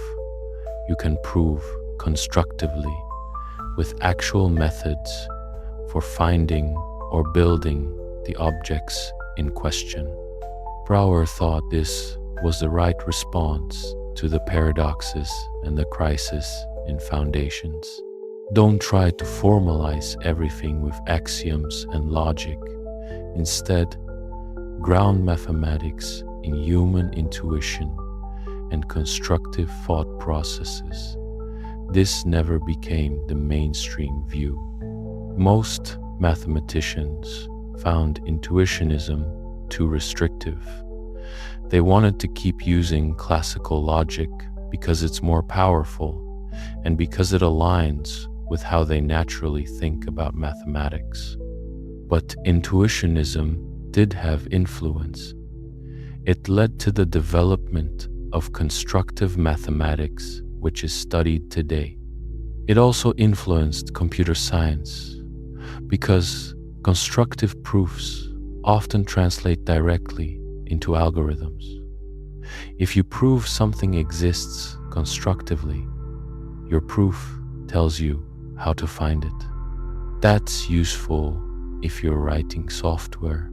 constructively with actual methods for finding or building the objects in question. Brouwer thought this was the right response to the paradoxes and the crisis in foundations. Don't try to formalize everything with axioms and logic. Instead, ground mathematics in human intuition and constructive thought processes. this never became the mainstream view. Most mathematicians found intuitionism too restrictive. They wanted to keep using classical logic because it's more powerful and because it aligns with how they naturally think about mathematics. But intuitionism did have influence. It led to the development of constructive mathematics, which is studied today. It also influenced computer science because constructive proofs often translate directly into algorithms. If you prove something exists constructively, your proof tells you how to find it. That's useful if you're writing software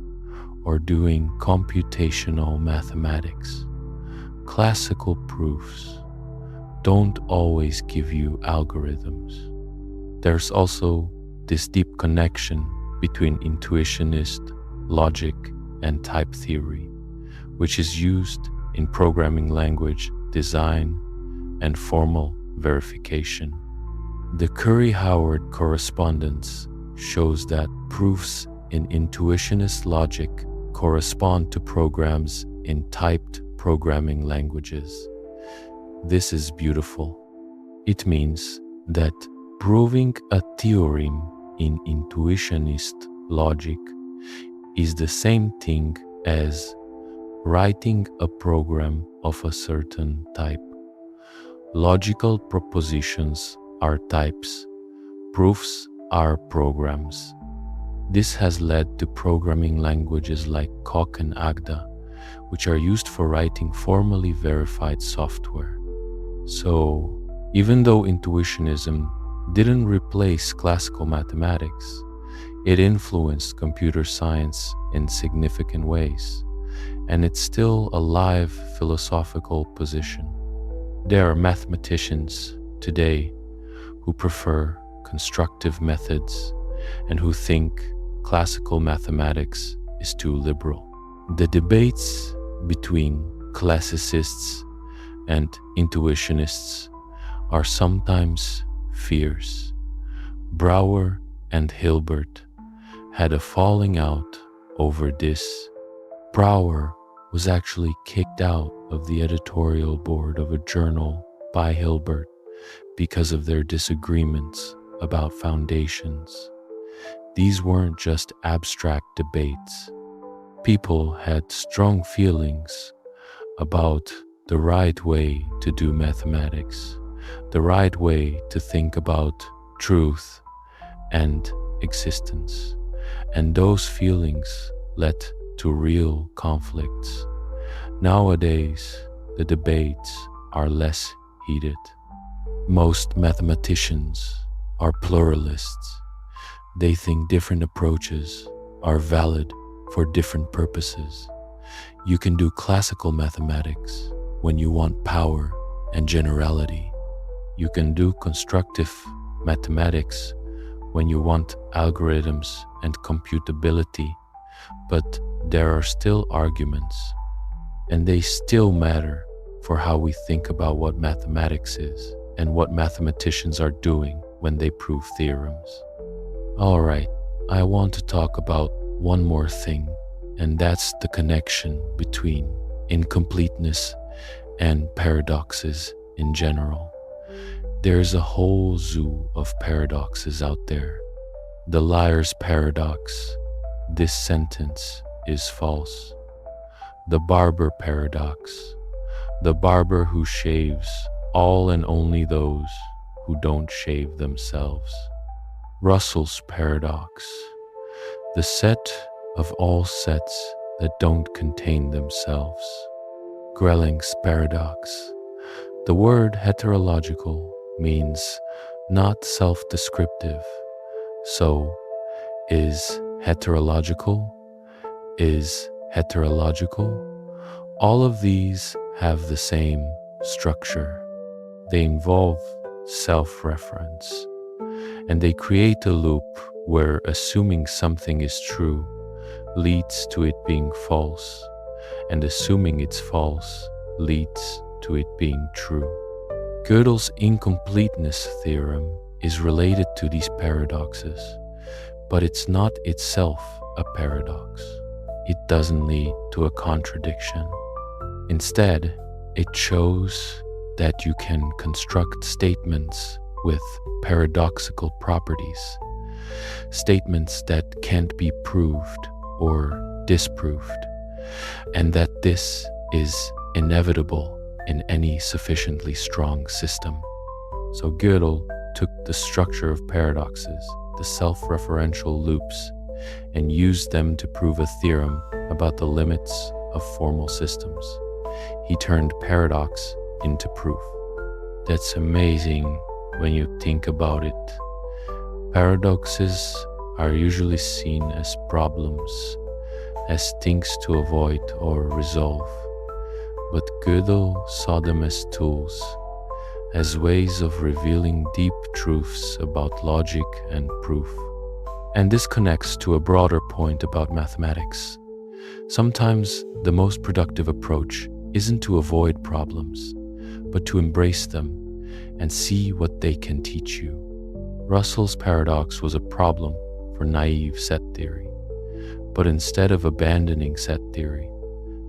or doing computational mathematics. Classical proofs don't always give you algorithms. There's also this deep connection between intuitionist logic and type theory, which is used in programming language design and formal verification. The Curry-Howard correspondence shows that proofs in intuitionist logic correspond to programs in typed programming languages. This is beautiful. It means that proving a theorem in intuitionist logic is the same thing as writing a program of a certain type. Logical propositions are types. Proofs are programs. This has led to programming languages like Coq and Agda, which are used for writing formally verified software. So, even though intuitionism didn't replace classical mathematics, it influenced computer science in significant ways, and it's still a live philosophical position. There are mathematicians today who prefer constructive methods and who think classical mathematics is too liberal. The debates between classicists and intuitionists are sometimes fierce. Brouwer and Hilbert had a falling out over this. Brouwer was actually kicked out of the editorial board of a journal by Hilbert because of their disagreements about foundations. These weren't just abstract debates. People had strong feelings about the right way to do mathematics, the right way to think about truth and existence, and those feelings led to real conflicts. Nowadays, the debates are less heated. Most mathematicians are pluralists. They think different approaches are valid for different purposes. You can do classical mathematics when you want power and generality. You can do constructive mathematics when you want algorithms and computability, but there are still arguments, and they still matter for how we think about what mathematics is and what mathematicians are doing when they prove theorems. All right, I want to talk about one more thing, and that's the connection between incompleteness and paradoxes in general. There's a whole zoo of paradoxes out there. The liar's paradox. This sentence is false. The barber paradox. The barber who shaves all and only those who don't shave themselves. Russell's paradox. The set of all sets that don't contain themselves. Grelling's paradox. The word heterological means not self-descriptive. So, is heterological? All of these have the same structure. They involve self-reference, and they create a loop where assuming something is true leads to it being false, and assuming it's false leads to it being true. Gödel's incompleteness theorem is related to these paradoxes, but it's not itself a paradox. It doesn't lead to a contradiction. Instead, it shows that you can construct statements with paradoxical properties, statements that can't be proved or disproved, and that this is inevitable in any sufficiently strong system. So Gödel took the structure of paradoxes, the self-referential loops, and used them to prove a theorem about the limits of formal systems. He turned paradox into proof. That's amazing when you think about it. Paradoxes are usually seen as problems, as things to avoid or resolve. But Gddel saw them as tools, as ways of revealing deep truths about logic and proof. And this connects to a broader point about mathematics. Sometimes the most productive approach isn't to avoid problems, but to embrace them and see what they can teach you. Russell's paradox was a problem for naive set theory. But instead of abandoning set theory,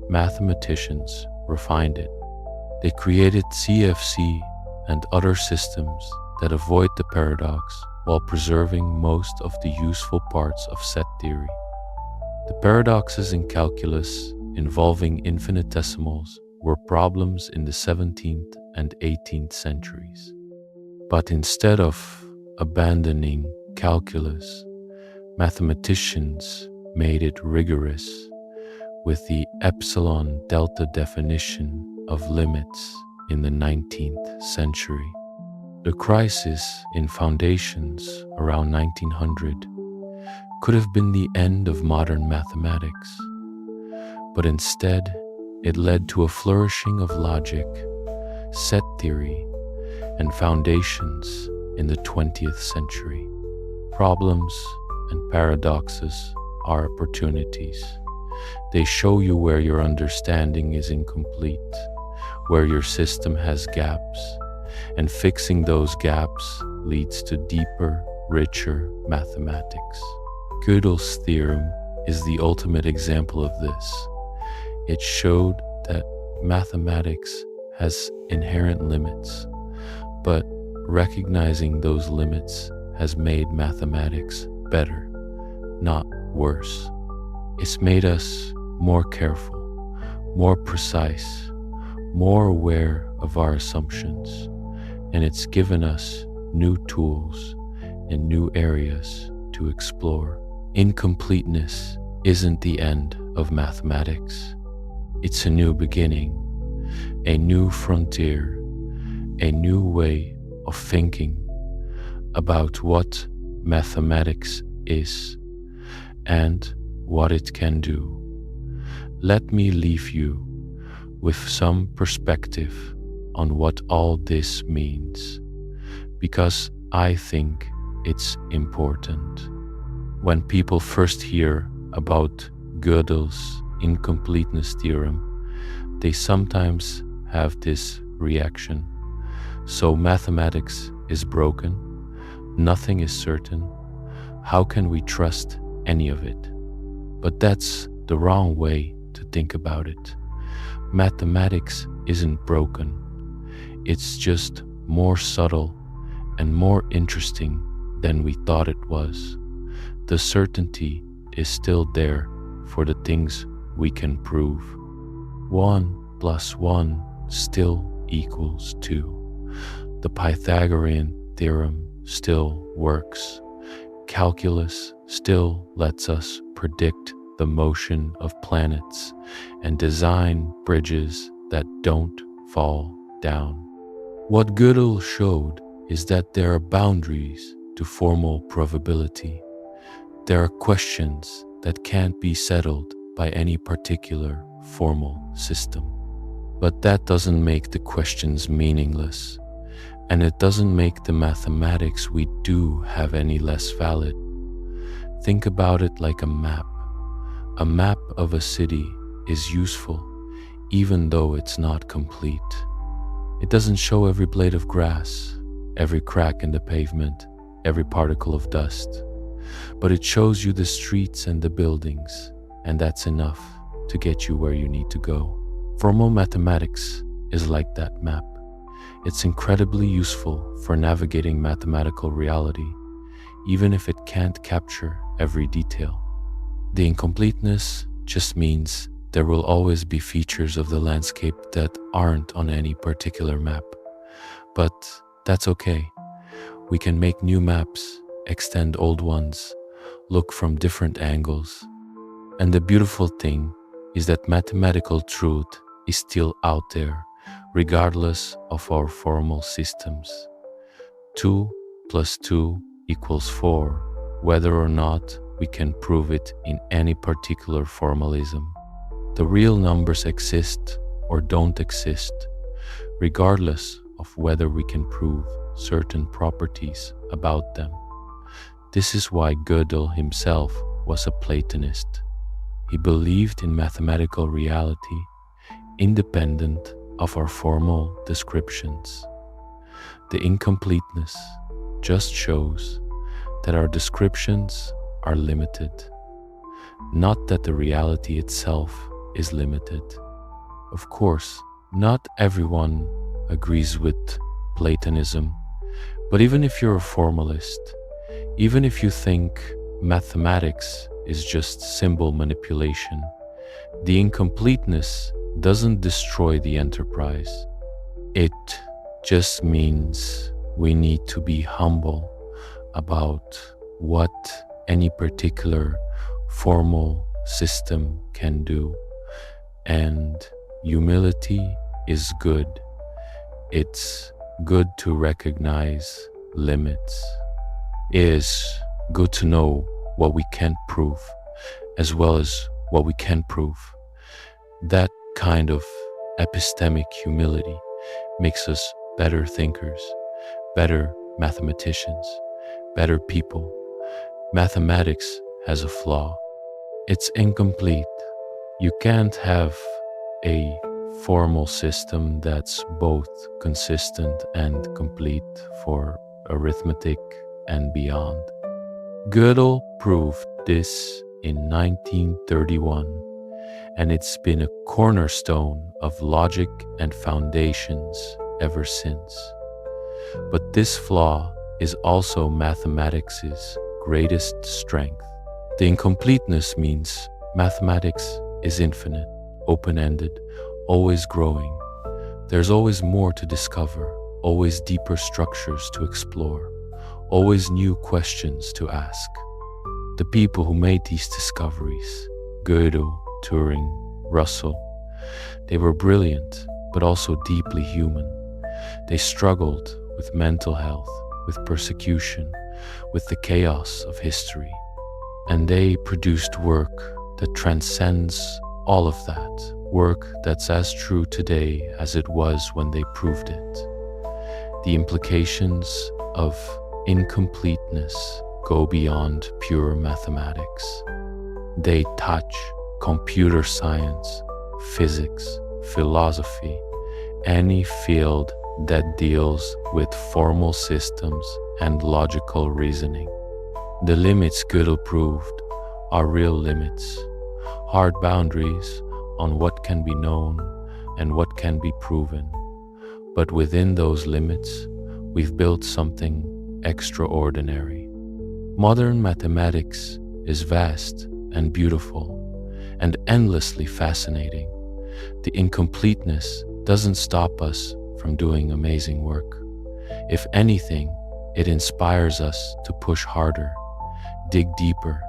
mathematicians refined it. They created CFC and other systems that avoid the paradox while preserving most of the useful parts of set theory. The paradoxes in calculus involving infinitesimals were problems in the 17th and 18th centuries. But instead of abandoning calculus, mathematicians made it rigorous with the epsilon delta definition of limits in the 19th century. The crisis in foundations around 1900 could have been the end of modern mathematics, but instead it led to a flourishing of logic, set theory, and foundations in the 20th century. Problems and paradoxes are opportunities. They show you where your understanding is incomplete, where your system has gaps, and fixing those gaps leads to deeper, richer mathematics. Gödel's theorem is the ultimate example of this. It showed that mathematics has inherent limits, but recognizing those limits has made mathematics better, not worse. It's made us more careful, more precise, more aware of our assumptions, and it's given us new tools and new areas to explore. Incompleteness isn't the end of mathematics. It's a new beginning, a new frontier, a new way of thinking about what mathematics is and what it can do. Let me leave you with some perspective on what all this means, because I think it's important. When people first hear about Gödel's incompleteness theorem, they sometimes have this reaction. So mathematics is broken, nothing is certain, how can we trust any of it? But that's the wrong way to think about it. Mathematics isn't broken, it's just more subtle and more interesting than we thought it was. The certainty is still there for the things we can prove. 1 + 1 still equals 2. The Pythagorean theorem still works. Calculus still lets us predict the motion of planets and design bridges that don't fall down. What Gddel showed is that there are boundaries to formal provability. There are questions that can't be settled by any particular formal system. But that doesn't make the questions meaningless, and it doesn't make the mathematics we do have any less valid. Think about it like a map. A map of a city is useful even though it's not complete. It doesn't show every blade of grass, every crack in the pavement, every particle of dust, but it shows you the streets and the buildings, and that's enough to get you where you need to go. Formal mathematics is like that map. It's incredibly useful for navigating mathematical reality, even if it can't capture every detail. The incompleteness just means there will always be features of the landscape that aren't on any particular map. But that's okay. We can make new maps, extend old ones, look from different angles. And the beautiful thing is that mathematical truth is still out there, regardless of our formal systems. 2 plus 2 equals 4, whether or not we can prove it in any particular formalism. The real numbers exist or don't exist, regardless of whether we can prove certain properties about them. This is why Gddel himself was a Platonist. He believed in mathematical reality, independent of our formal descriptions. The incompleteness just shows that our descriptions are limited, not that the reality itself is limited. Of course, not everyone agrees with Platonism, but even if you're a formalist, even if you think mathematics is just symbol manipulation, the incompleteness doesn't destroy the enterprise. It just means we need to be humble about what any particular formal system can do. And humility is good. It's good to recognize limits. It is good to know what we can't prove, as well as what we can prove. That kind of epistemic humility makes us better thinkers, better mathematicians, better people. Mathematics has a flaw. It's incomplete. You can't have a formal system that's both consistent and complete for arithmetic and beyond. Gddel proved this in 1931, and it's been a cornerstone of logic and foundations ever since. But this flaw is also mathematics' greatest strength. The incompleteness means mathematics is infinite, open-ended, always growing. There's always more to discover, always deeper structures to explore, always new questions to ask. The people who made these discoveries, Gödel, Turing, Russell, they were brilliant, but also deeply human. They struggled with mental health, with persecution, with the chaos of history. And they produced work that transcends all of that, work that's as true today as it was when they proved it. The implications of incompleteness go beyond pure mathematics. They touch computer science, physics, philosophy, any field that deals with formal systems and logical reasoning. The limits Gddel proved are real limits, hard boundaries on what can be known and what can be proven. But within those limits, we've built something extraordinary. Modern mathematics is vast and beautiful and endlessly fascinating. The incompleteness doesn't stop us from doing amazing work. If anything, it inspires us to push harder, dig deeper,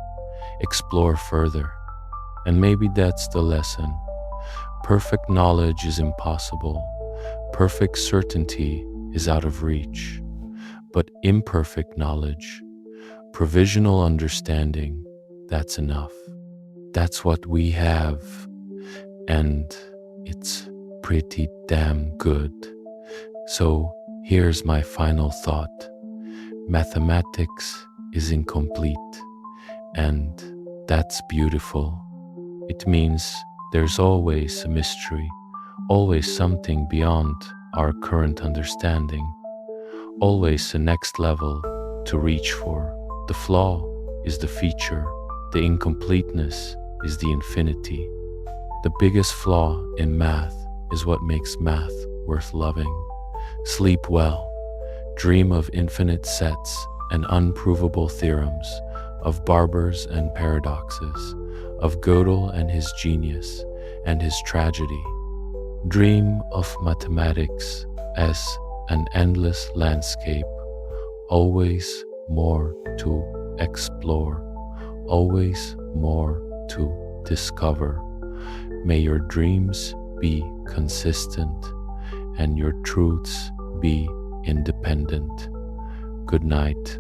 explore further. And maybe that's the lesson. Perfect knowledge is impossible. Perfect certainty is out of reach. But imperfect knowledge, provisional understanding, that's enough. That's what we have, and it's pretty damn good. So here's my final thought. Mathematics is incomplete, and that's beautiful. It means there's always a mystery, always something beyond our current understanding, always the next level to reach for. The flaw is the feature, the incompleteness is the infinity. The biggest flaw in math is what makes math worth loving. Sleep well, dream of infinite sets and unprovable theorems, of barbers and paradoxes, of Gddel and his genius and his tragedy. Dream of mathematics as an endless landscape, always more to explore, always more to discover. May your dreams be consistent and your truths be independent. Good night.